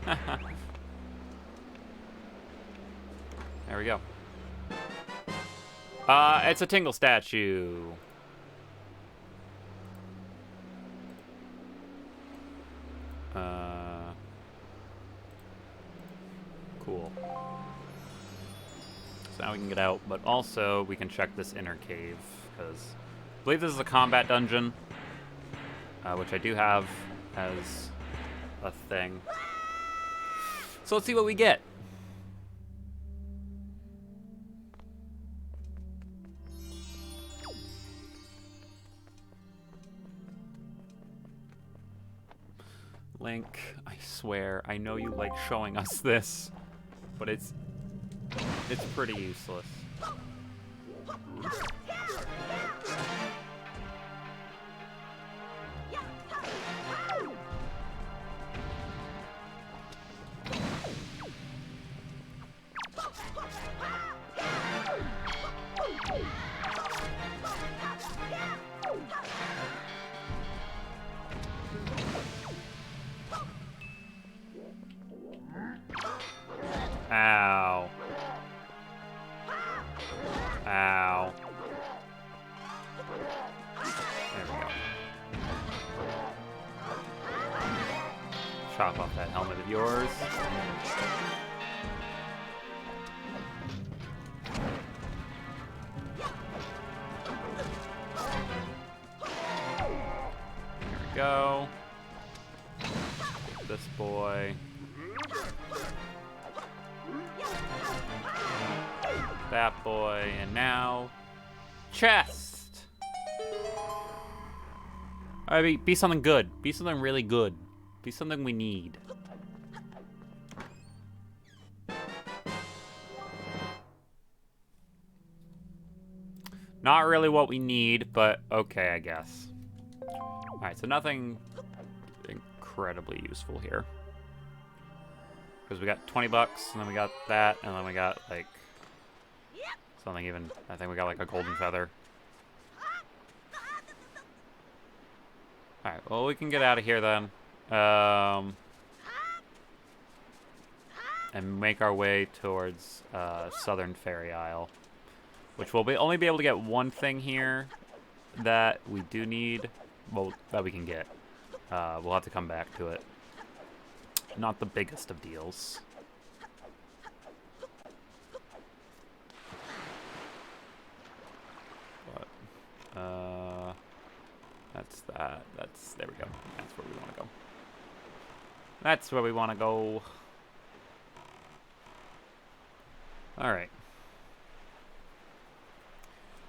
There we go. It's a Tingle statue. Cool. So now we can get out, but also we can check this inner cave, because I believe this is a combat dungeon, which I do have as a thing. So let's see what we get. Link, I swear, I know you like showing us this, but it's pretty useless. Ow. Ow. There we go. Chop off that helmet of yours. There we go. This boy. That boy, and now chest. All right, be something good. Be something really good. Be something we need. Not really what we need, but okay, I guess. All right, so nothing incredibly useful here. Because we got 20 bucks, and then we got that, and then we got, like, something even, I think we got, like, a golden feather. Alright, well, we can get out of here, then. And make our way towards Southern Fairy Isle. Which we'll only be able to get one thing here that we do need. Well, that we can get. We'll have to come back to it. Not the biggest of deals. But, that's that. There we go. That's where we want to go. That's where we want to go. Alright.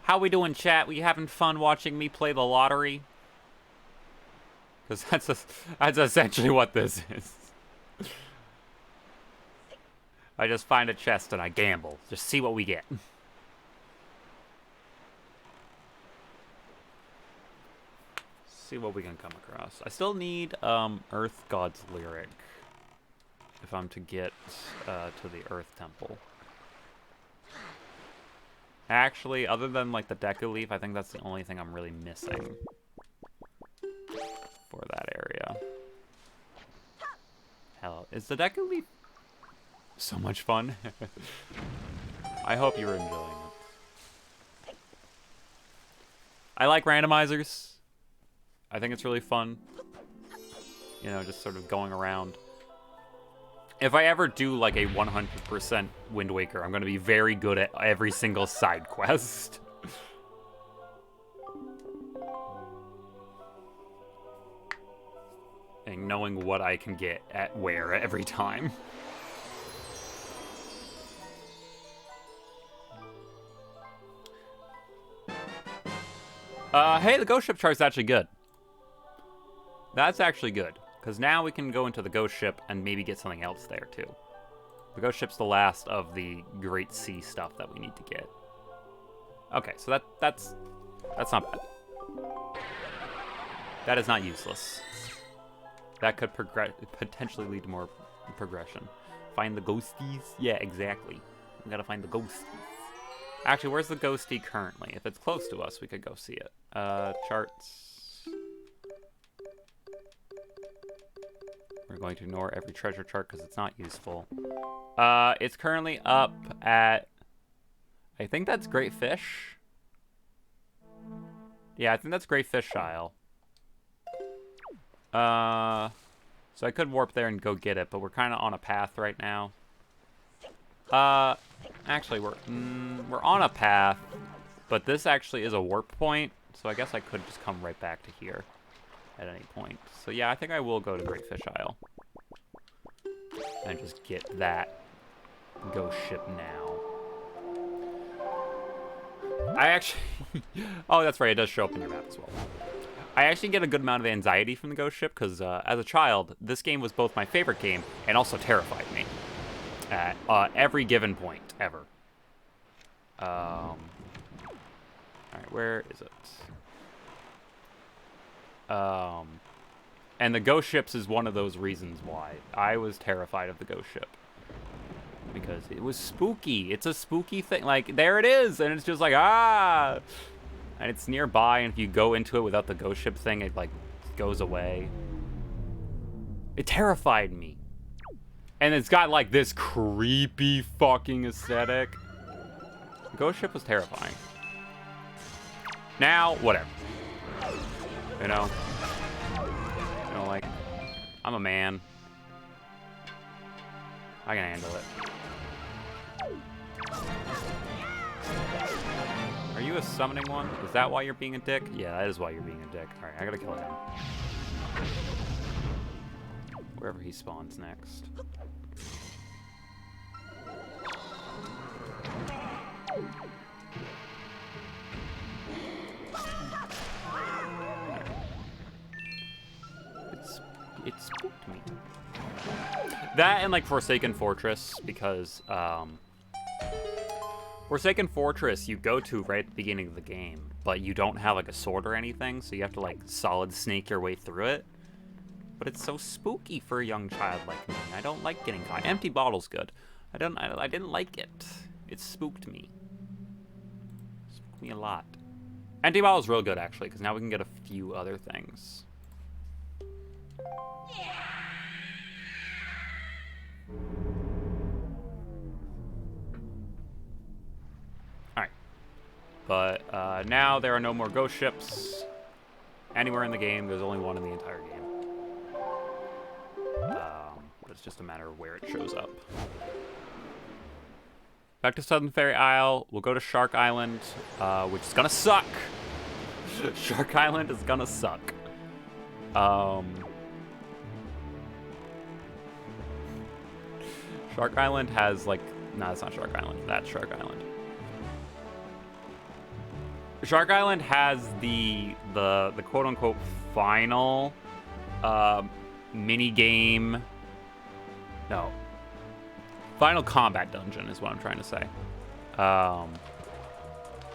How we doing, chat? We having fun watching me play the lottery? Because that's essentially what this is. I just find a chest and I gamble. Just see what we get. See what we can come across. I still need Earth God's Lyric if I'm to get to the Earth Temple. Actually, other than like the Deku Leaf, I think that's the only thing I'm really missing for that area. Hell, is the Deku Leaf so much fun? I hope you're enjoying it. I like randomizers. I think it's really fun. You know, just sort of going around. If I ever do like a 100% Wind Waker, I'm going to be very good at every single side quest. And knowing what I can get at where every time. Hey, the ghost ship chart's actually good. That's actually good, because now we can go into the ghost ship and maybe get something else there, too. The ghost ship's the last of the Great Sea stuff that we need to get. Okay, so that's not bad. That is not useless. That could potentially lead to more progression. Find the ghosties? Yeah, exactly. We gotta find the ghosties. Actually, where's the ghostie currently? If it's close to us, we could go see it. Charts. We're going to ignore every treasure chart because it's not useful. It's currently up at... I think that's Great Fish. Yeah, I think that's Great Fish Isle. So I could warp there and go get it, but we're kind of on a path right now. Actually, we're on a path, but this actually is a warp point, so I guess I could just come right back to here at any point. So yeah, I think I will go to Great Fish Isle and just get that ghost ship now. I actually... oh, that's right, it does show up in your map as well. I actually get a good amount of anxiety from the ghost ship because as a child, this game was both my favorite game and also terrified me at every given point ever. All right, where is it? And the ghost ships is one of those reasons why I was terrified of the ghost ship. Because it was spooky. It's a spooky thing. Like, there it is, and it's just like, ah! And it's nearby, and if you go into it without the ghost ship thing, it, like, goes away. It terrified me. And it's got, like, this creepy fucking aesthetic. The ghost ship was terrifying. Now, whatever. You know? Like, I'm a man. I can handle it. Are you a summoning one? Is that why you're being a dick? Yeah, that is why you're being a dick. Alright, I gotta kill him. Wherever he spawns next. It spooked me. That and like Forsaken Fortress, because Forsaken Fortress you go to right at the beginning of the game, but you don't have like a sword or anything, so you have to like solid snake your way through it. But it's so spooky for a young child like me. I don't like getting caught. Empty bottle's good. I didn't like it. It spooked me. It spooked me a lot. Empty bottle's real good actually, because now we can get a few other things. Alright. But now there are no more ghost ships anywhere in the game. There's only one in the entire game. But it's just a matter of where it shows up. Back to Southern Fairy Isle. We'll go to Shark Island, which is gonna suck. Shark Island is gonna suck. Shark Island has like, no, it's not Shark Island. That's Shark Island. Shark Island has the quote unquote final mini game. No, final combat dungeon is what I'm trying to say.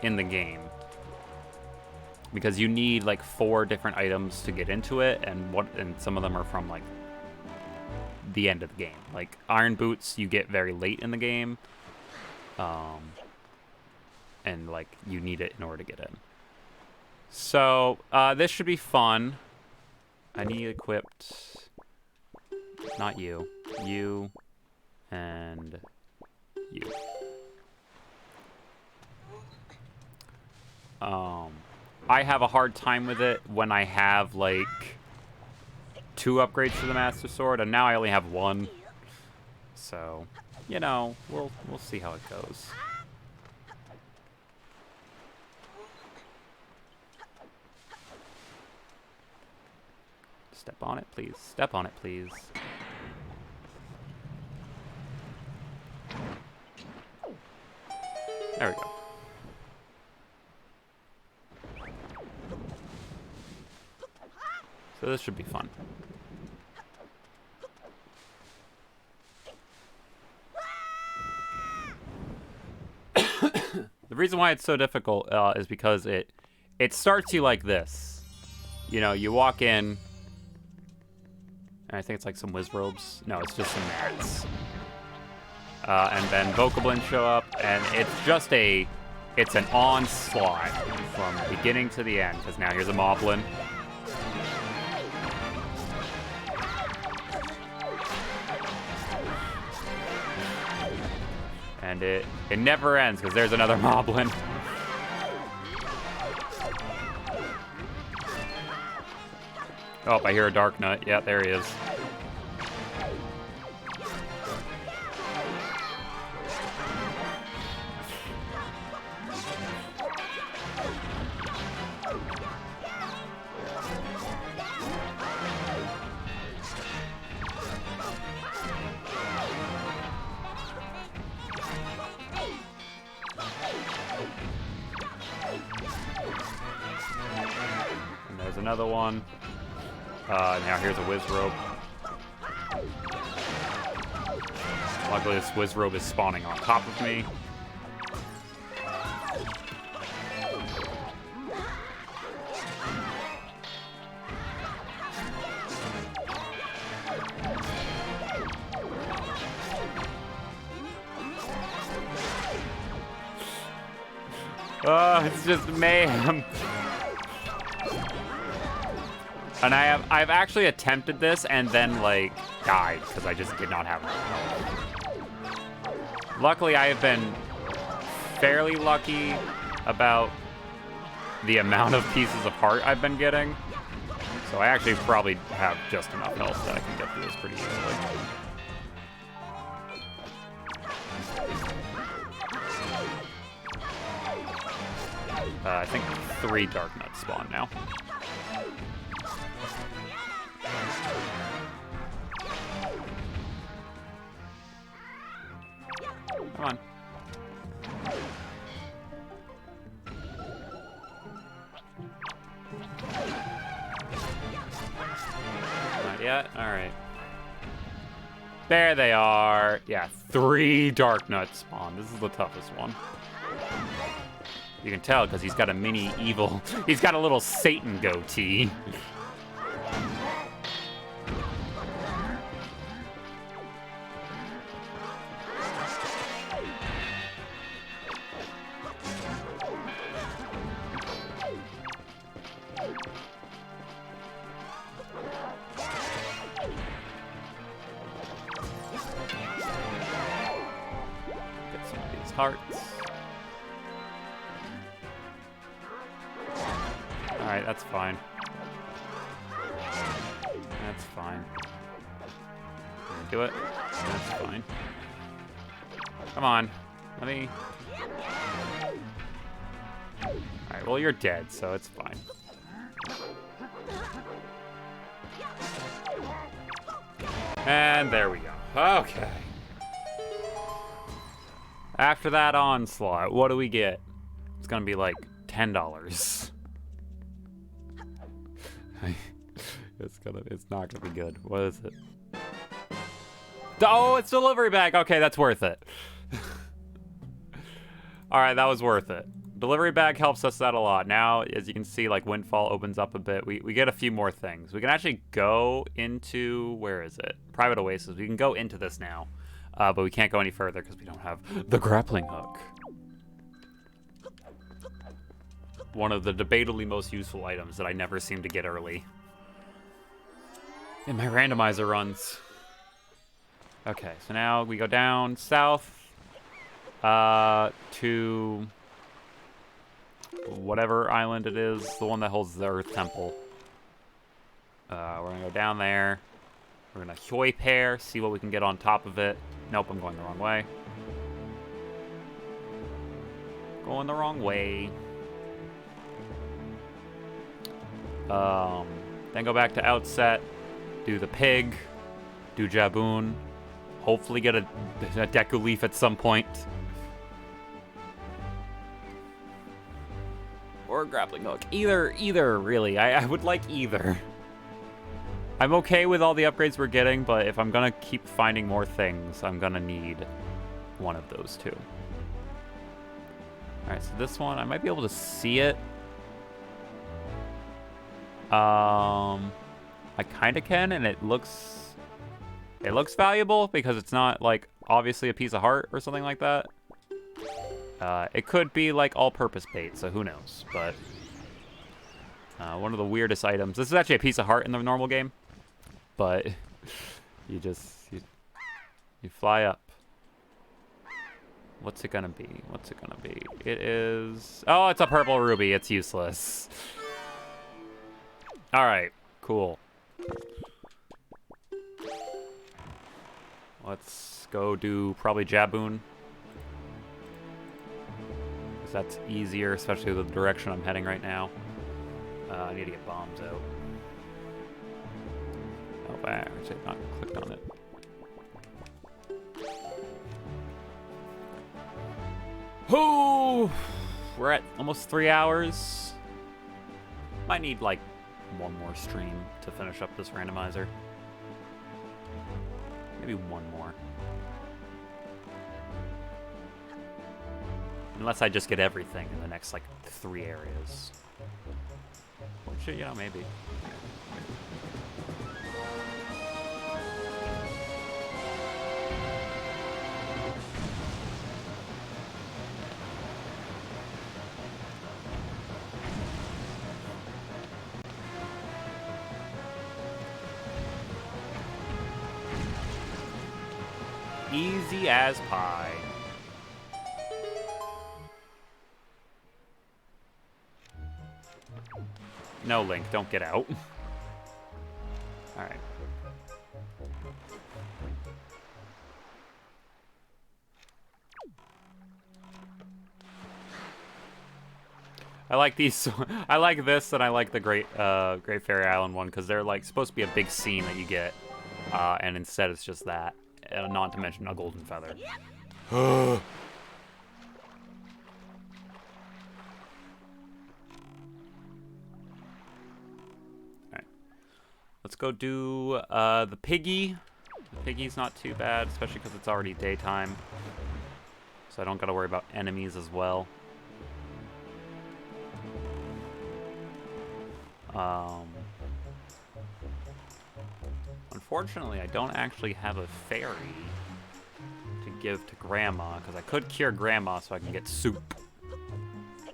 In the game, because you need like 4 different items to get into it, and some of them are from like the end of the game. Like iron boots you get very late in the game, and like you need it in order to get in. So this should be fun. I need equipped, not you, you, and you. I have a hard time with it when I have like 2 upgrades to the Master Sword, and now I only have 1. So, you know, we'll see how it goes. Step on it, please. Step on it, please. There we go. So this should be fun. The reason why it's so difficult is because it starts you like this. You know, you walk in, and I think it's like some Wizrobes. No, it's just some mats. And then Vocablins show up, and it's an onslaught from beginning to the end. Because now here's a Moblin. And it never ends, because there's another Moblin. Oh, I hear a Dark Nut. Yeah, there he is. another one. Now here's a whiz robe. Luckily, this whiz robe is spawning on top of me. It's just mayhem. And I've actually attempted this and then like died because I just did not have enough health. Luckily, I have been fairly lucky about the amount of pieces of heart I've been getting. So I actually probably have just enough health that I can get through this pretty easily. I think 3 dark nuts spawn now. Come on. Not yet? Alright. There they are. Yeah, 3 dark nuts spawn. This is the toughest one. You can tell because he's got a mini evil. He's got a little Satan goatee. Get some of these hearts. Alright, that's fine. That's fine. Do it. That's fine. Come on. Let me... Alright, well, you're dead, so it's fine. And there we go. Okay. After that onslaught, what do we get? It's gonna be like $10. It's not gonna be good. What is it? Oh, it's delivery bag. Okay, that's worth it. All right, that was worth it. Delivery bag helps us out a lot. Now, as you can see, like Windfall opens up a bit. We get a few more things. We can actually go into, where is it? Private Oasis. We can go into this now, but we can't go any further because we don't have the grappling hook. One of the debatably most useful items that I never seem to get early in my randomizer runs. Okay, so now we go down south to whatever island it is, the one that holds the Earth Temple. We're gonna go down there. We're gonna Hoi pair, see what we can get on top of it. Nope, I'm going the wrong way. Going the wrong way. Then go back to Outset, do the pig, do Jaboon, hopefully get a Deku Leaf at some point. Or a grappling hook. Either, really. I would like either. I'm okay with all the upgrades we're getting, but if I'm gonna keep finding more things, I'm gonna need one of those two. Alright, so this one, I might be able to see it. I kind of can, and it looks valuable because it's not like obviously a piece of heart or something like that. It could be like all-purpose bait, so who knows? But one of the weirdest items. This is actually a piece of heart in the normal game, but you fly up. What's it gonna be? What's it gonna be? It is. Oh, it's a purple ruby. It's useless. All right, cool. Let's go do probably Jaboon. Because that's easier, especially with the direction I'm heading right now. I need to get bombs out. Oh, I actually not clicked on it. Ooh, we're at almost 3 hours. Might need like one more stream to finish up this randomizer. Maybe one more. Unless I just get everything in the next, like, 3 areas. Which, you know, maybe. Easy as pie. No, Link, don't get out. Alright. I like these. I like this, and I like the Great Fairy Island one, because they're like supposed to be a big scene that you get, and instead it's just that. Not to mention a golden feather. Alright. Let's go do the piggy. The piggy's not too bad, especially because it's already daytime. So I don't gotta worry about enemies as well. Unfortunately, I don't actually have a fairy to give to Grandma, because I could cure Grandma so I can get soup.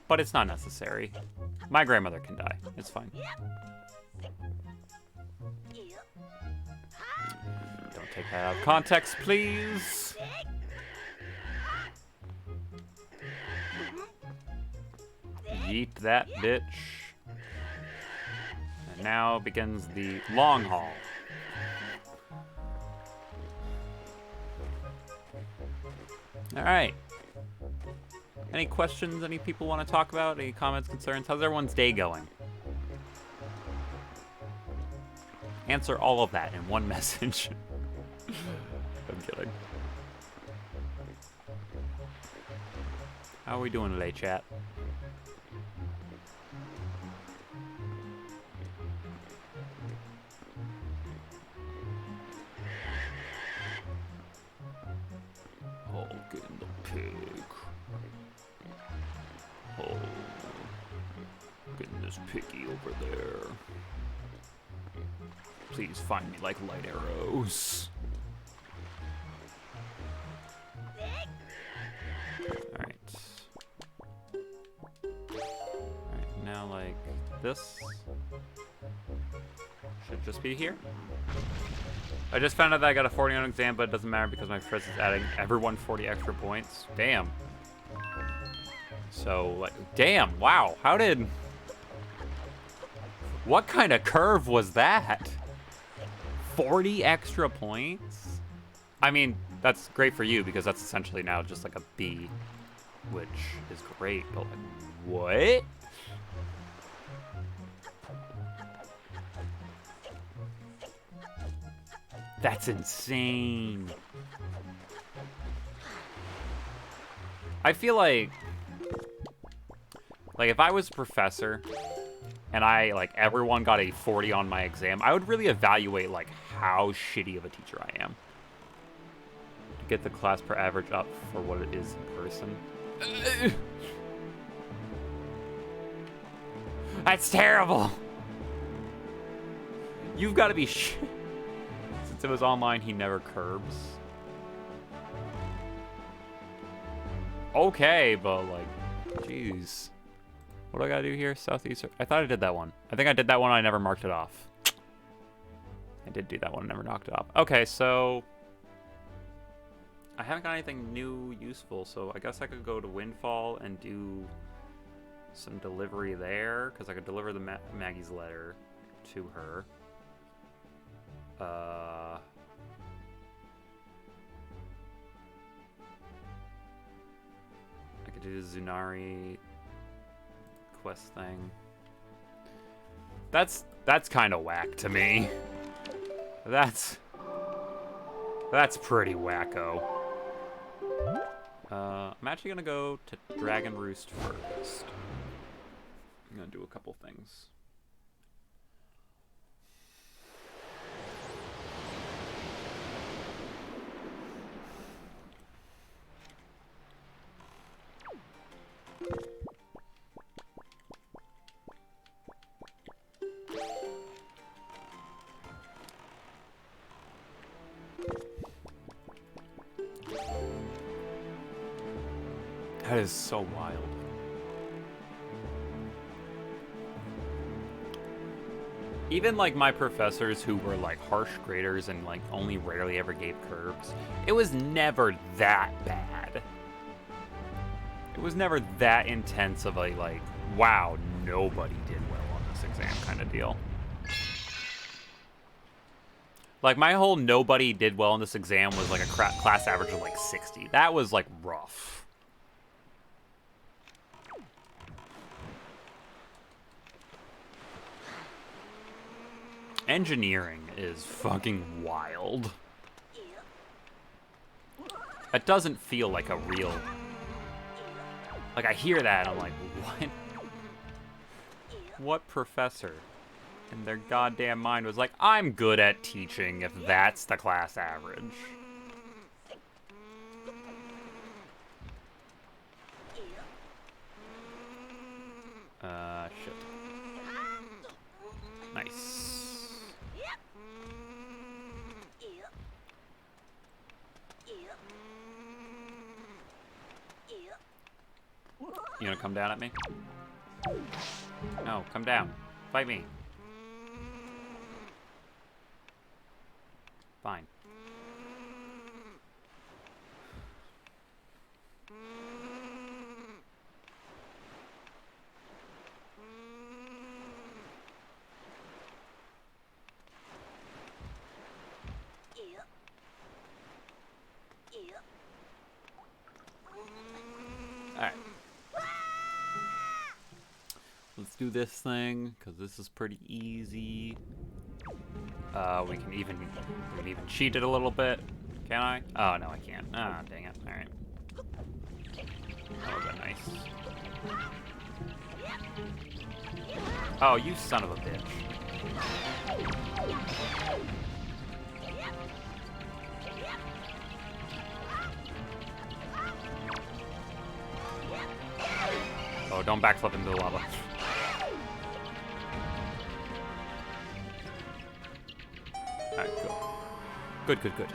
But it's not necessary. My grandmother can die. It's fine. Don't take that out of context, please. Yeet that bitch. And now begins the long haul. Alright. Any questions any people want to talk about? Any comments, concerns? How's everyone's day going? Answer all of that in one message. I'm kidding. How are we doing today, chat? Oh, getting the pig. Oh, getting this piggy over there. Please find me like light arrows. Alright. Alright, now like this. Should just be here. I just found out that I got a 40 on exam, but it doesn't matter because my friend is adding everyone 40 extra points. Damn. So, like, damn, wow. How did... What kind of curve was that? 40 extra points? I mean, that's great for you because that's essentially now just like a B, which is great, but like, what? That's insane. I feel like if I was a professor and everyone got a 40 on my exam, I would really evaluate like how shitty of a teacher I am to get the class per average up for what it is in person. That's terrible. You've got to be shit. Since it was online, he never curbs. Okay, but like, jeez. What do I gotta do here? Southeast. I thought I did that one. I think I did that one. I never marked it off. I did do that one. Never knocked it off. Okay, so I haven't got anything new useful. So I guess I could go to Windfall and do some delivery there because I could deliver the Maggie's letter to her. I could do the Zunari quest thing. That's kind of whack to me. That's pretty wacko. I'm actually gonna go to Dragon Roost first. I'm gonna do a couple things. That is so wild. Even like my professors who were like harsh graders and like only rarely ever gave curves, it was never that bad. It was never that intense of a like, wow, nobody did well on this exam kind of deal. Like my whole nobody did well on this exam was like a class average of like 60. That was like rough. Engineering is fucking wild. It doesn't feel like a real... Like, I hear that, and I'm like, what? What professor in their goddamn mind was like, I'm good at teaching if that's the class average? Shit. Nice. You gonna come down at me? No, come down. Fight me. Fine. Alright. Let's do this thing, because this is pretty easy. We can even cheat it a little bit. Can I? Oh, no, I can't. Ah, dang it. Alright. That would've been nice. Oh, you son of a bitch. Oh, don't backflip into the lava. Alright, cool. Good, good, good.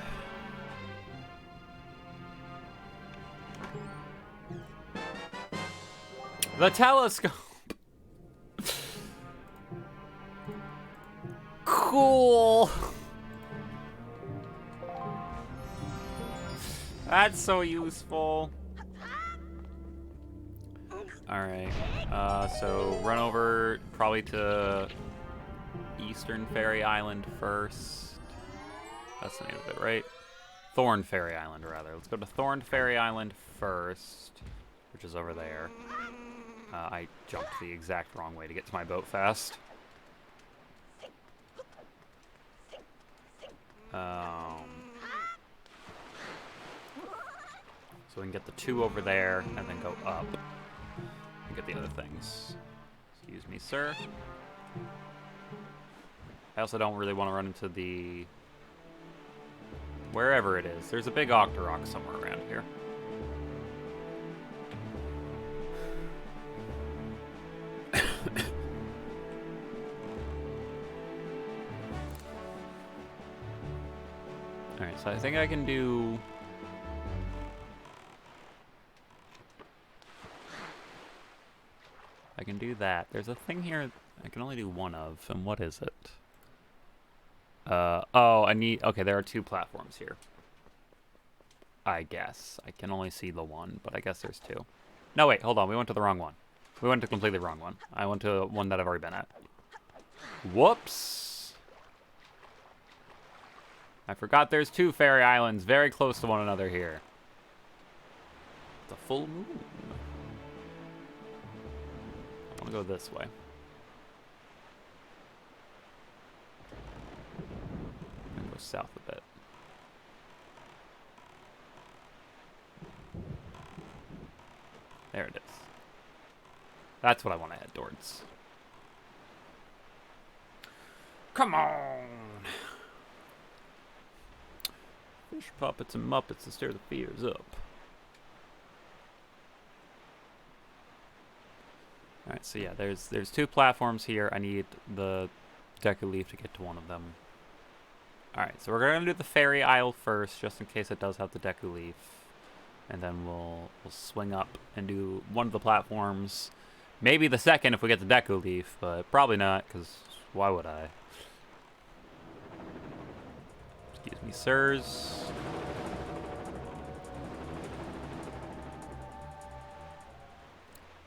The telescope! Cool! That's so useful. Alright, so run over probably to Eastern Fairy Island first. That's the name of it, right? Thorn Fairy Island, rather. Let's go to Thorn Fairy Island first, which is over there. I jumped the exact wrong way to get to my boat fast. So we can get the 2 over there, and then go up. And get the other things. Excuse me, sir. I also don't really want to run into the... wherever it is. There's a big Octorok somewhere around here. Alright, so I think I can do... I can do that. There's a thing here I can only do one of, and what is it? Oh, I need... okay, there are 2 platforms here. I guess. I can only see the one, but I guess there's 2. No, wait, hold on. We went to the wrong one. We went to completely wrong one. I went to one that I've already been at. Whoops! I forgot there's 2 fairy islands very close to one another here. It's a full moon. I want to go this way. I'm going to go south a bit. There it is. That's what I want to head towards. Come on! Fish puppets and muppets to stir the fears up. Alright, so yeah, there's 2 platforms here. I need the Deku Leaf to get to one of them. Alright, so we're going to do the Fairy Isle first, just in case it does have the Deku Leaf. And then we'll swing up and do one of the platforms. Maybe the second if we get the Deku Leaf, but probably not, because why would I? Excuse me, sirs.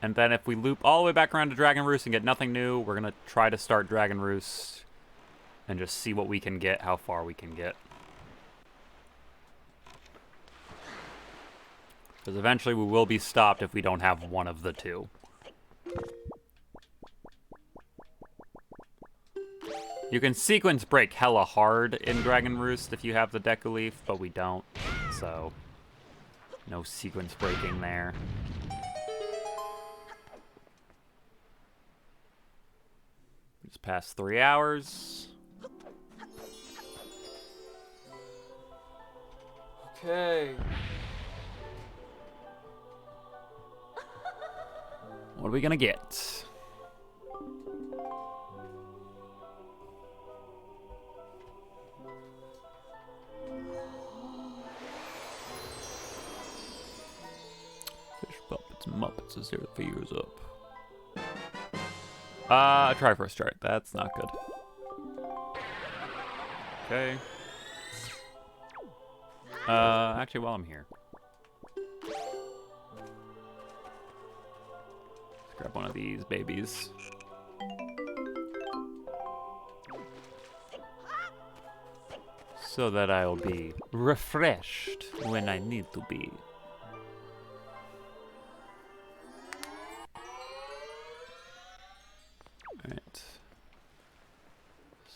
And then if we loop all the way back around to Dragon Roost and get nothing new, we're going to try to start Dragon Roost and just see what we can get, how far we can get. Because eventually we will be stopped if we don't have one of the two. You can sequence break hella hard in Dragon Roost if you have the Deku Leaf, but we don't, so no sequence breaking there. Just past 3 hours. Okay. What are we gonna get? Fish puppets, Muppets, a 0 figures up. Try first strike. That's not good. Okay. Actually, while I'm here, let's grab one of these babies. So that I will be refreshed when I need to be. Alright.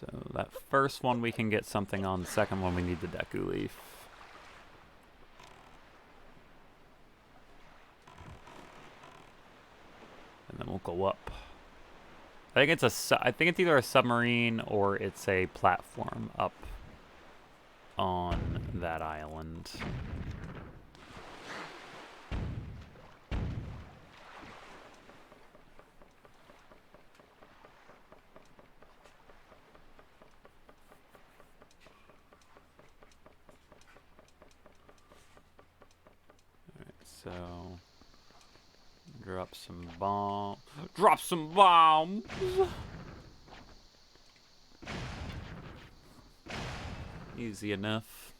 So that first one we can get something on, the second one we need the Deku Leaf. And then we'll go up. I think it's either a submarine or it's a platform up on that island. So, drop some bomb. Drop some bombs. Easy enough.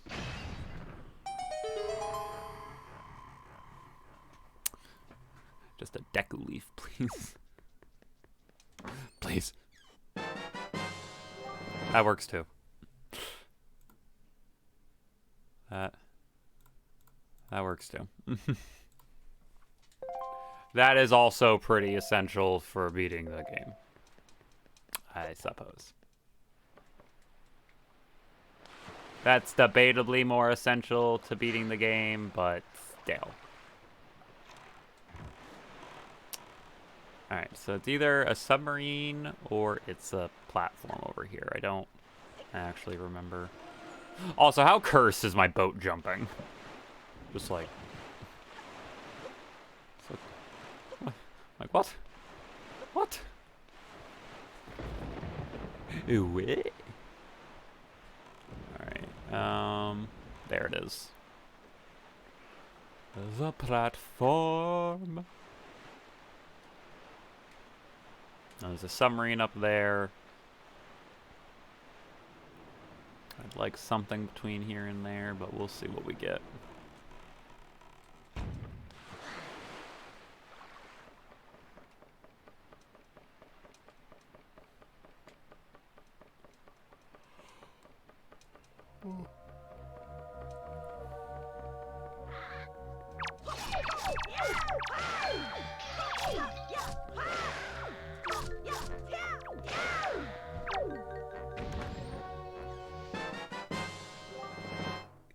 Just a Deku Leaf, please. Please. That works too. That works too. That is also pretty essential for beating the game, I suppose. That's debatably more essential to beating the game, but still. Alright, so it's either a submarine or it's a platform over here. I don't actually remember. Also, how cursed is my boat jumping? Just like... Like, what? What? Alright, there it is. The platform. There's a submarine up there. I'd like something between here and there, but we'll see what we get.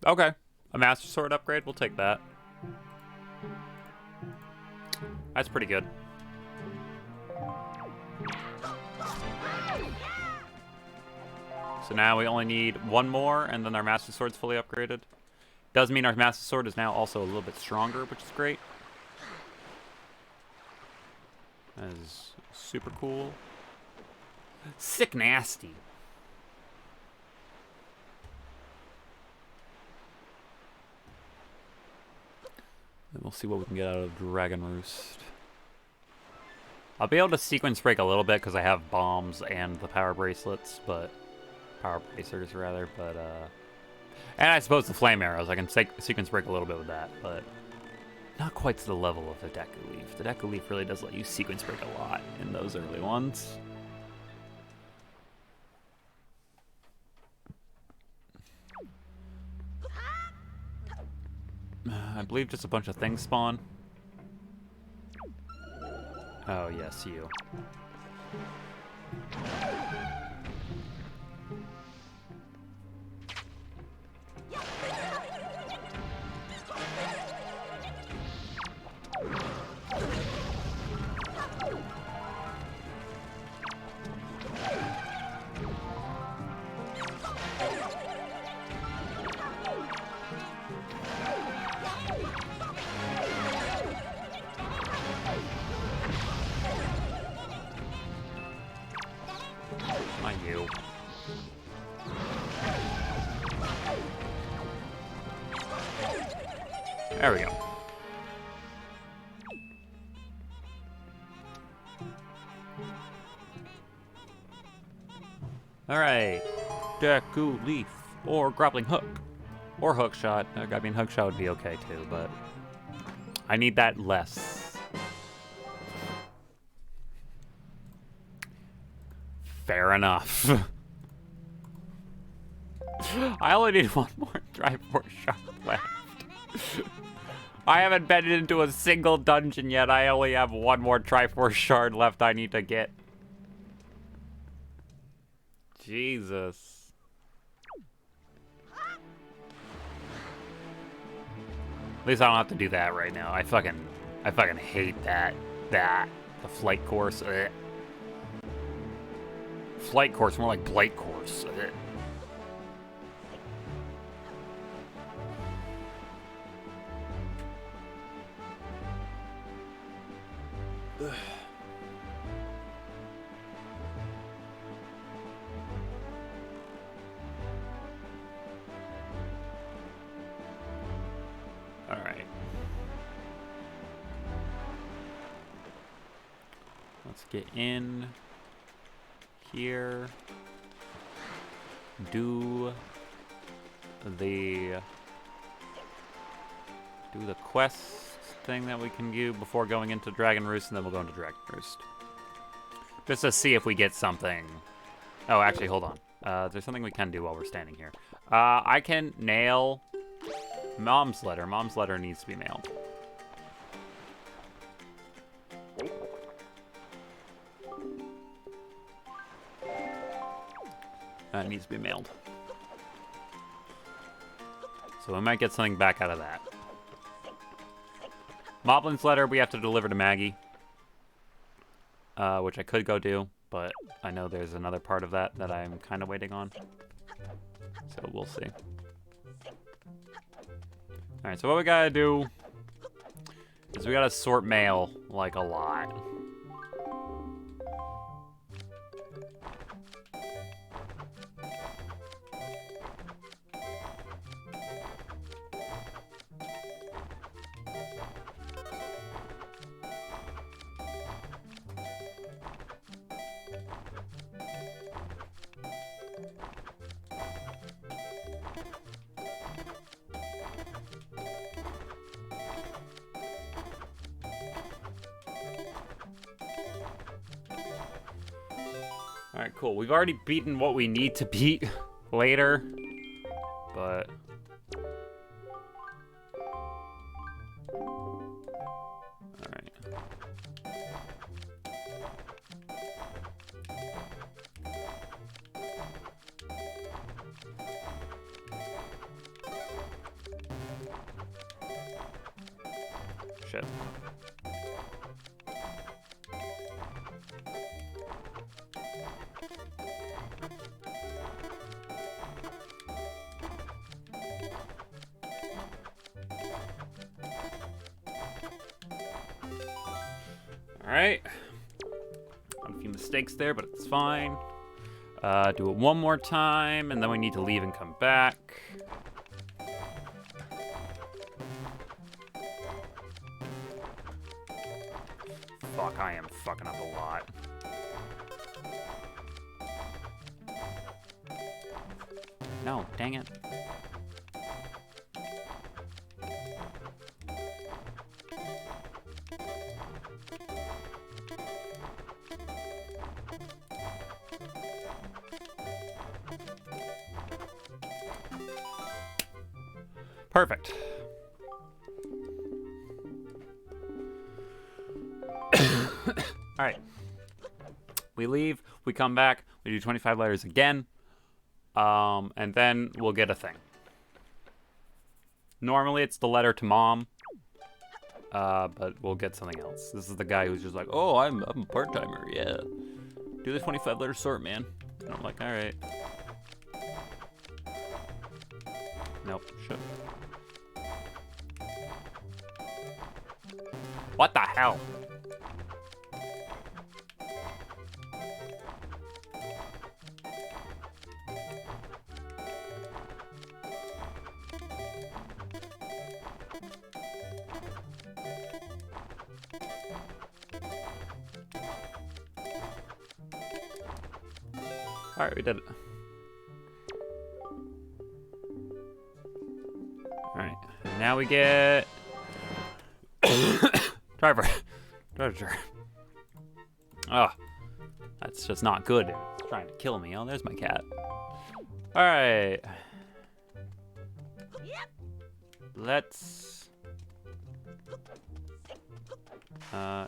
Okay, a Master Sword upgrade, we'll take that. That's pretty good. So now we only need one more, and then our Master Sword's fully upgraded. Does mean our Master Sword is now also a little bit stronger, which is great. That is super cool. Sick nasty. And we'll see what we can get out of Dragon Roost. I'll be able to sequence break a little bit because I have bombs and the power bracelets, but power bracers rather. But and I suppose the flame arrows. I can sequence break a little bit with that, but not quite to the level of the Deku Leaf. The Deku Leaf really does let you sequence break a lot in those early ones. I believe just a bunch of things spawn. Oh, yes, you. There we go. Alright. Deku Leaf. Or Grappling Hook. Or Hook Shot. I mean, Hook Shot would be okay too, but I need that less. Fair enough. I only need one more Triforce Shard left. I haven't been into a single dungeon yet. I only have one more Triforce Shard left I need to get. Jesus. At least I don't have to do that right now. I fucking hate that. The flight course. Ugh. Flight course, more like blight course. Ugh. All right. Let's get in here. Do the quest thing that we can do before going into Dragon Roost, and then we'll go into Dragon Roost. Just to see if we get something. Oh, actually, hold on. There's something we can do while we're standing here. I can nail Mom's letter. Mom's letter needs to be mailed. It needs to be mailed. So we might get something back out of that. Moblin's letter we have to deliver to Maggie. Which I could go do, but I know there's another part of that I'm kind of waiting on. So we'll see. Alright, so what we gotta do is we gotta sort mail, like, a lot. Alright, cool. We've already beaten what we need to beat later, but... Alright. Shit. Alright. A few mistakes there, but it's fine. Do it one more time, and then we need to leave and come back. fuck, I am fucking up a lot. No, dang it. Perfect. All right. We leave, we come back, we do 25 letters again, and then we'll get a thing. Normally it's the letter to mom, but we'll get something else. This is the guy who's just like, oh, I'm a part-timer, yeah. Do the 25 letter sort, man. And I'm like, all right. Nope, shit. What the hell? All right, we did it. All right, now we get driver. Oh, that's just not good. It's trying to kill me. Oh, there's my cat. All right. Let's.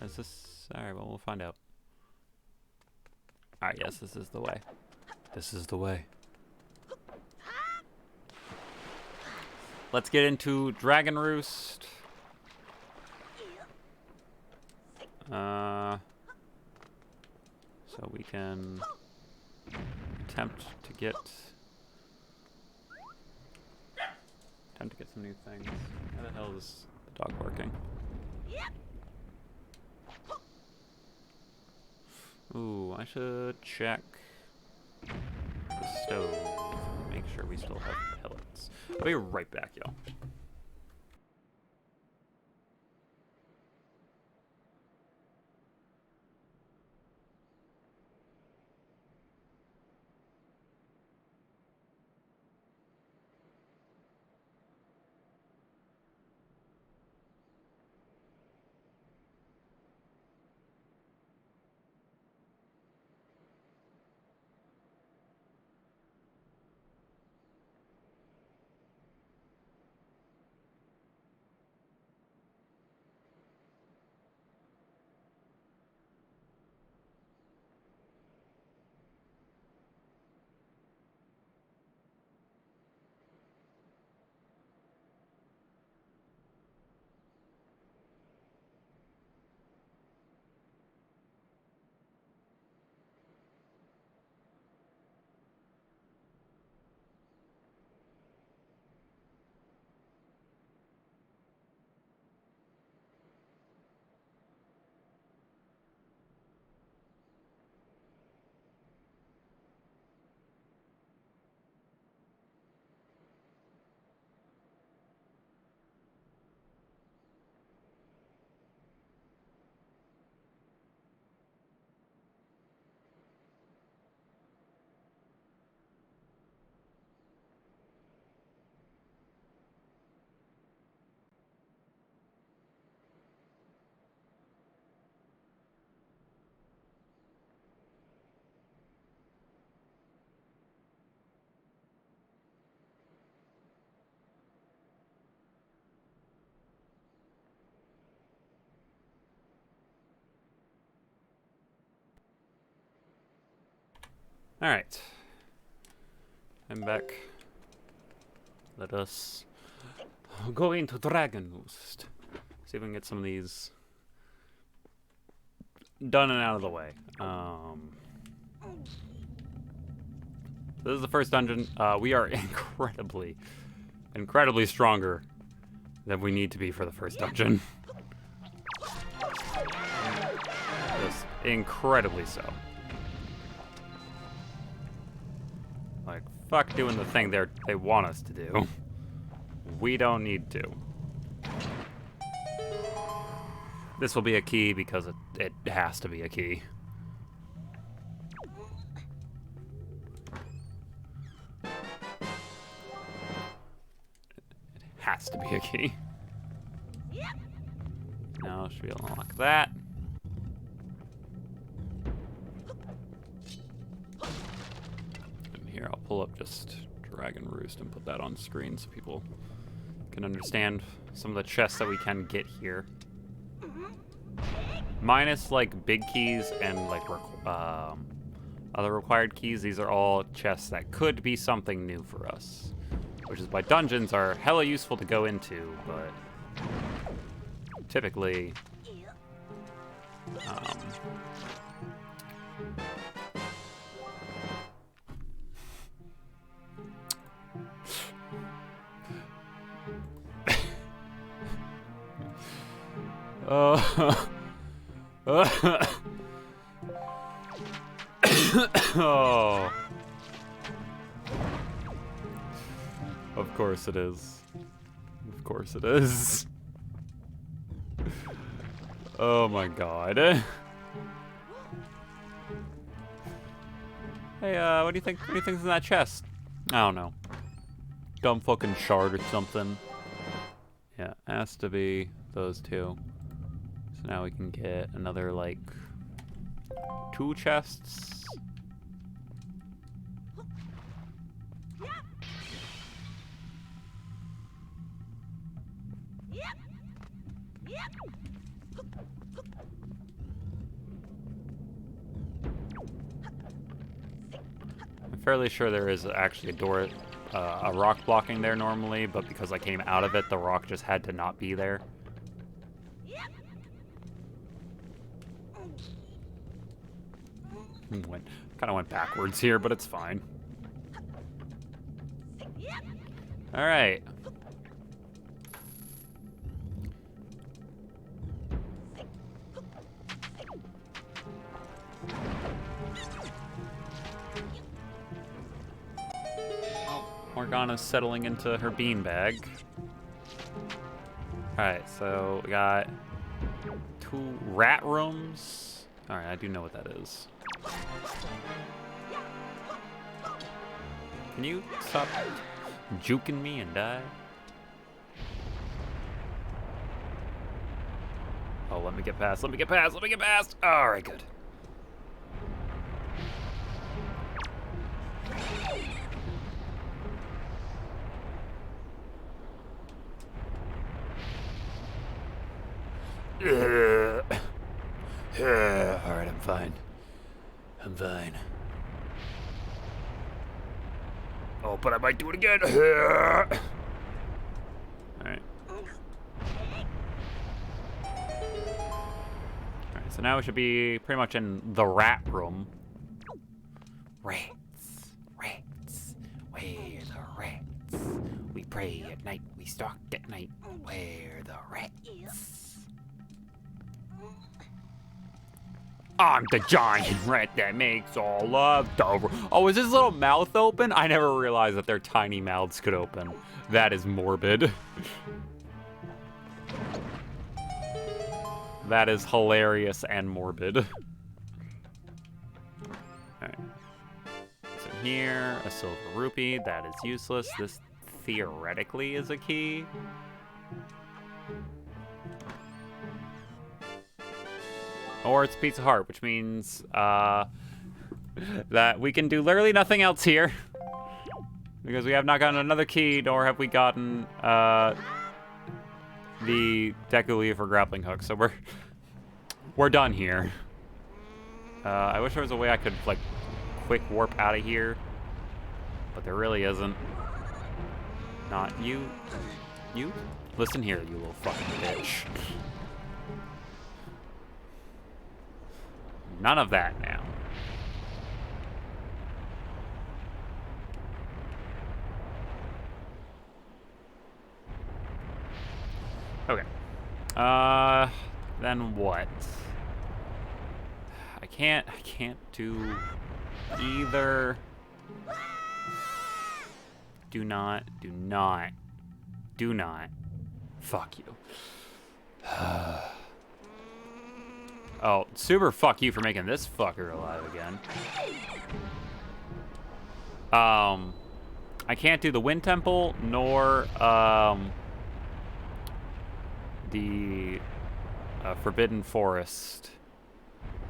Is this? All right. Well, we'll find out. All right. Yes, this is the way. This is the way. Let's get into Dragon Roost. So we can attempt to get some new things. How the hell is the dog barking? Ooh, I should check the stove. Make sure we still have pellets. I'll be right back, y'all. All right. I'm back. Let us go into Dragon Roost. See if we can get some of these done and out of the way. This is the first dungeon. We are incredibly stronger than we need to be for the first dungeon. Just incredibly so. Like, fuck doing the thing they want us to do. We don't need to. This will be a key because it has to be a key. It has to be a key. Now should be able to unlock that. And here I'll pull up just Dragon Roost and put that on screen so people can understand some of the chests that we can get here. Minus like big keys and like other required keys, these are all chests that could be something new for us. Which is why dungeons are hella useful to go into, but typically oh. Of course it is. Of course it is. Oh my god. Hey, what do you think? What do you think's in that chest? I don't know. Dumb fucking shard or something. Yeah, has to be those two. So now we can get another like 2 chests. I'm fairly sure there is actually a door, a rock blocking there normally, but because I came out of it, the rock just had to not be there. Kind of went backwards here, but it's fine. All right. Morgana's settling into her beanbag. Alright, so we got 2 rat rooms. Alright, I do know what that is. Can you stop juking me and die? Oh, let me get past, let me get past, let me get past! Alright, good. Alright, I'm fine. I'm fine. Oh, but I might do it again. Alright. Alright, so now we should be pretty much in the rat room. Rats, rats, where the rats? We pray at night, we stalk at night. Where the rats? I'm the giant rat that makes all of the... Oh, is his little mouth open? I never realized that their tiny mouths could open. That is morbid. That is hilarious and morbid. Alright. So here, a silver rupee. That is useless. This theoretically is a key. Or it's Pizza Heart, which means that we can do literally nothing else here. Because we have not gotten another key, nor have we gotten the Deku Leaf for grappling hook. So we're done here. I wish there was a way I could like quick warp out of here, but there really isn't. Not you. You? Listen here, you little fucking bitch. None of that now. Okay. Then what? I can't do either. Do not. Oh, super fuck you for making this fucker alive again. I can't do the Wind Temple, nor, the Forbidden Forest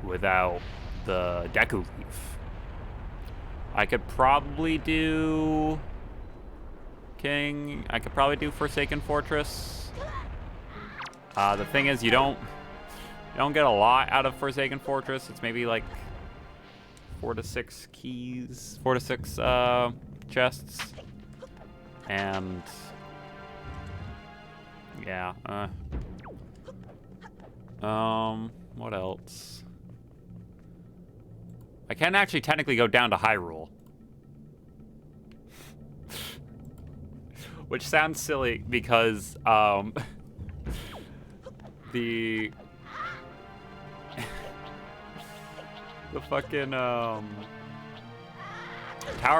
without the Deku Leaf. I could probably do King. I could probably do Forsaken Fortress. The thing is, you don't get a lot out of Forsaken Fortress. It's maybe like 4 to 6 keys, 4 to 6 chests, and yeah. What else? I can actually technically go down to Hyrule. Which sounds silly because, the fucking, Tower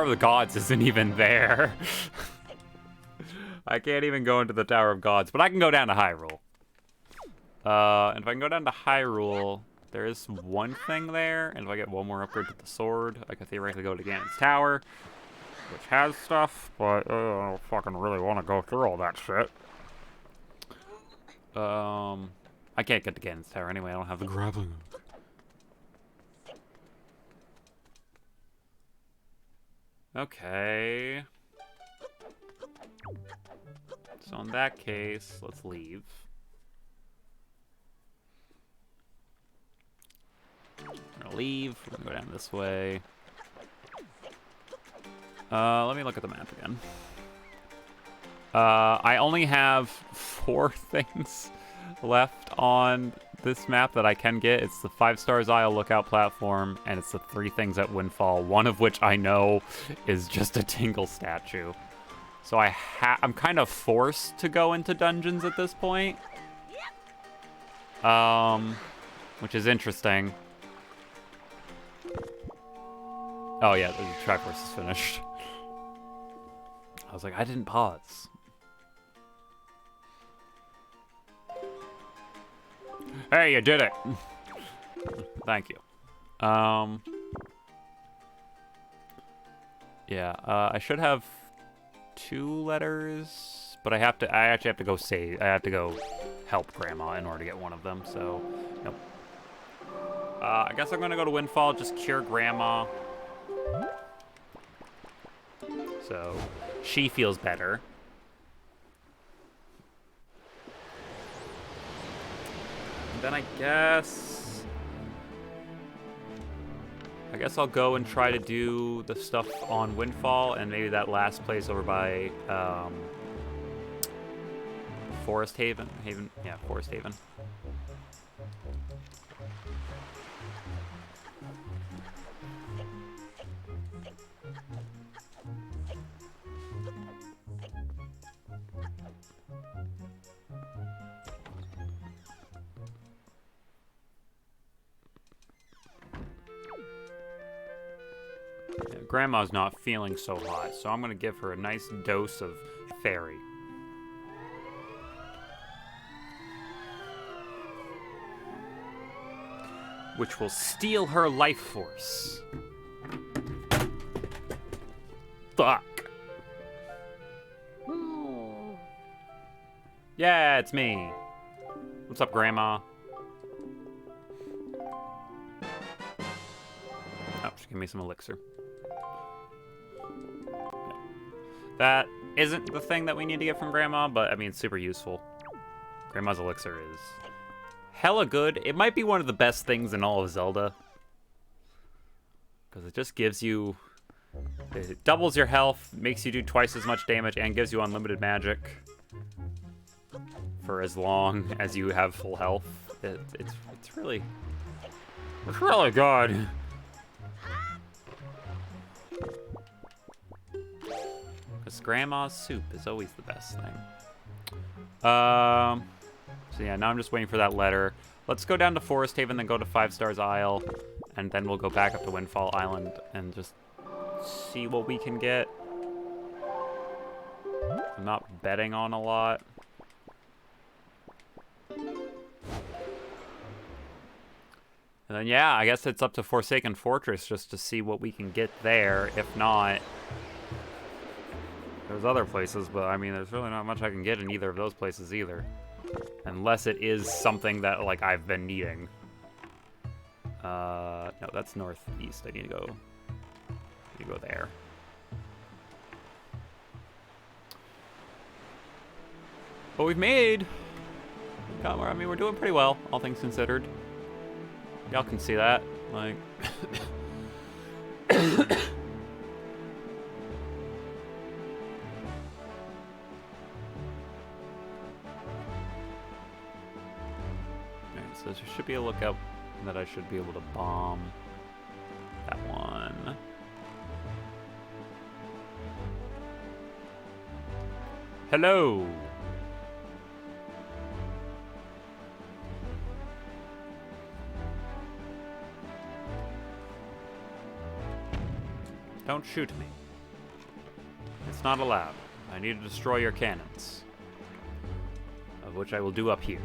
of the Gods isn't even there. I can't even go into the Tower of Gods, but I can go down to Hyrule. And if I can go down to Hyrule, there is one thing there, and if I get one more upgrade to the sword, I could theoretically go to Ganon's Tower, which has stuff, but I don't fucking really want to go through all that shit. I can't get to Ganon's Tower anyway, I don't have the grappling hook. Okay. So in that case, let's leave. We're gonna leave. We're gonna go down this way. Let me look at the map again. I only have 4 things left on this map that I can get. It's the 5 Stars Isle Lookout Platform, and it's the 3 things at Windfall, one of which I know is just a Tingle statue. So I'm kind of forced to go into dungeons at this point. Which is interesting. Oh yeah, the Triforce is finished. I was like, I didn't pause. Hey, you did it! Thank you. Yeah, I should have 2 letters, but I actually have to go save. I have to go help Grandma in order to get one of them, so, nope. I guess I'm gonna go to Windfall, just cure Grandma. So, she feels better. And then I guess I'll go and try to do the stuff on Windfall, and maybe that last place over by, Forest Haven. Yeah, Forest Haven. Yeah, Grandma's not feeling so hot, so I'm gonna give her a nice dose of fairy. Which will steal her life force. Fuck. Yeah, it's me. What's up, Grandma? Oh, she gave me some elixir. That isn't the thing that we need to get from Grandma, but I mean, it's super useful. Grandma's elixir is hella good. It might be one of the best things in all of Zelda. Because it just gives you... It doubles your health, makes you do twice as much damage, and gives you unlimited magic. For as long as you have full health. It's really... It's really good. Because Grandma's soup is always the best thing. So yeah, now I'm just waiting for that letter. Let's go down to Forest Haven, then go to 5 Stars Isle, and then we'll go back up to Windfall Island and just see what we can get. I'm not betting on a lot. And then, yeah, I guess it's up to Forsaken Fortress just to see what we can get there. If not, there's other places, but I mean, there's really not much I can get in either of those places either. Unless it is something that, like, I've been needing. No, that's northeast. I need to go there. But we've made... I mean, we're doing pretty well, all things considered. Y'all can see that. Like... Alright, so there should be a lookout that I should be able to bomb. That one. Hello! Don't shoot me. It's not allowed. I need to destroy your cannons. Of which I will do up here.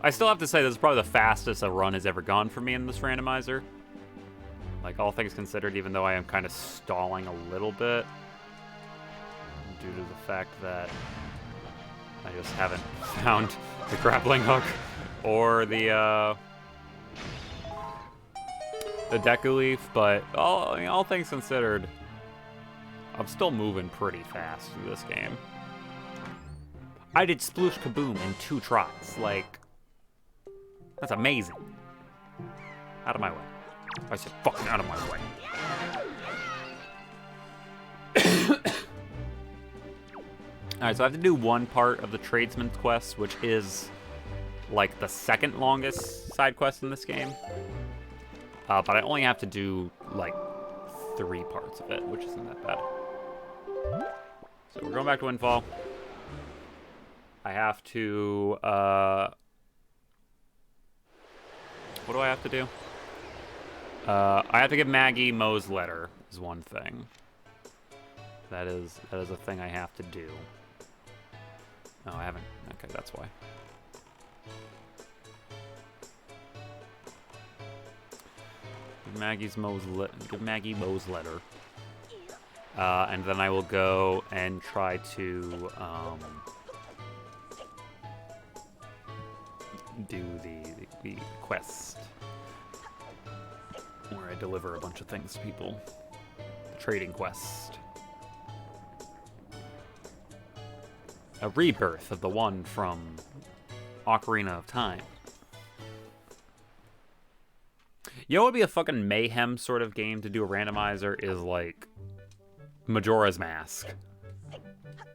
I still have to say this is probably the fastest a run has ever gone for me in this randomizer. Like, all things considered, even though I am kind of stalling a little bit. Due to the fact that I just haven't found the grappling hook or the Deku Leaf, but all things considered, I'm still moving pretty fast through this game. I did Sploosh Kaboom in 2 tries. Like, that's amazing. Out of my way. I said fucking out of my way. Alright, so I have to do one part of the Tradesman's Quest, which is, like, the second longest side quest in this game. But I only have to do, like, 3 parts of it, which isn't that bad. So we're going back to Windfall. I have to, what do I have to do? I have to give Maggie Moe's letter, is one thing. That is a thing I have to do. No, I haven't. Okay, that's why. Give Maggie Moe's letter. And then I will go and try to do the quest where I deliver a bunch of things to people. The trading quest. A rebirth of the one from Ocarina of Time. You know what would be a fucking mayhem sort of game to do a randomizer is like Majora's Mask.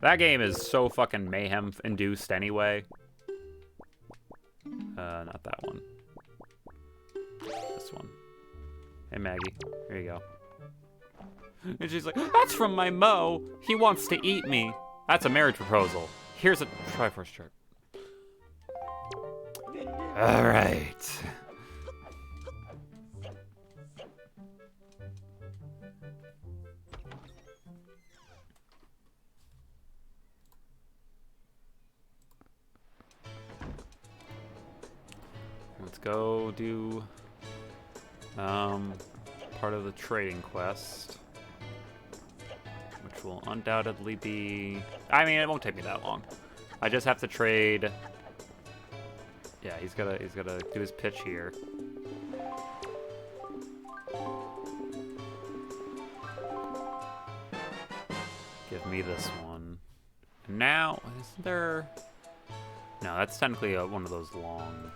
That game is so fucking mayhem induced anyway. Not that one. This one. Hey Maggie, here you go. And she's like, that's from my Mo. He wants to eat me. That's a marriage proposal. Here's a Triforce chart. All right. Let's go do part of the trading quest, which will undoubtedly be... I mean, it won't take me that long. I just have to trade... Yeah, he's gotta do his pitch here. Give me this one. Now, isn't there... No, that's technically one of those long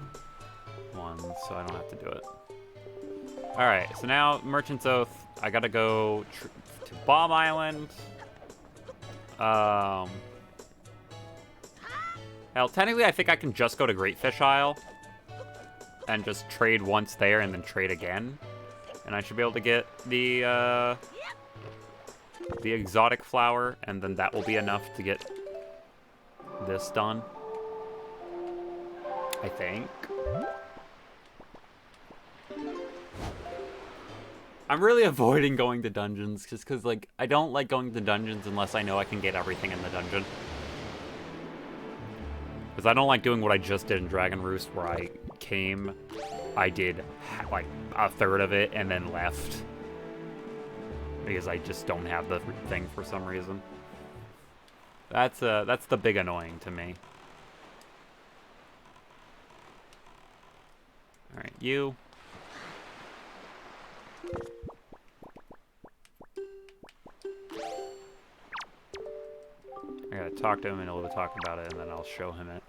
ones, so I don't have to do it. Alright, so now, Merchant's Oath. I gotta go to Bomb Island. Hell, technically I think I can just go to Great Fish Isle and just trade once there and then trade again. And I should be able to get the exotic flower, and then that will be enough to get this done. I think. I'm really avoiding going to dungeons just because, like, I don't like going to dungeons unless I know I can get everything in the dungeon. Because I don't like doing what I just did in Dragon Roost, where I did like a third of it and then left. Because I just don't have the thing for some reason. That's the big annoying to me. Alright, you. I gotta talk to him and he'll talk about it, and then I'll show him it.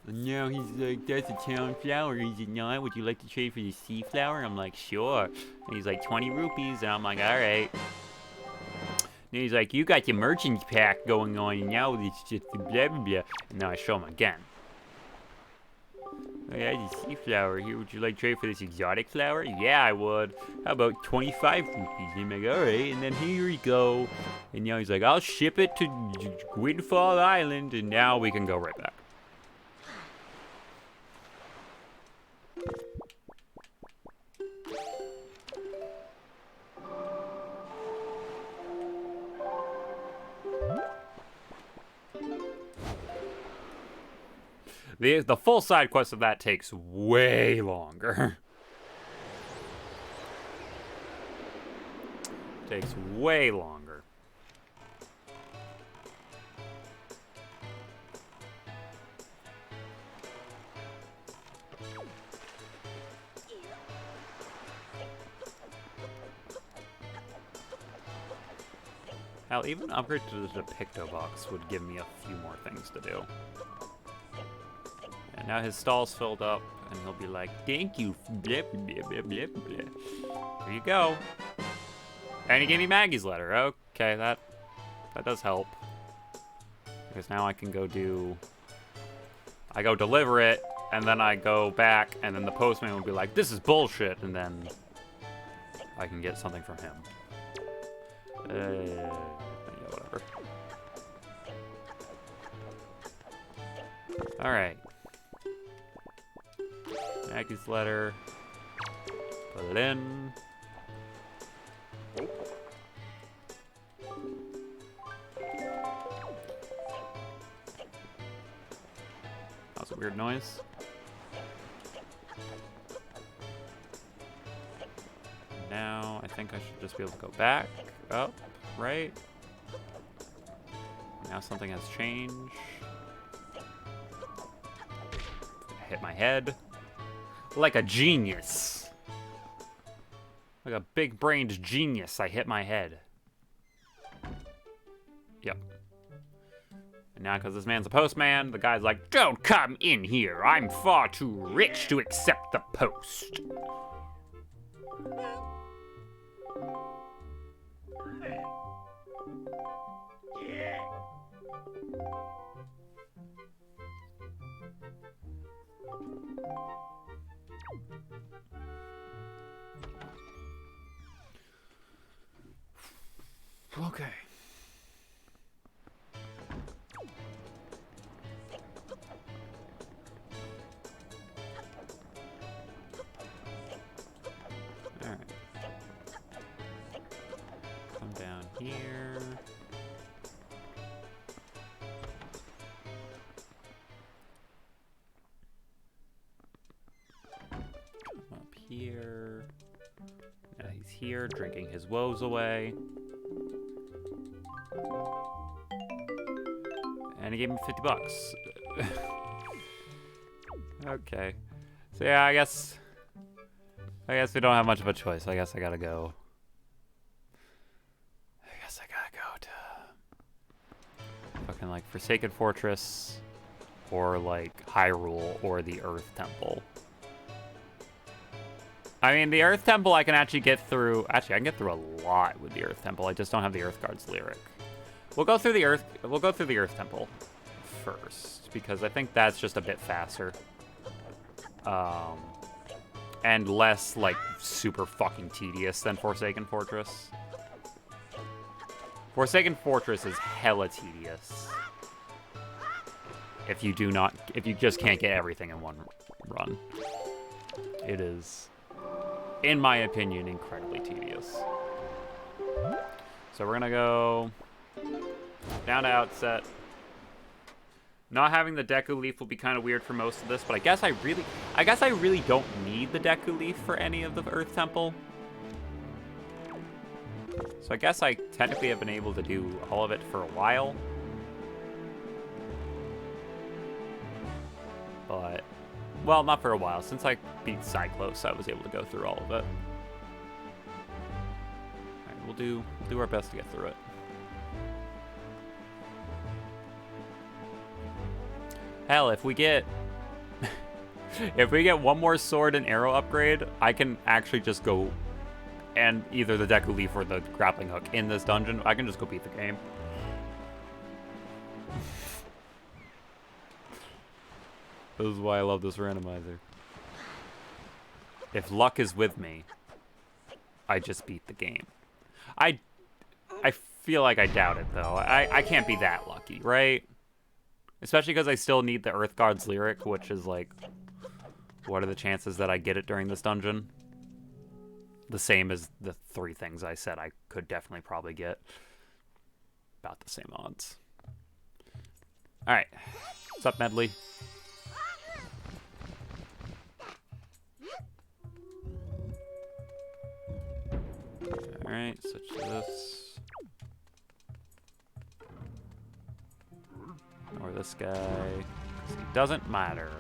And now he's like, that's a town flower, is it not? Would you like to trade for the sea flower? I'm like, sure. And he's like, 20 rupees, and I'm like, alright. And he's like, you got your merchant's pack going on, and now it's just blah, blah, blah. And now I show him again. Oh, yeah, the sea flower here. Would you like to trade for this exotic flower? Yeah, I would. How about 25 rupees? And I'm like, alright. And then here we go. And now he's like, I'll ship it to Gwynfall Island. And now we can go right back. The full side quest of that takes way longer. Takes way longer. Hell, even an upgrade to the Picto Box would give me a few more things to do. And now his stall's filled up, and he'll be like, thank you, blah, blah, blah, blah, blah. Here you go. And he gave me Maggie's letter. Okay, that does help. Because now I can go deliver it, and then I go back, and then the postman will be like, this is bullshit, and then I can get something from him. Yeah, whatever. Alright. Maggie's letter. Put it in. That was a weird noise. Now, I think I should just be able to go back up, right? Now something has changed. I hit my head. Like a genius. Like a big-brained genius, I hit my head. Yep. And now, because this man's a postman, the guy's like, don't come in here. I'm far too rich to accept the post. Okay. Alright. Come down here. Come up here. Now he's here, drinking his woes away. And he gave me 50 bucks. Okay. So yeah, I guess we don't have much of a choice. I guess I gotta go. To fucking like Forsaken Fortress, or like Hyrule, or the Earth Temple. I mean, the Earth Temple I can actually get through. Actually, I can get through a lot with the Earth Temple. I just don't have the Earth Guard's lyric. We'll go through the Earth Temple first, because I think that's just a bit faster. And less, like, super fucking tedious than Forsaken Fortress. Forsaken Fortress is hella tedious. If you just can't get everything in one run. It is, in my opinion, incredibly tedious. So we're gonna go down to Outset. Not having the Deku Leaf will be kind of weird for most of this, but I guess I really don't need the Deku Leaf for any of the Earth Temple. So I guess I technically have been able to do all of it for a while. But, well, not for a while. Since I beat Cyclos, I was able to go through all of it. Alright, we'll do our best to get through it. Hell, if we get one more sword and arrow upgrade, I can actually just go and either the Deku Leaf or the grappling hook in this dungeon. I can just go beat the game. This is why I love this randomizer. If luck is with me, I just beat the game. I feel like I doubt it though. I can't be that lucky, right? Especially because I still need the Earth God's Lyric, which is like, what are the chances that I get it during this dungeon? The same as the 3 things I said I could definitely probably get. About the same odds. Alright. What's up, Medley? Alright, switch to this. Or this guy, 'cause he doesn't matter.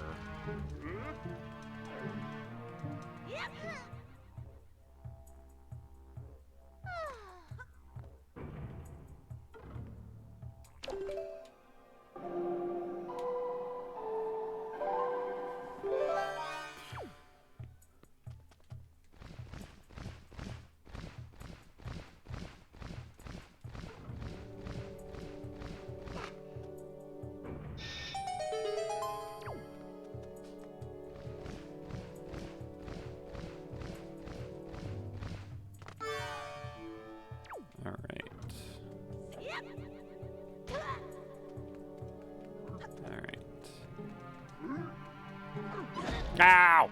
Ow!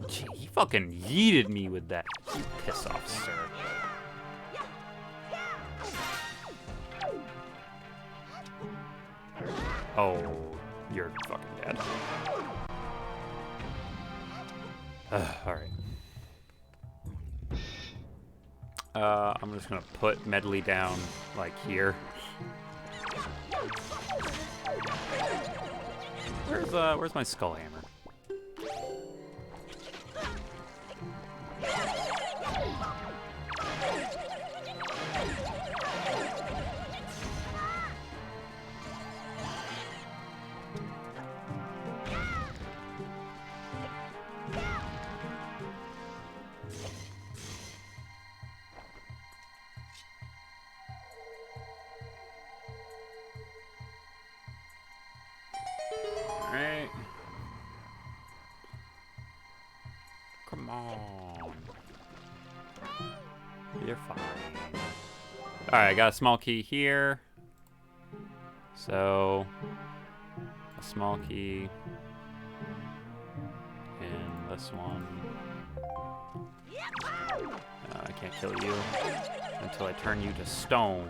Gee, he fucking yeeted me with that. You piss off, sir. Oh, you're fucking dead. Alright. I'm just gonna put Medley down, like, here. Where's my skull hammer? Alright. Come on. You're fine. Alright, I got a small key here. So, a small key in this one. I can't kill you until I turn you to stone.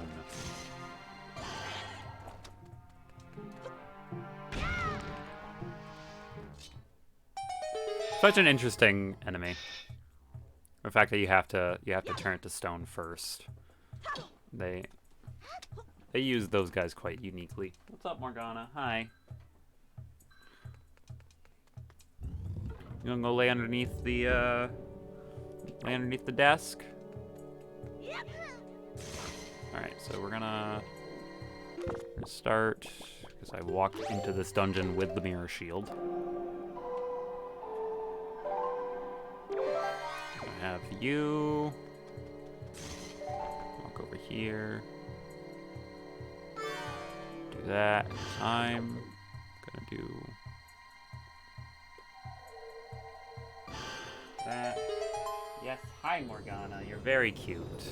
Such an interesting enemy. The fact that you have to turn it to stone first. They use those guys quite uniquely. What's up, Morgana? Hi. You wanna go lay underneath the desk? Alright, so we're gonna start, because I walked into this dungeon with the mirror shield. I have you. Walk over here. Do that. I'm gonna do that. Yes, hi Morgana, you're very cute.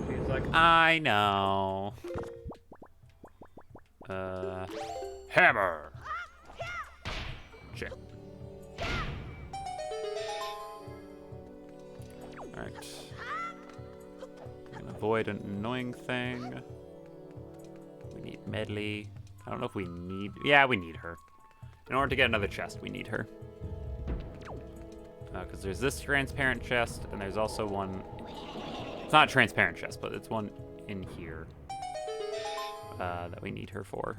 She's like, I know. Hammer. Check. Alright. I'm gonna avoid an annoying thing. We need Medley. I don't know if we need... Yeah, we need her. In order to get another chest, we need her. Because there's this transparent chest, and there's also one... It's not a transparent chest, but it's one in here that we need her for.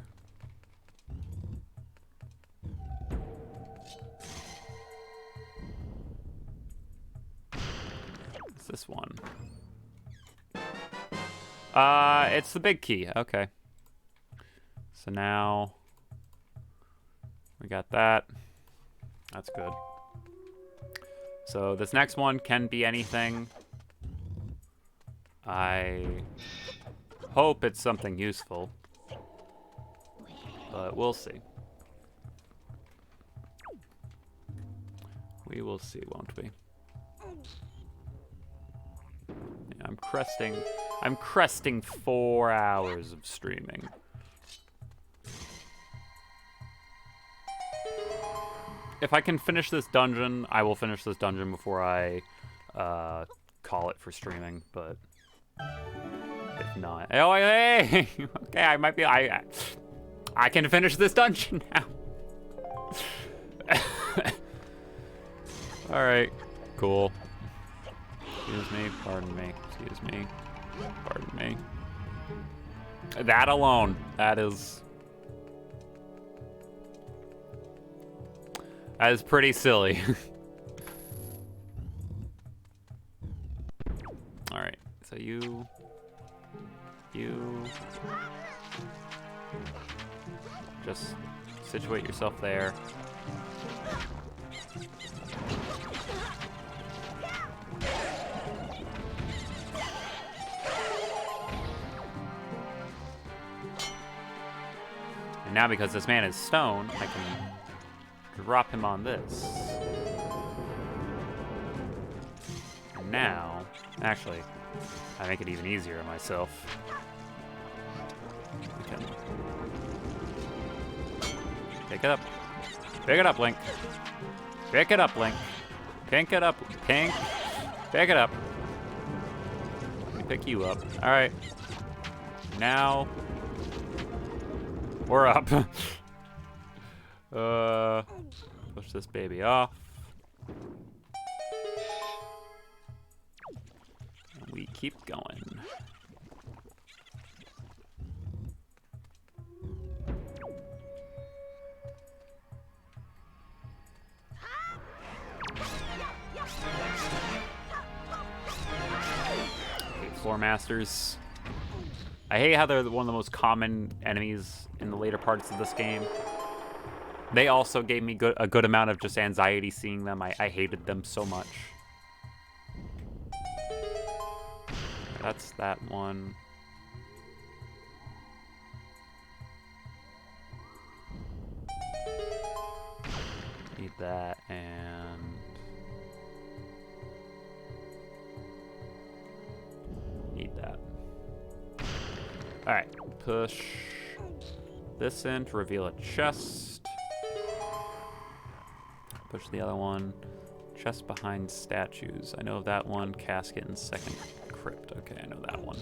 What's this one? It's the big key. Okay. So now we got that. That's good. So this next one can be anything. I hope it's something useful, but we'll see. We will see, won't we? Yeah, I'm cresting 4 hours of streaming. If I can finish this dungeon, I will finish this dungeon before I call it for streaming, but if not... Oh, hey! Okay, I might be... I can finish this dungeon now. Alright, cool. Excuse me, pardon me, excuse me, pardon me. That alone, that is pretty silly. Alright, so you... Just situate yourself there. And now, because this man is stone, I can drop him on this. And now, actually, I make it even easier on myself. We can pick it up. Pick it up, Link. Pick it up, Link. Pick it up, Pink. Pick it up. Let me pick you up. All right. Now we're up. Push this baby off. And we keep going. Floor Masters. I hate how they're one of the most common enemies in the later parts of this game. They also gave me a good amount of just anxiety seeing them. I hated them so much. That's that one. Need that and... Need that. Alright, push this in to reveal a chest. Push the other one. Chest behind statues. I know of that one. Casket and second crypt. Okay, I know that one.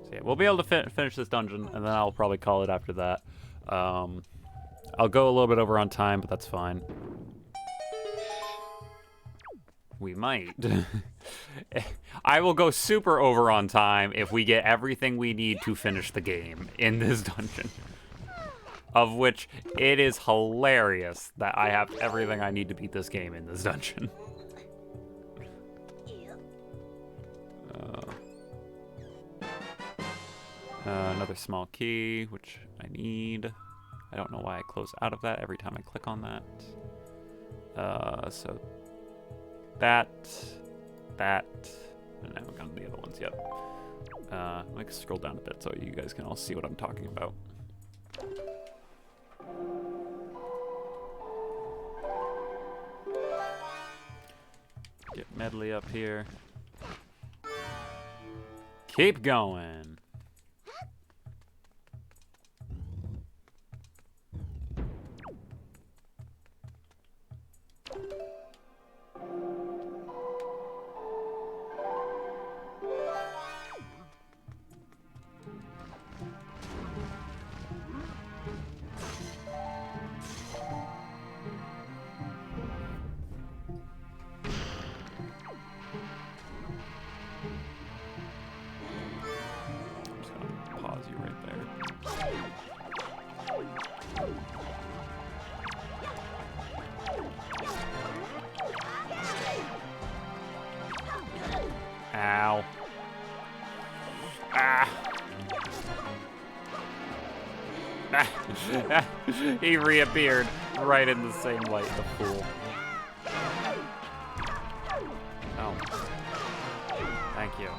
So yeah, we'll be able to finish this dungeon, and then I'll probably call it after that. I'll go a little bit over on time, but that's fine. We might. I will go super over on time if we get everything we need to finish the game in this dungeon. Of which, it is hilarious that I have everything I need to beat this game in this dungeon. Another small key, which I need. I don't know why I close out of that every time I click on that. So that, and I haven't gotten the other ones yet. Let me scroll down a bit so you guys can all see what I'm talking about. Get Medley up here. Keep going. Ow. Ah. He reappeared right in the same light, the fool. Oh. Thank you.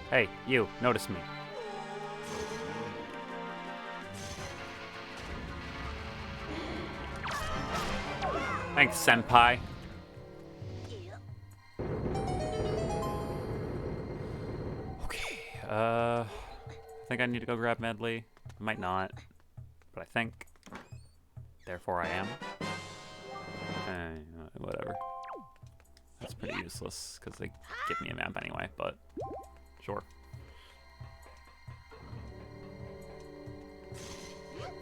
Hey, you, notice me. Thanks, senpai. Okay, I think I need to go grab Medley. I might not, but I think. Therefore I am. Whatever. That's pretty useless, because they give me a map anyway, but sure.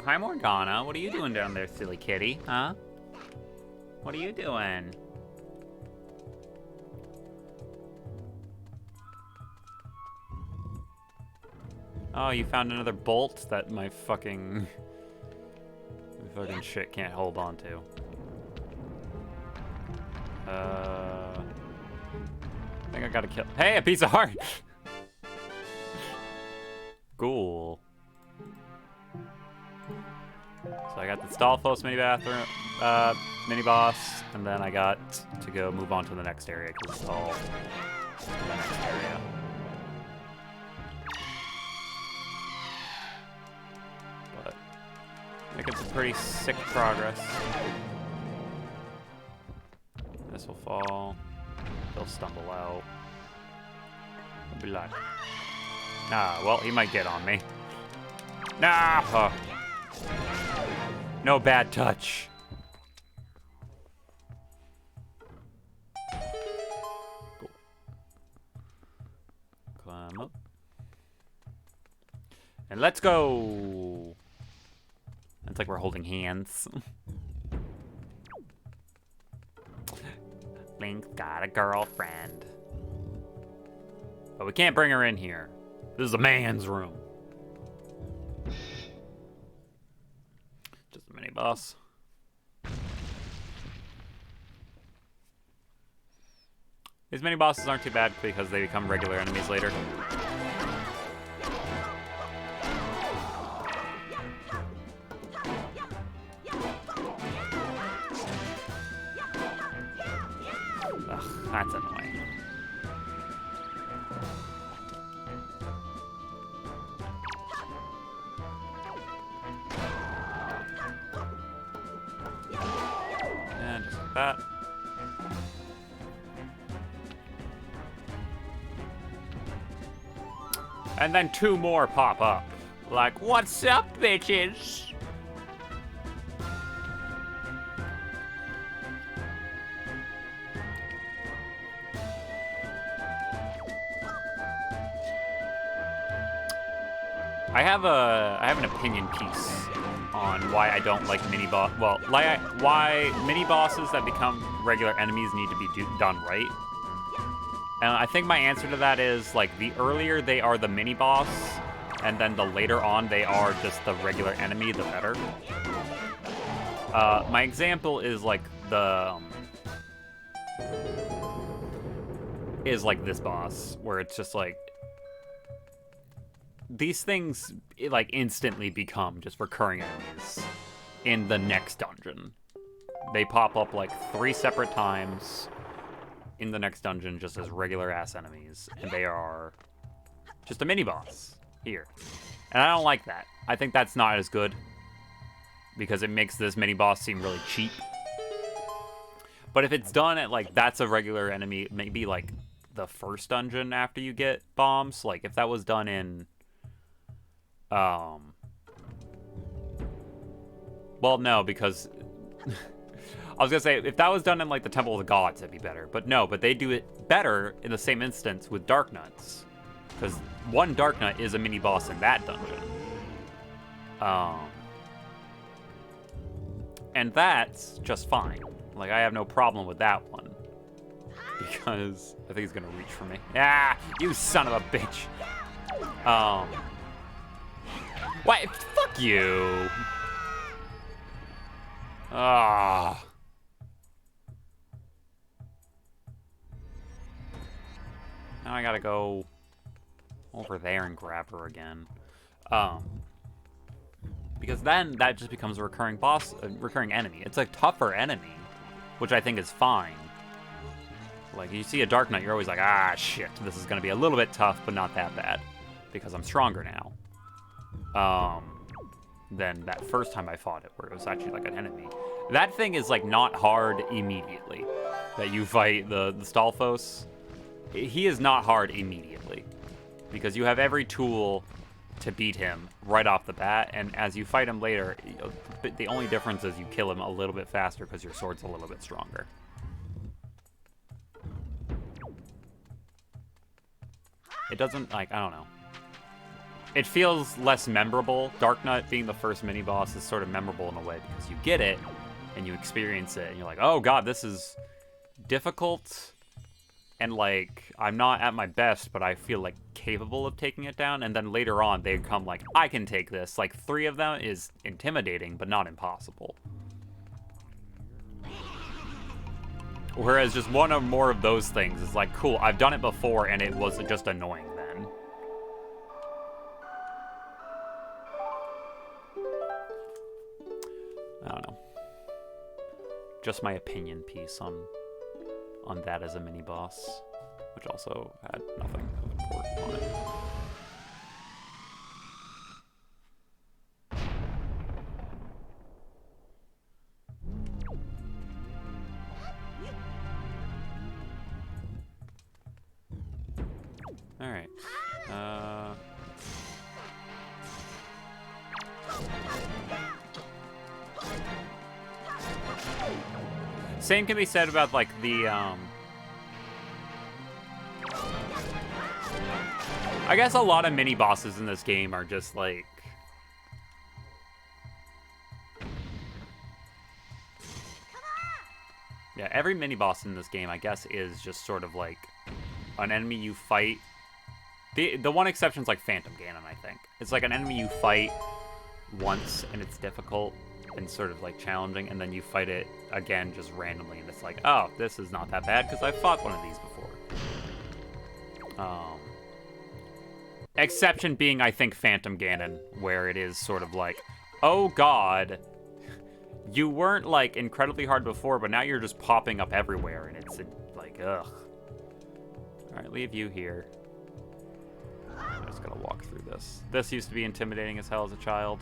Hi, Morgana. What are you doing down there, silly kitty? Huh? What are you doing? Oh, you found another bolt that my fucking shit can't hold on to. I think I gotta kill. Hey, a piece of heart! Cool. So I got the Stalfos mini bathroom, mini boss, and then I got to go move on to the next area because it's all the next area. But making some pretty sick progress. This will fall. They'll stumble out. I'll be like, ah, well, he might get on me. Nah! Oh. No bad touch. Cool. Climb up. And let's go! It's like we're holding hands. Link's got a girlfriend. But we can't bring her in here. This is a man's room. Just a mini boss. These mini bosses aren't too bad because they become regular enemies later. Ugh, that's annoying. And just like that. And then two more pop up. Like, what's up, bitches? I have an opinion piece on why I don't like mini boss. Well, why mini bosses that become regular enemies need to be done right. And I think my answer to that is, like, the earlier they are the mini boss, and then the later on they are just the regular enemy, the better. My example is like this boss, where it's just like these things like instantly become just recurring enemies in the next dungeon. They pop up like 3 separate times in the next dungeon just as regular ass enemies, and they are just a mini boss here. And I don't like that. I think that's not as good because it makes this mini boss seem really cheap. But if it's done at like that's a regular enemy, maybe like the first dungeon after you get bombs, like if that was done in well, no, because I was gonna say, if that was done in like the Temple of the Gods, it'd be better. But no, but they do it better in the same instance with Dark Nuts. Because one Dark Nut is a mini boss in that dungeon. And that's just fine. Like, I have no problem with that one. Because I think he's gonna reach for me. Ah, you son of a bitch. What? Fuck you. Ah. Now I gotta go over there and grab her again. Because then that just becomes a recurring boss, a recurring enemy. It's a tougher enemy, which I think is fine. Like, you see a Dark Knight, you're always like, ah, shit, this is gonna be a little bit tough, but not that bad. Because I'm stronger now. Than that first time I fought it, where it was actually like an enemy. That thing is like not hard immediately. That you fight the Stalfos. He is not hard immediately. Because you have every tool to beat him right off the bat, and as you fight him later, the only difference is you kill him a little bit faster because your sword's a little bit stronger. It doesn't, like, I don't know. It feels less memorable. Dark Knight being the first mini-boss is sort of memorable in a way because you get it, and you experience it, and you're like, oh god, this is difficult, and like, I'm not at my best, but I feel like capable of taking it down, and then later on, they come like, I can take this. Like, 3 of them is intimidating, but not impossible. Whereas just one or more of those things is like, cool, I've done it before, and it was just annoying then. I don't know. Just my opinion piece on that as a mini-boss, which also had nothing of important on it. Alright. Same can be said about, like, the, I guess a lot of mini-bosses in this game are just, like... Yeah, every mini-boss in this game, I guess, is just sort of, like, an enemy you fight. The one exception's, like, Phantom Ganon, I think. It's, like, an enemy you fight once, and it's difficult and sort of, like, challenging, and then you fight it again just randomly, and it's like, oh, this is not that bad, because I've fought one of these before. Exception being, I think, Phantom Ganon, where it is sort of like, oh god, you weren't, like, incredibly hard before, but now you're just popping up everywhere, and it's, like, ugh. Alright, leave you here. I'm just gonna walk through this. This used to be intimidating as hell as a child.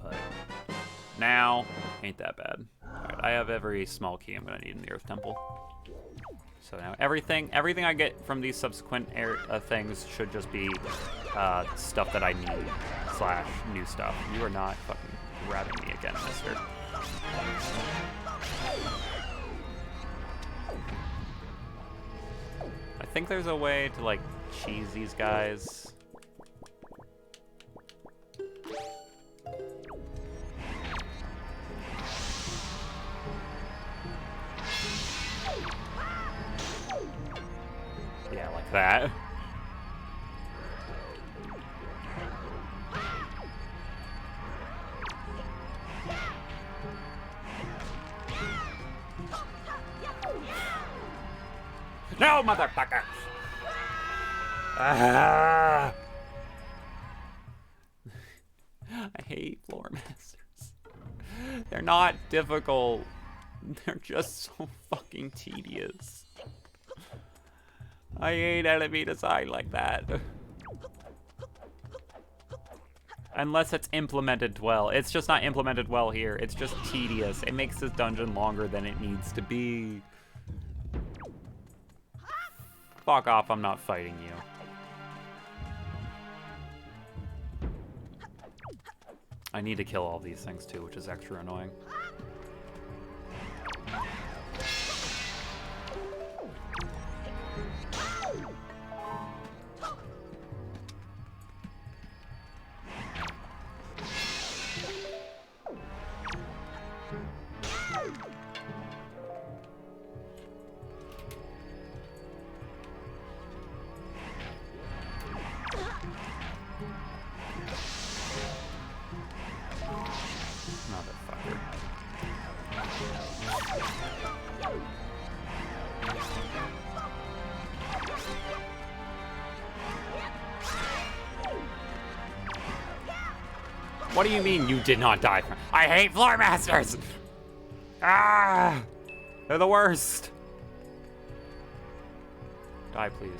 But now, ain't that bad. Alright, I have every small key I'm gonna need in the Earth Temple. So now everything I get from these subsequent things should just be stuff that I need / new stuff. You are not fucking grabbing me again, mister. I think there's a way to, like, cheese these guys. Yeah, like that. No, motherfucker! Ah! I hate floor masters. They're not difficult. They're just so fucking tedious. I hate enemy design like that. Unless it's implemented well. It's just not implemented well here. It's just tedious. It makes this dungeon longer than it needs to be. Fuck off, I'm not fighting you. I need to kill all these things too, which is extra annoying. What do you mean you did not die? I hate floor masters! Ah! They're the worst! Die, please.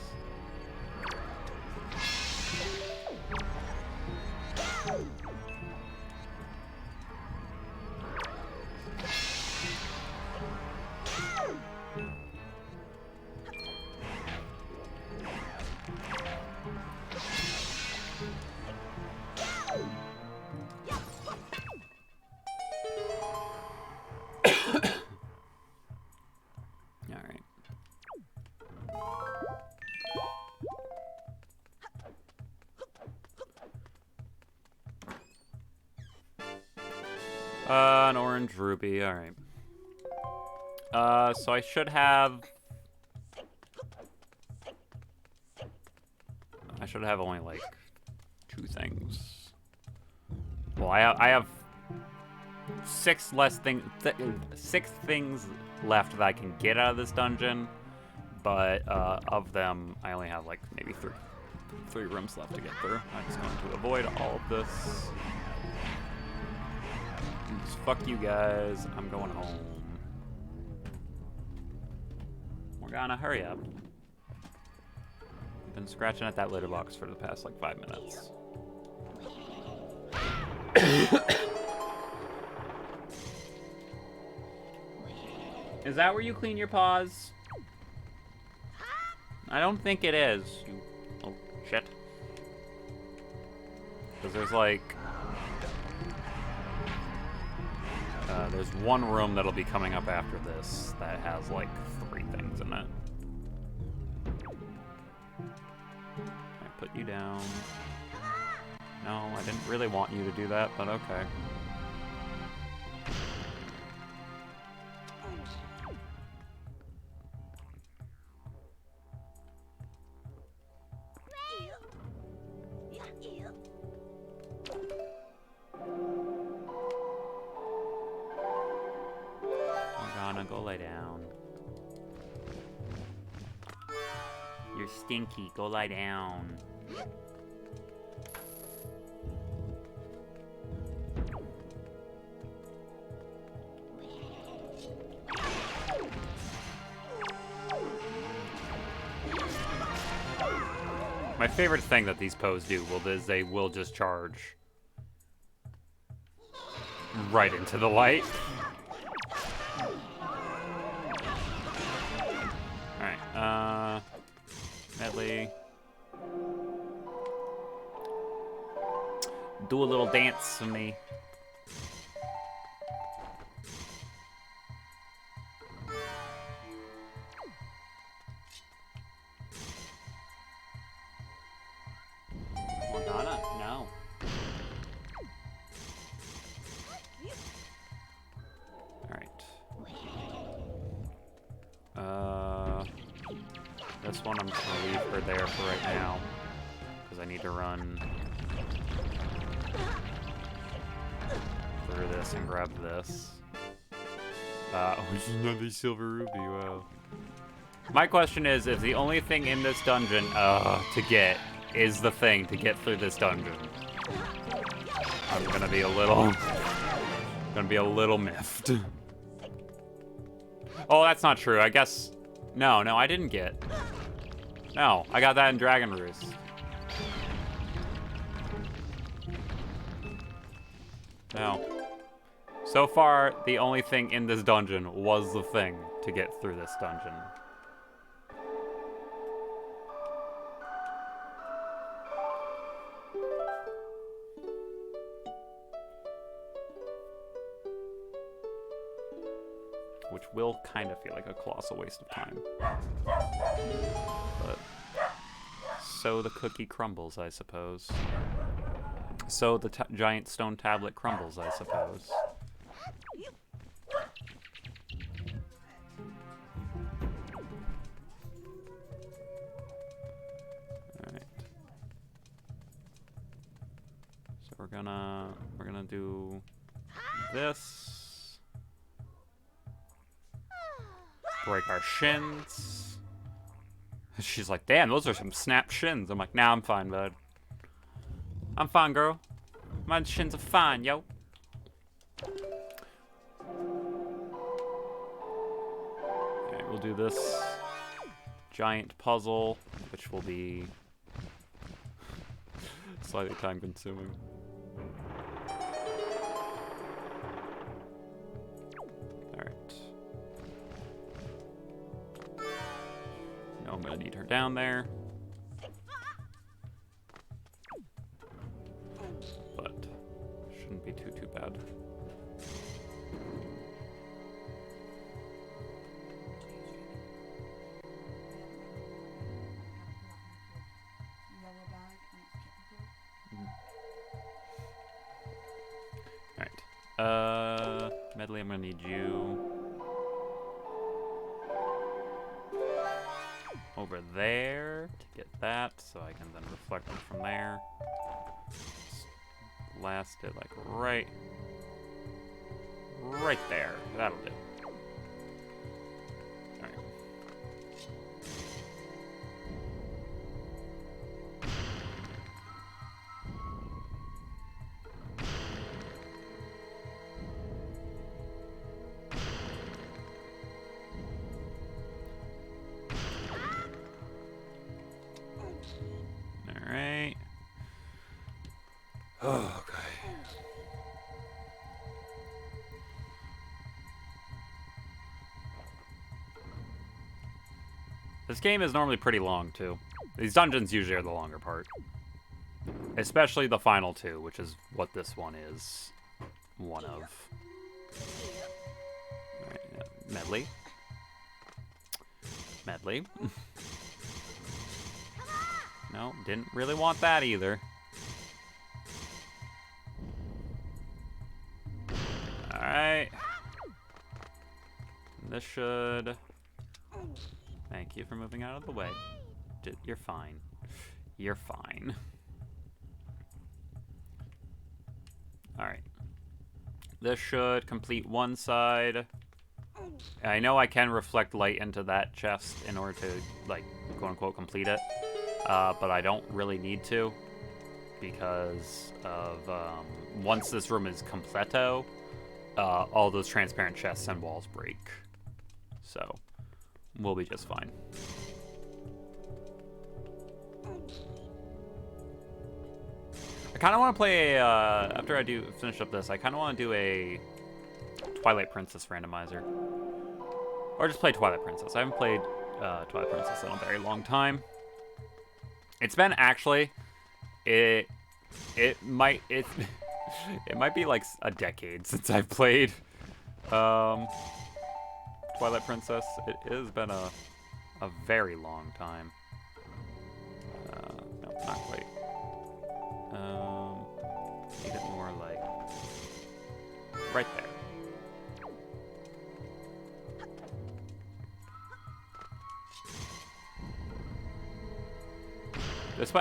An orange ruby, alright. So I should have... only, like, 2 things. Well, I have 6 things left that I can get out of this dungeon, but, of them, I only have, like, maybe 3 rooms left to get through. I'm just going to avoid all of this. Fuck you guys, I'm going home. Morgana, hurry up. I've been scratching at that litter box for the past, like, 5 minutes. Is that where you clean your paws? I don't think it is, you... Oh, shit. Because there's, like... there's one room that'll be coming up after this that has, like, 3 things in it. I put you down. No, I didn't really want you to do that, but okay. Go lay down. You're stinky. Go lie down. My favorite thing that these Poes do is they will just charge right into the light. Medley. Do a little dance for me. Morgana? No. Alright. This one I'm just gonna leave her there for right now, because I need to run through this and grab this. Which is another silver ruby, wow. My question is, if the only thing in this dungeon, to get, is the thing to get through this dungeon, I'm gonna be a little miffed. Oh, that's not true, I guess, no, I didn't get. No, I got that in Dragon Roost. No. So far, the only thing in this dungeon was the thing to get through this dungeon. Which will kind of feel like a colossal waste of time. But so the cookie crumbles, I suppose. So the giant stone tablet crumbles, I suppose. Alright. So we're gonna do this. break our shins. She's like, damn, those are some snapped shins. I'm like, nah, I'm fine, bud. I'm fine, girl. My shins are fine, yo. Alright, we'll do this giant puzzle, which will be slightly time consuming. Alright. No, I'm gonna need her down there. But shouldn't be too bad. Alright. Medley, I'm gonna need you over there to get that, so I can then reflect it from there. Just blast it like right there. That'll do. Alright. Alright. Oh, okay. This game is normally pretty long, too. These dungeons usually are the longer part. Especially the final two, which is what this one is one of. Alright, Medley. Medley. No, didn't really want that either. Alright. This should... Thank you for moving out of the way. You're fine. You're fine. Alright. This should complete one side. I know I can reflect light into that chest in order to, like, quote-unquote complete it. But I don't really need to. Because of, once this room is completo, all those transparent chests and walls break. So... we'll be just fine. I kind of want to play a, after I finish up this, I kind of want to do a Twilight Princess randomizer. Or just play Twilight Princess. I haven't played Twilight Princess in a very long time. It's been actually, it might be like a decade since I've played Twilight Princess. It has been a very long time. No, not quite. Need it more like right there.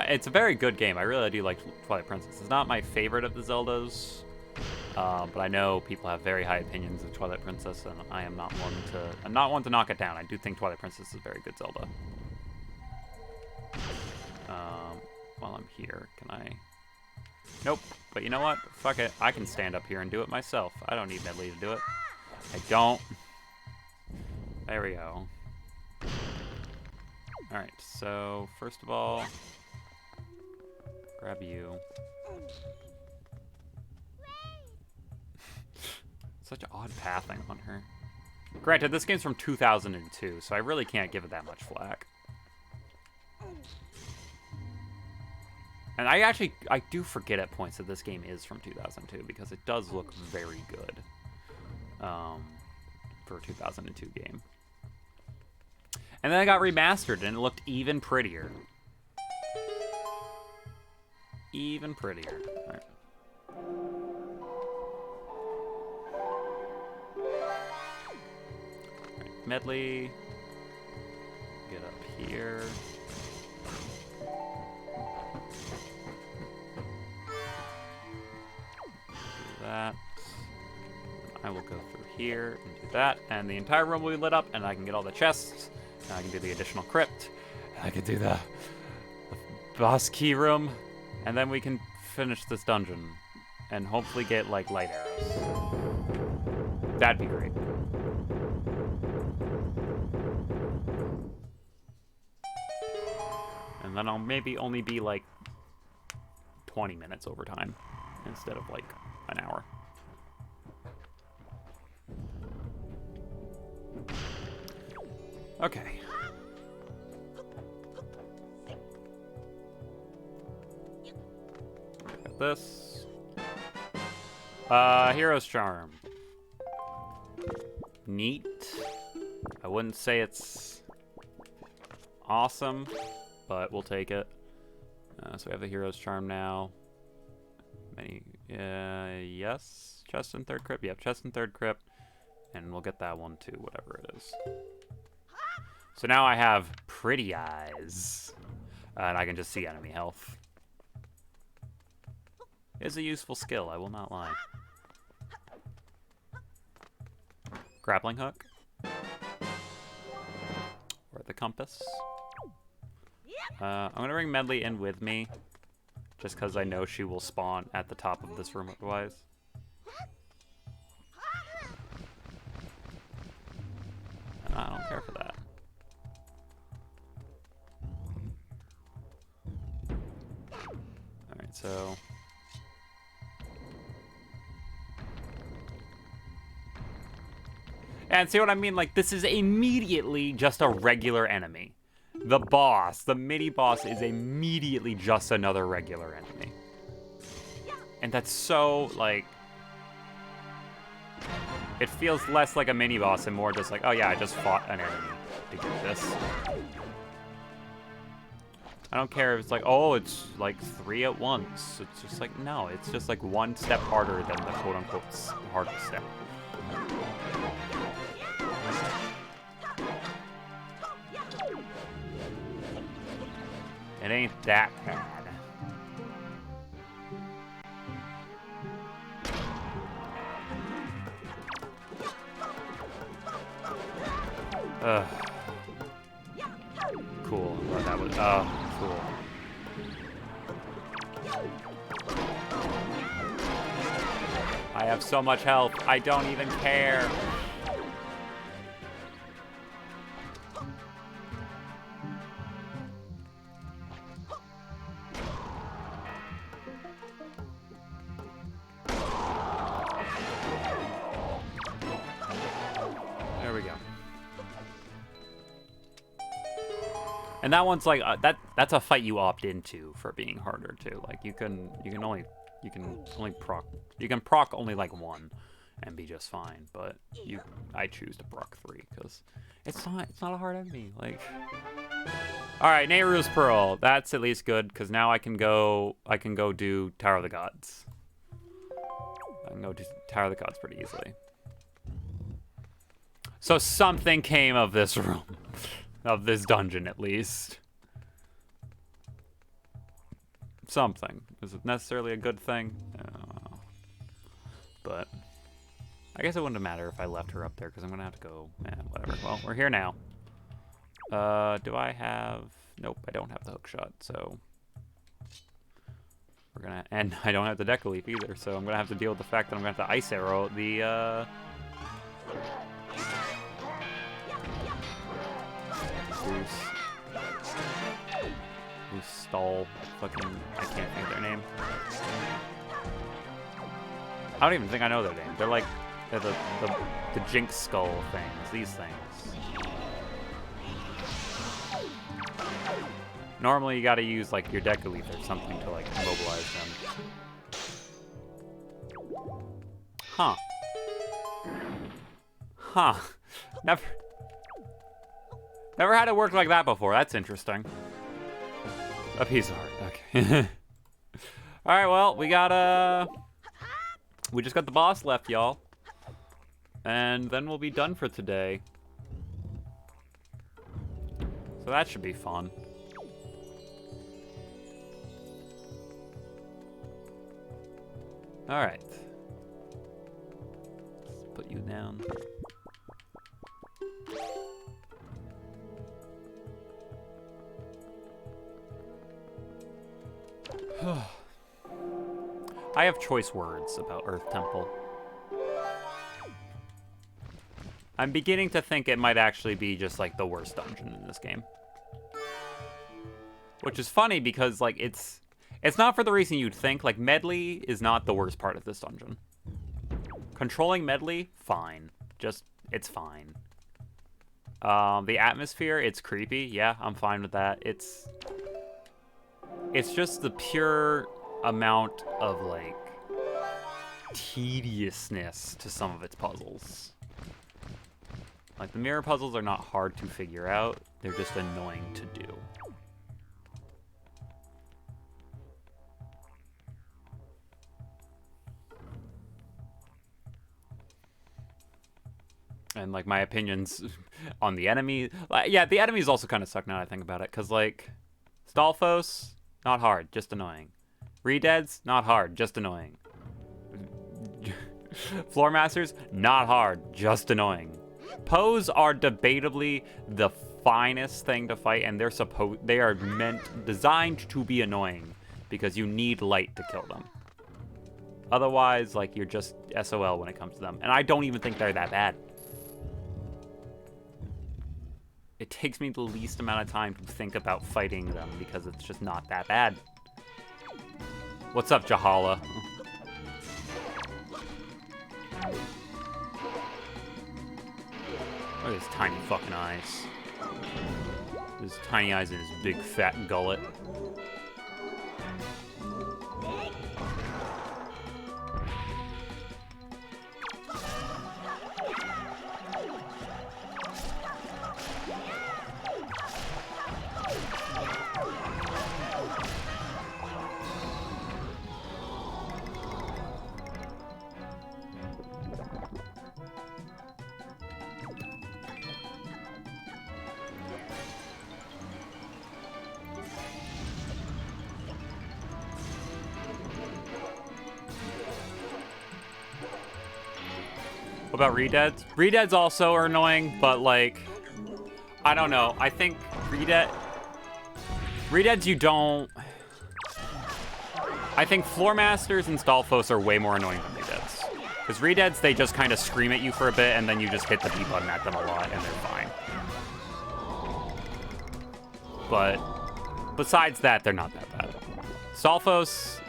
It's a very good game. I really do like Twilight Princess. It's not my favorite of the Zeldas. But I know people have very high opinions of Twilight Princess, and I am not one to. I'm not one to knock it down. I do think Twilight Princess is a very good Zelda. While I'm here, can I? Nope. But you know what? Fuck it. I can stand up here and do it myself. I don't need Medley to do it. I don't. There we go. All right. So first of all, grab you. Such odd pathing on her. Granted, this game's from 2002, so I really can't give it that much flack. And I do forget at points that this game is from 2002, because it does look very good for a 2002 game. And then it got remastered, and it looked even prettier. Even prettier. All right. Medley, get up here. Do that. I will go through here and do that, and the entire room will be lit up, and I can get all the chests, and I can do the additional crypt, and I can do the boss key room, and then we can finish this dungeon, and hopefully get, like, light arrows. That'd be great. And then I'll maybe only be, like, 20 minutes over time, instead of, like, an hour. Okay. Got this. Hero's Charm. Neat. I wouldn't say it's awesome, but we'll take it. So we have the Hero's Charm now. Yes. Chest and third crypt. Yep, chest and third crypt. And we'll get that one too, whatever it is. So now I have pretty eyes. And I can just see enemy health. It's a useful skill, I will not lie. Grappling hook. Or the compass. I'm gonna bring Medley in with me. Just because I know she will spawn at the top of this room otherwise. And I don't care for that. Alright, so... And see what I mean? Like, this is immediately just a regular enemy. The boss, the mini-boss, is immediately just another regular enemy. And that's so, like... It feels less like a mini-boss and more just like, oh yeah, I just fought an enemy to get this. I don't care if it's like, oh, it's like 3 at once. It's just like, no, it's just like one step harder than the quote-unquote hardest step. It ain't that bad. Ugh. Cool. Oh, that was, cool. I have so much health. I don't even care. There we go. And that one's like that's a fight you opt into for being harder too. Like you can only proc only like 1 and be just fine, but I choose to proc 3 because it's not a hard enemy. Like, all right, Nehru's Pearl. That's at least good because now I can go do Tower of the Gods. I can go do Tower of the Gods pretty easily. So something came of this room. Of this dungeon, at least. Something. Is it necessarily a good thing? I don't know. But I guess it wouldn't matter if I left her up there, because I'm going to have to go... whatever. Well, we're here now. Do I have... Nope, I don't have the hook shot, so... We're going to... And I don't have the Deca Leaf either, so I'm going to have to deal with the fact that I'm going to have to Ice Arrow the, Who's Stall, fucking, I can't think of their name. I don't even think I know their name. They're like, they're the Jinx Skull things, these things. Normally you gotta use like your Deca Leaf or something to like mobilize them. Huh. Huh. Never had it work like that before. That's interesting. A piece of heart. Okay. All right. Well, we just got the boss left, y'all, and then we'll be done for today. So that should be fun. All right. put you down. I have choice words about Earth Temple. I'm beginning to think it might actually be just like the worst dungeon in this game. Which is funny because like it's not for the reason you'd think. Like Medley is not the worst part of this dungeon. Controlling Medley, fine. Just it's fine. The atmosphere, it's creepy. Yeah, I'm fine with that. It's just the pure amount of like tediousness to some of its puzzles. Like the mirror puzzles are not hard to figure out, they're just annoying to do. And like my opinions on the enemy, yeah, the enemies also kind of suck now that I think about it, because like Stalfos, not hard, just annoying. Redeads, not hard, just annoying. Floor Masters, not hard, just annoying. Poes are debatably the finest thing to fight, and they are designed to be annoying because you need light to kill them. Otherwise, like you're just SOL when it comes to them, and I don't even think they're that bad. It takes me the least amount of time to think about fighting them because it's just not that bad. What's up, Jahala? Look at his tiny fucking eyes. His tiny eyes and his big fat gullet. What about Redeads? Redeads also are annoying, but like, I don't know. I think Redeads you don't... I think Floor Masters and Stalfos are way more annoying than Redeads. Because Redeads, they just kind of scream at you for a bit, and then you just hit the B button at them a lot, and they're fine. But besides that, they're not that bad. Stalfos,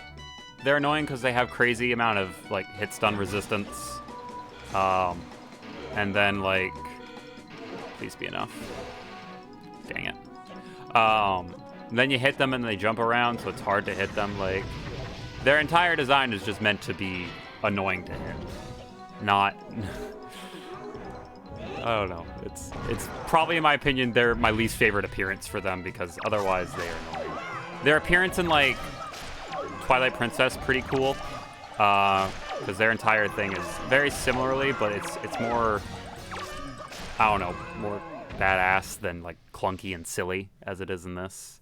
they're annoying because they have crazy amount of like hit stun resistance. And then like, please be enough. Dang it. Then you hit them and they jump around, so it's hard to hit them. Like, their entire design is just meant to be annoying to hit, not. I don't know. It's probably, in my opinion, they're my least favorite appearance for them because otherwise they are annoying. Their appearance in like Twilight Princess pretty cool. Because their entire thing is very similarly, but it's more, I don't know, more badass than like clunky and silly as it is in this.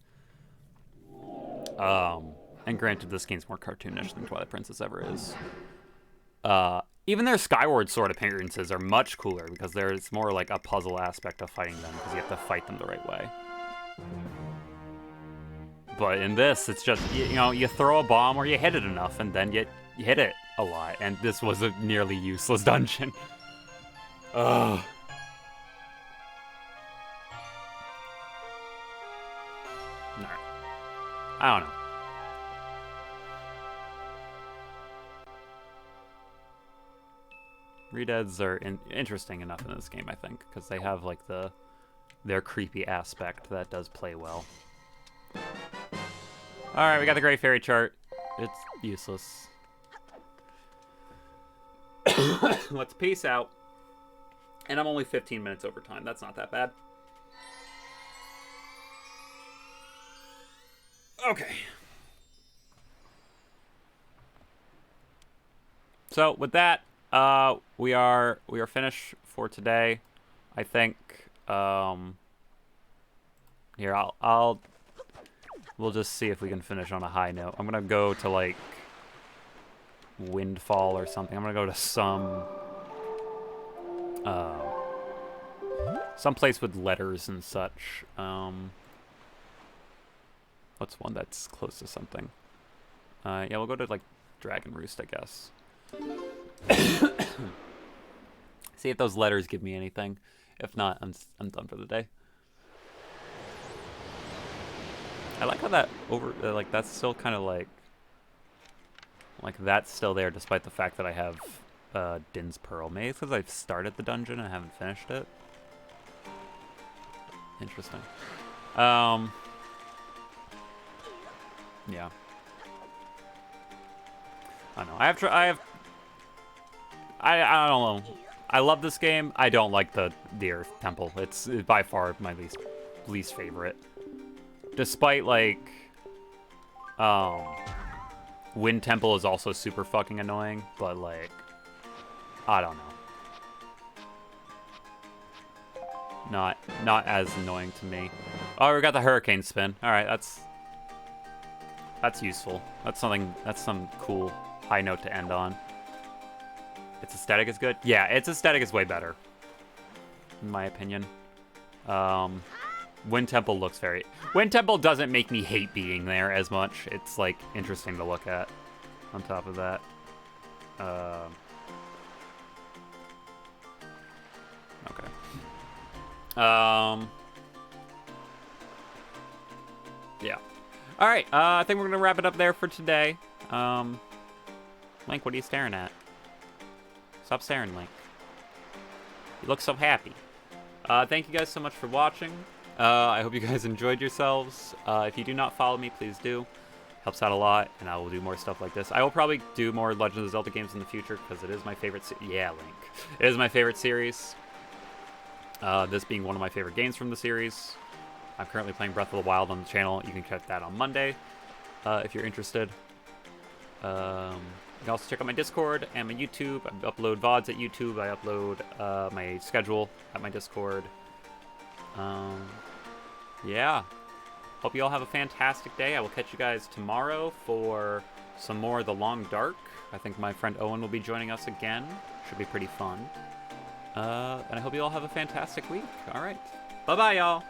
And granted, this game's more cartoonish than Twilight Princess ever is. Even their Skyward Sword appearances are much cooler because there's more like a puzzle aspect of fighting them because you have to fight them the right way. But in this, it's just, you know, you throw a bomb or you hit it enough and then you hit it a lot, and this was a nearly useless dungeon. Ugh. No. I don't know. Redeads are interesting enough in this game, I think, because they have like their creepy aspect that does play well. Alright, we got the Great Fairy chart. It's useless. Let's peace out. And I'm only 15 minutes over time. That's not that bad. Okay. So with that, we are finished for today. I think. Here, we'll just see if we can finish on a high note. I'm gonna go to like Windfall or something. I'm gonna go to some Someplace with letters and such. What's one that's close to something? Yeah, we'll go to, like, Dragon Roost, I guess. See if those letters give me anything. If not, I'm done for the day. I like how that like, that's still kind of like that's still there despite the fact that I have Din's Pearl. Maybe it's because I've started the dungeon and haven't finished it. Interesting. Yeah. I don't know. I don't know. I love this game. I don't like the Earth Temple. It's by far my least favorite. Despite, like, Wind Temple is also super fucking annoying, but, like, I don't know. Not as annoying to me. Oh, we got the Hurricane Spin. All right, that's useful. That's some cool high note to end on. Its aesthetic is good. Yeah, its aesthetic is way better, in my opinion. Wind Temple looks very... Wind Temple doesn't make me hate being there as much. It's, like, interesting to look at on top of that. Okay. Yeah. All right, I think we're going to wrap it up there for today. Link, what are you staring at? Stop staring, Link. You look so happy. Thank you guys so much for watching. I hope you guys enjoyed yourselves. If you do not follow me, please do. Helps out a lot, and I will do more stuff like this. I will probably do more Legend of Zelda games in the future, because it is my favorite yeah, Link. It is my favorite series. This being one of my favorite games from the series. I'm currently playing Breath of the Wild on the channel. You can check that on Monday, if you're interested. You can also check out my Discord and my YouTube. I upload VODs at YouTube. I upload my schedule at my Discord. Yeah. Hope you all have a fantastic day. I will catch you guys tomorrow for some more of The Long Dark. I think my friend Owen will be joining us again. Should be pretty fun. And I hope you all have a fantastic week. All right. Bye-bye, y'all.